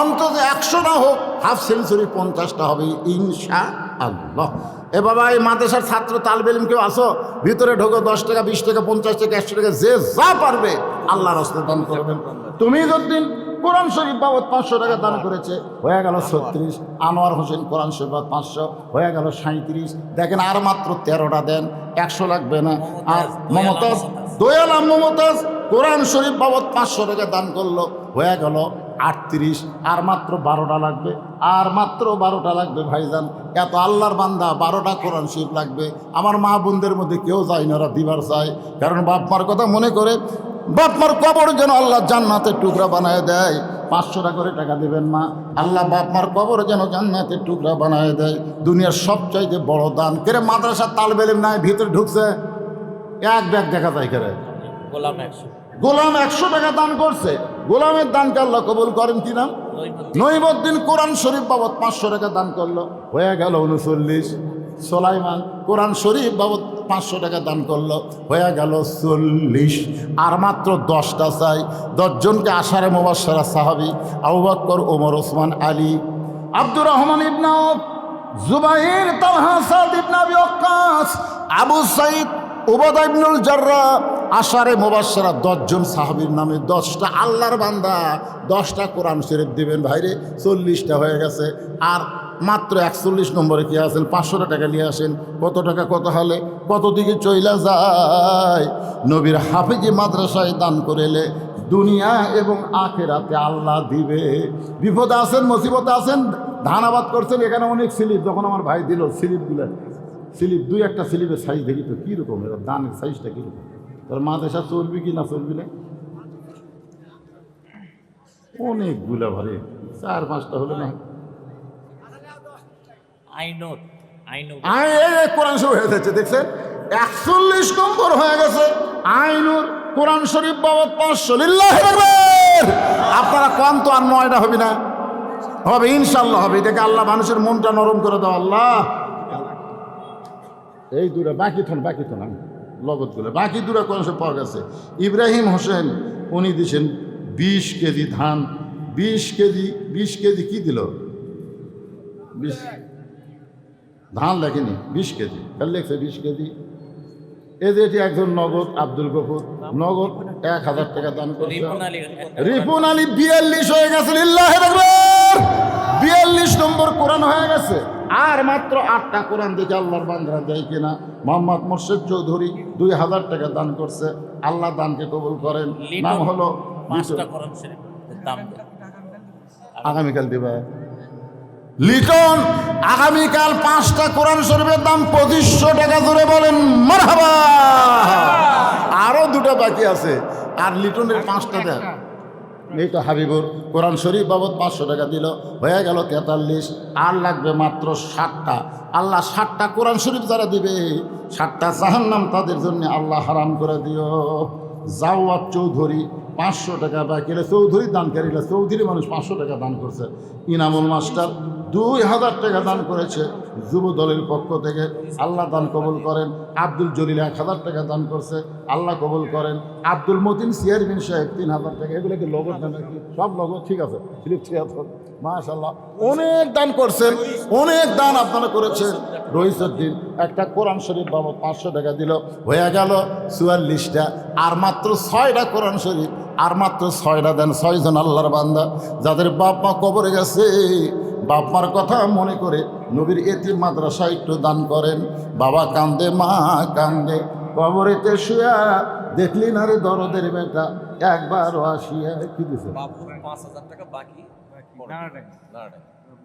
Speaker 1: অন্তত 100 না হোক, হাফ সেঞ্চুরি 50টা হবে ইনশাআল্লাহ। এ বাবা, এই মাদ্রাসার ছাত্র তালবে ইলম কেউ আসো, ভিতরে ঢোকো। 10 টাকা, 20 টাকা, 50 টাকা, 100 টাকা, যে যা পারবে আল্লাহর রাস্তায় দান করবেন। তুমি যতদিন কোরআন শরীফ বাবদ 500 টাকা দান করেছে, হয়ে গেল 36। আনোয়ার হোসেন কোরআন শরীফ বাবদ 500, হয়ে গেল 37। দেখেন আর মাত্র 13টা দেন, 100 লাগবে না। আর মমতাজ, দয়াল মমতাজ কোরআন শরীফ বাবদ 500 টাকা দান করলো, হয়ে গেল 38। আর মাত্র 12টা লাগবে, আর মাত্র 12টা লাগবে ভাইজান। এত আল্লাহর বান্দা, 12টা কোরআন শরীফ লাগবে। আমার মা বোনদের মধ্যে কেউ যায় না, ওরা দিবার চায়, কারণ বাপ মার কথা মনে করে। বাপ মার কবর যেন আল্লাহ জান্নাতের টুকরা বানায় দেয়। 500 টাকা করে টাকা দেবেন মা, আল্লাহ বাপ মার কবর যেন জান্নাতের টুকরা বানায় দেয়। দুনিয়ার সবচাইতে বড় দান কেরে মাদ্রাসার তালবে ইলম নাই, ভিতরে ঢুকছে এক ব্যাগ দেখা যায় কেরে। গোলাম 100 টাকা দান করছে। গোলামের দানকে আল্লাহ কবুল করেন কিনা? নইমুদ্দিন কোরআন শরীফ বাবদ 500 টাকা দান করলো, হয়ে গেল 39। সোলাইমান কোরআন শরীফ বাবদ 500 টাকা দান করলো, হয়ে গেল 40। আর মাত্র 10টা চাই। 10 জনকে আশারে মুবাশশারা সাহাবী, আবু বকর, ওমর, ওসমান, আলী, আব্দুর রহমান ইবনে আউফ, জুবাইর, তালহা, সাদ ইবনে আবি ওয়াক্কাস, আবু সাঈদ, উবাদা ইবনুল জাররাহ। আশারে মুবাশশারা 10 জন সাহাবীর নামে 10টা আল্লাহর বান্দা 10টা কোরআন শরীফ দিবেন। ভাইরে 40টা হয়ে গেছে। আর মাত্র 41 নম্বরে কি আছেন? 500 টাকা নিয়ে আসেন। কত টাকা কত হলে কত দিকে চইলা যায়? নবীর হাফেজি মাদ্রাসায় দান করেলে দুনিয়া এবং আখিরাতে আল্লাহ দিবে। বিপদে আছেন, মুসিবতে আছেন, ধান আবাদ করছেন, এখানে অনেক স্লিপ। যখন আমার ভাই দিল স্লিপগুলো, স্লিপ 2-1টা স্লিপের সাইজ দেখি তো কীরকম, এর দানের সাইজটা কীরকম, তোর মাদ্রাসা চলবি কি না চলবি না? অনেকগুলা ভারে, 4-5টা হলে না। কোরআন শরীফ হয়ে যাচ্ছে, দেখছেন 41 নম্বর হয়ে গেছে। আইনুর কোরআন শরীফ বাবদ 500। লিল্লাহি আকবার। আপনারা কম তো, আর 9টা হবে না? হবে ইনশাল্লাহ হবে। এটাকে আল্লাহ মানুষের মনটা নরম করে দাও আল্লাহ। এই দুটা বাকি থন আমি লগতগুলো বাকি দুটা কোরআন শরীফ পাওয়া গেছে। ইব্রাহিম হোসেন উনি দিয়েছেন 20 কেজি ধান। 20 কেজি কি দিল? 20 ধান লেখেনি, 20 কেজি। কাল লেখছে 20 কেজি। এই যে এটি একজন নগদ আব্দুল গফুর নগদ 1000 টাকা দান করছে।
Speaker 3: রিপন আলী
Speaker 1: রিপুন আলী 42 হয়ে গেছে, লিল্লাহি আকবার। 42 নম্বর কোরআন হয়ে গেছে, আর মাত্র 8টা কোরআন দেখে আল্লাহর বান্দারা দেয় কিনা। মোহাম্মদ মোর্শেদ চৌধুরী 2000 টাকা দান করছে, আল্লাহ দানকে কবুল করেন। নাম হলো
Speaker 3: 5টা কোরআন শরীফ দাম দেন।
Speaker 1: আগামীকাল দিবা লিটন, আগামীকাল 5টা কোরআন শরীফের দাম 2500 টাকা ধরে বলেন মারহাবা। আরো 2টা বাকি আছে, আর লিটনের 5টা দেন। এই তো হাবিবুর কোরআন শরীফ বাবদ 500 টাকা দিল, হয়ে গেল 43। আর লাগবে মাত্র 60টা। আল্লাহ 60টা কোরআন শরীফ যারা দিবে 60টা জাহান্নাম তাদের জন্য আল্লাহ হারাম করে দিও। জাওয়াত চৌধুরী 500 টাকা বাকি, চৌধুরী দানকারীরা চৌধুরী মানুষ 500 টাকা দান করছে। ইনামুল মাস্টার 2000 টাকা দান করেছে যুব দলের পক্ষ থেকে, আল্লাহ দান কবুল করেন। আব্দুল জলিল 1000 টাকা দান করছে, আল্লাহ কবুল করেন। আব্দুল মতিন চেয়ারম্যান সাহেব 3000 টাকা। এগুলো কি লগত না নাকি? সব লগত, ঠিক আছে। ফিলিপ 73, মাশাআল্লাহ অনেক দান করছেন, অনেক দান আপনারা করেছেন। রহিসুদ্দিন একটা কোরআন শরীফ বাবদ 500 টাকা দিল, হয়ে গেল 44টা। আর মাত্র 6টা কোরআন শরীফ, আর মাত্র 6টা দেন। 6 জন আল্লাহর বান্দা যাদের বাপ মা কবরে গেছে, বাপ মার কথা মনে করে নবীর এতিম মাদ্রাসা একটু দান করেন। বাবা কান্দে, মা কান্দে, কবরেতে শুয়া দেখলি না রে দরদের বেটা, একবারও আসিয়া। কি দিছে?
Speaker 4: 5000 টাকা বাকি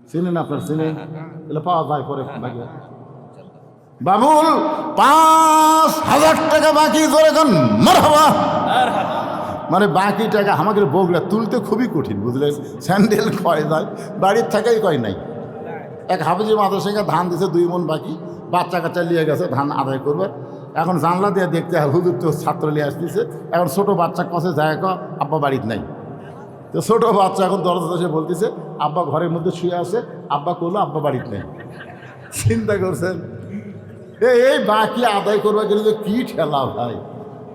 Speaker 1: চিনেন আপনার, চিনেন? তাহলে পাওয়া যায় পরে বাকি। বাবুল 5000 টাকা বাকি, ধরে এখন মারহাবা। মানে বাকি টাকা আমাদের বগুলা তুলতে খুবই কঠিন, বুঝলেন? স্যান্ডেল কয় যায়, বাড়ির থাকাই কয় নাই। এক হাফিজি মাদ্রাসাকে ধান দিছে 2 মণ বাকি, বাচ্চা কাচ্চা নিয়ে গেছে ধান আদায় করবে। এখন জানলা দিয়ে দেখতে হয় হুজুর তো ছাত্র নিয়ে আসতেছে। এখন ছোটো বাচ্চা কষে যায়, আব্বা বাড়িতে নাই। তো ছোটো বাচ্চা এখন দরজা এসে বলতেছে আব্বা ঘরের মধ্যে শুয়ে আছে। আব্বা করলো আব্বা বাড়িতে নেই। চিন্তা করছেন এই বাকি আদায় করবে গেলে যে কী ঠেলা ভাই।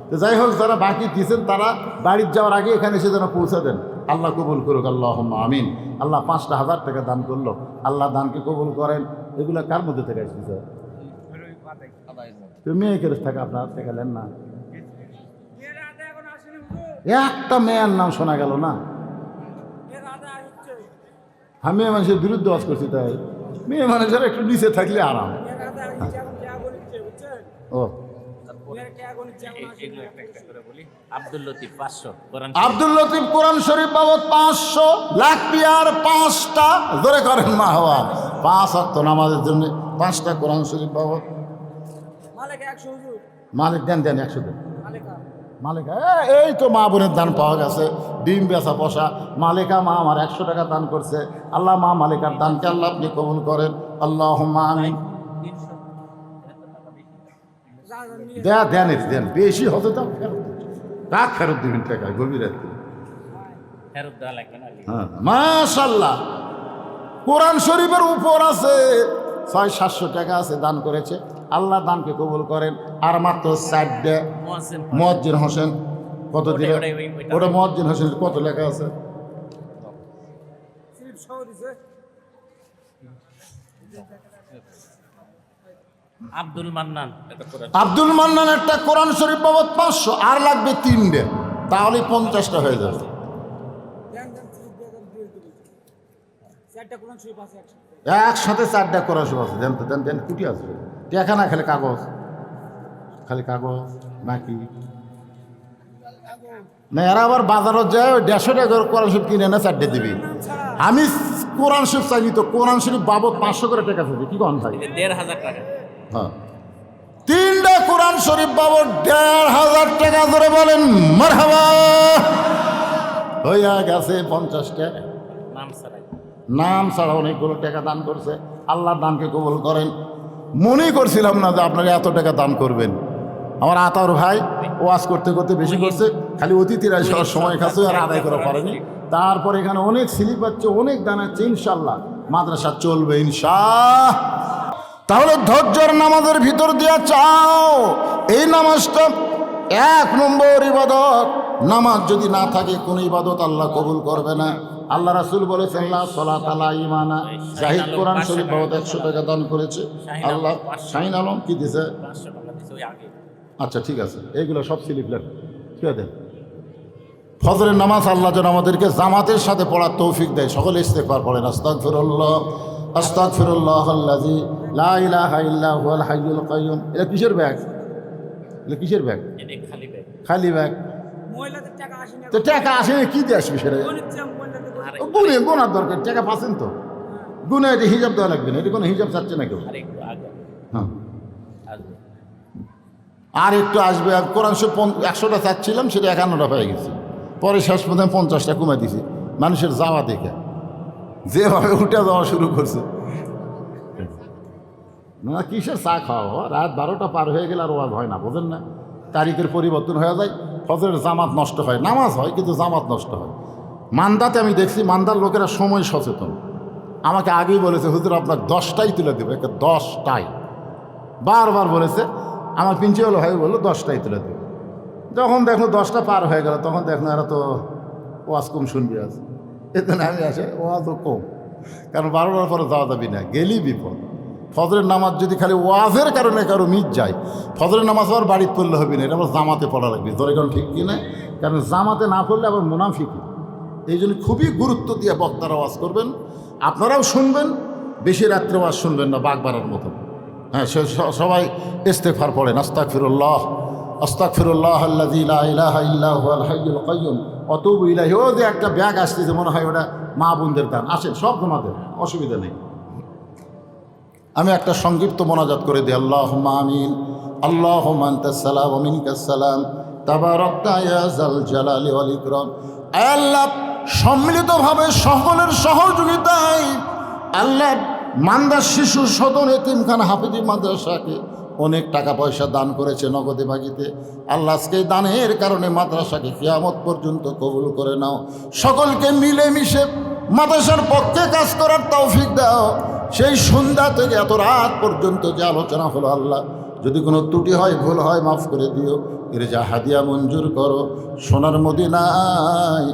Speaker 1: তো যাই হোক, যারা বাকি দিয়েছেন তারা বাড়ির যাওয়ার আগে এখানে এসে যেন পৌঁছে দেন। আল্লাহ কবুল করুক, আল্লাহুম্মা আমিন। আল্লাহ 5,000 টাকা দান করলো, আল্লাহ দানকে কবুল করেন। এগুলো কার মধ্যে থেকে আসছে? তুমি মেয়ে কেড়ে থাকে, আপনার থেকে নেন না। একটা মেয়ের নাম শোনা গেল না। আমি মেয়ে মানুষের বিরুদ্ধে ওয়াজ করছি, তাই মেয়ে মানুষের একটু নিচে থাকলে আরাম। ও
Speaker 3: আব্দুল লতিফ 500 কোরআন।
Speaker 1: আব্দুল লতিফ কোরআন শরীফ বাবদ 500 লাখ পিয়ার 5টা ধরে করেন মা হওয়া 5 ওয়াক্ত নামাজের জন্য 5টা কোরআন শরীফ বাবদ। মালিক দেন 100 দেন। মালিকা এই তো মা বোনের দান পাওয়া গেছে, ডিম বেচা পয়সা। মালিকা মা আমার 100 টাকা দান করছে। আল্লাহ মা মালিকার দানকে আল্লাহ আপনি কবুল করেন, আল্লাহুম্মা আমিন। দেন বেশি হতে দাও, কাক ফেরত দিবেন টাকা গভীর রাত্রে।
Speaker 3: ফেরত দেওয়া লাগবে না।
Speaker 1: হ্যাঁ মাশাআল্লাহ, কোরআন শরীফের উপর আছে 600-700 টাকা আছে, দান করেছে। আল্লাহ দানকে কবুল করেন। আর মাত্র 4টা মুয়াজ্জিন হোসেন কত দিলে? ওটা মুয়াজ্জিন হোসেন কত লেখা আছে?
Speaker 3: আব্দুল মান্নান
Speaker 1: আব্দুল মান্নান একটা কোরআন শরীফ বাবদ 500, আর লাগবে 3টে, তাহলে 50টা হয়ে যাবে। একসাথে 4টা কোরআন শরীফ আছে। দেন কুটি আসবে টাকা না, খালি কাগজ, খালি কাগজ বাকি না। এরা আবার বাজারত যায় 150 টাকা কোরআন শরীফ কিনে না 4টে দিবি। আমি কোরআন শরীফ চাইনি তো, কোরআন শরীফ বাবদ 500 করে টাকা থাকবে। কি কন ভাই?
Speaker 3: 1,500 টাকা।
Speaker 1: হ্যাঁ, 3টা কোরআন শরীফ বাবদ 1,500 টাকা ধরে বলেন মারহাবা। হইয়া গেছে 50টা। নাম ছাড়া অনেকগুলো টাকা দান করছে। আল্লাহ দানকে কবুল করেন। মনেই করছিলাম না যে আপনারা এত টাকা দান করবেন। আমার আতাউর ভাই ওয়াজ করতে করতে বেশি করছে, খালি অতিথিরা সবার সময় খাচ্ছে আর আদায় করা পারেনি। তারপর এখানে অনেক স্লিপ হচ্ছে, অনেক দান হচ্ছে। ইনশাল্লাহ মাদ্রাসা চলবে ইনশাআল্লাহ। তাহলে ধৈর্যের নামাজের ভিতর দিয়া চাও, এই নামাজটা 1 নম্বর ইবাদত। নামাজ যদি না থাকে কোন ইবাদত আল্লাহ কবুল করবে না। আল্লাহ রাসূল বলেছেন লা সালাত আলা ইমানা। জাহিদ কোরআন শরীফ বাবদ 100 টাকা দান করেছে। আল্লাহ শাহিন আলম কি দিছে? আচ্ছা ঠিক আছে, এইগুলো সব স্লিপ লেন, ঠিক আছে। ফজরের নামাজ আল্লাহ যেন আমাদেরকে জামাতের সাথে পড়ার তৌফিক দেয়। সকলে ইস্তেগফার পড়েন, আস্তাগফিরুল্লাহ আস্তাগফিরুল্লাহ আল্লাযী লা ইলাহা ইল্লা হুয়াল হাইয়ুল কাইয়্যুম। এটা কিসের ব্যাগ? এটা কিসের ব্যাগ?
Speaker 3: এটা খালি ব্যাগ।
Speaker 1: খালি ব্যাগ।
Speaker 5: মহিলাদের টাকা আসে না,
Speaker 1: তো টাকা আসে না, কি দিয়ে আসবে সেটা?
Speaker 3: আর
Speaker 1: গুনে গোনার দরকার, টাকা পাচ্ছেন তো গুনে, এটা হিসাব দেওয়া লাগবে না, এটা কোনো হিসাব চাচ্ছে না কেউ।
Speaker 3: একটু আগে
Speaker 1: হ্যাঁ,
Speaker 3: আসবে।
Speaker 1: আর একটু আসবে। আর কোরআন শরীফ 100টা চাচ্ছিলাম, সেটা 51টা হয়ে গেছে। পরে শেষ পর্যন্ত 50টা কমে দিছি, মানুষের যাওয়া দেখে যেভাবে উঠে যাওয়া শুরু করছে। না কিসের চা খাওয়া, রাত 12টা পার হয়ে গেলে আর ওয়াজ হয় না, বোঝেন না? তারিখের পরিবর্তন হয়ে যায়, ফজরের জামাত নষ্ট হয়, নামাজ হয় কিন্তু জামাত নষ্ট হয়। মান্দাতে আমি দেখছি, মান্দার লোকেরা সময় সচেতন। আমাকে আগেই বলেছে, হুজুর আপনার 10টাই তুলে দেবো, একটা 10টাই বারবার বলেছে। আমার প্রিন্সিপাল ভাই বললো 10টাই তুলে দেবো। যখন দেখলো 10টা পার হয়ে গেল, তখন দেখলো এরা তো ওয়াজ কম শুনবি আজ, এতে আমি আসে ওয়াজও কম, কারণ 12টার পরে যাওয়া যাবি না, গেলি বিপদ। ফজরের নামাজ যদি খালি ওয়াজের কারণে কারো মিট যায়, ফজরের নামাজ আবার বাড়িতে পড়লে হবে না, এটা আবার জামাতে পড়া লাগবে। ধরে কারণ ঠিক কি না, কারণ জামাতে না পড়লে আবার মুনাফিকি। এই জন্য খুবই গুরুত্ব দিয়ে বক্তারা ওয়াজ করবেন, আপনারাও শুনবেন, বেশি রাত্রে ওয়াজ শুনবেন না বাঘ বাড়ার মতো। হ্যাঁ, সবাই ইস্তেগফার পড়েন, আস্তাগফিরুল্লাহ আস্তাগফিরুল্লাহ আল্লাযী লা ইলাহা ইল্লা হুয়াল হাইয়ুল কাইয়্যুম ওয়া আতুবু ইলাইহি। ও যে একটা ব্যাগ আসতেছে, মনে হয় ওটা মা বোনদের দান, আসেন সব জমাতেন, অসুবিধা নেই। আমি একটা সংক্ষিপ্ত মোনাজাত করে দিই, আল্লাহুম্মা আমিন, আল্লাহুম্মা আনতাস সালাম ওয়া মিনকাস সালাম, তাবারাকতা ইয়া যাল জালালি ওয়াল ইকরাম। আল্লাহ সম্মিলিতভাবে সকলের সহযোগিতায় আল্লাহ মান্দার শিশু সদন এতিমখানা হাফিজি মাদ্রাসাকে অনেক টাকা পয়সা দান করেছে নগদে বাগিতে। আল্লাহ আজকে দানের কারণে মাদ্রাসাকে কিয়ামত পর্যন্ত কবুল করে নাও। সকলকে মিলেমিশে মাদ্রাসার পক্ষে কাজ করার তৌফিক দাও। সেই সন্ধ্যা থেকে এত রাত পর্যন্ত যে আলোচনা হলো, আল্লাহ যদি কোনো ত্রুটি হয়, ভুল হয়, মাফ করে দিও। এর যা হাদিয়া মঞ্জুর করো, সোনার মদিনায়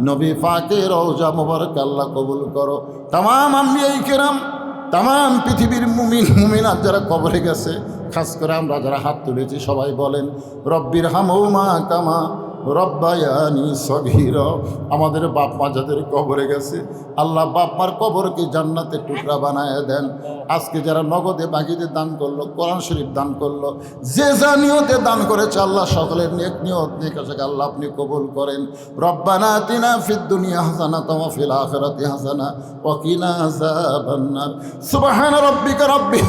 Speaker 1: নবী পাকের রওজা মোবারক আল্লাহ কবুল করো। তামাম আম্বিয়া কিরাম, তামাম পৃথিবীর মুমিন মুমিনাত যারা কবরে গেছে, খাস করে আমরা যারা হাত তুলেছি, সবাই বলেন রব্বির হামহুমা কামা রব্বায়ানি সগীরা। আমাদের বাপ মা যাদের কবরে গেছে, আল্লাহ বাপ মার কবরকে জান্নাতের টুকরা বানায় দেন। আজকে যারা নগদে বাকিতে দান করলো, কোরআন শরীফ দান করলো, যে যা নিয়তে দান করেছে, আল্লাহ সকলের নেক নিয়ত নেক আশাকে আল্লাহ আপনি কবুল করেন। রব্বানা আতিনা ফিদ দুনিয়া হাসানাতাও ওয়া ফিল আখিরাতি হাসানা ওয়া কিনা আযাবান নার। সুবহানা রাব্বিকা রাব্বিল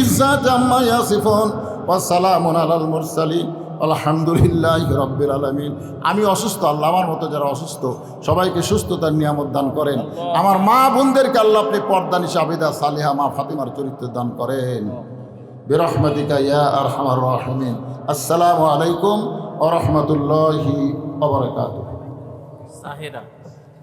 Speaker 1: ইজ্জাতি আম্মা ইয়াসিফুন ওয়া সালামুন আলাল মুরসালিন আলহামদুলিল্লাহি রাব্বিল আলামিন। আমি অসুস্থ, আল্লাহ আমার মতো যারা অসুস্থ সবাইকে সুস্থতার নিয়ামত দান করেন। আমার মা বোনদেরকে আল্লাহ আপনি পর্দানিশা আবিদা সালিহা মা ফাতিমার চরিত্র দান করেন বিরহমাতিকা ইয়া আরহামার রাহিমিন। আসসালামু আলাইকুম ওয়া রাহমাতুল্লাহি ওয়া বারাকাতুহু।
Speaker 3: সাহেরা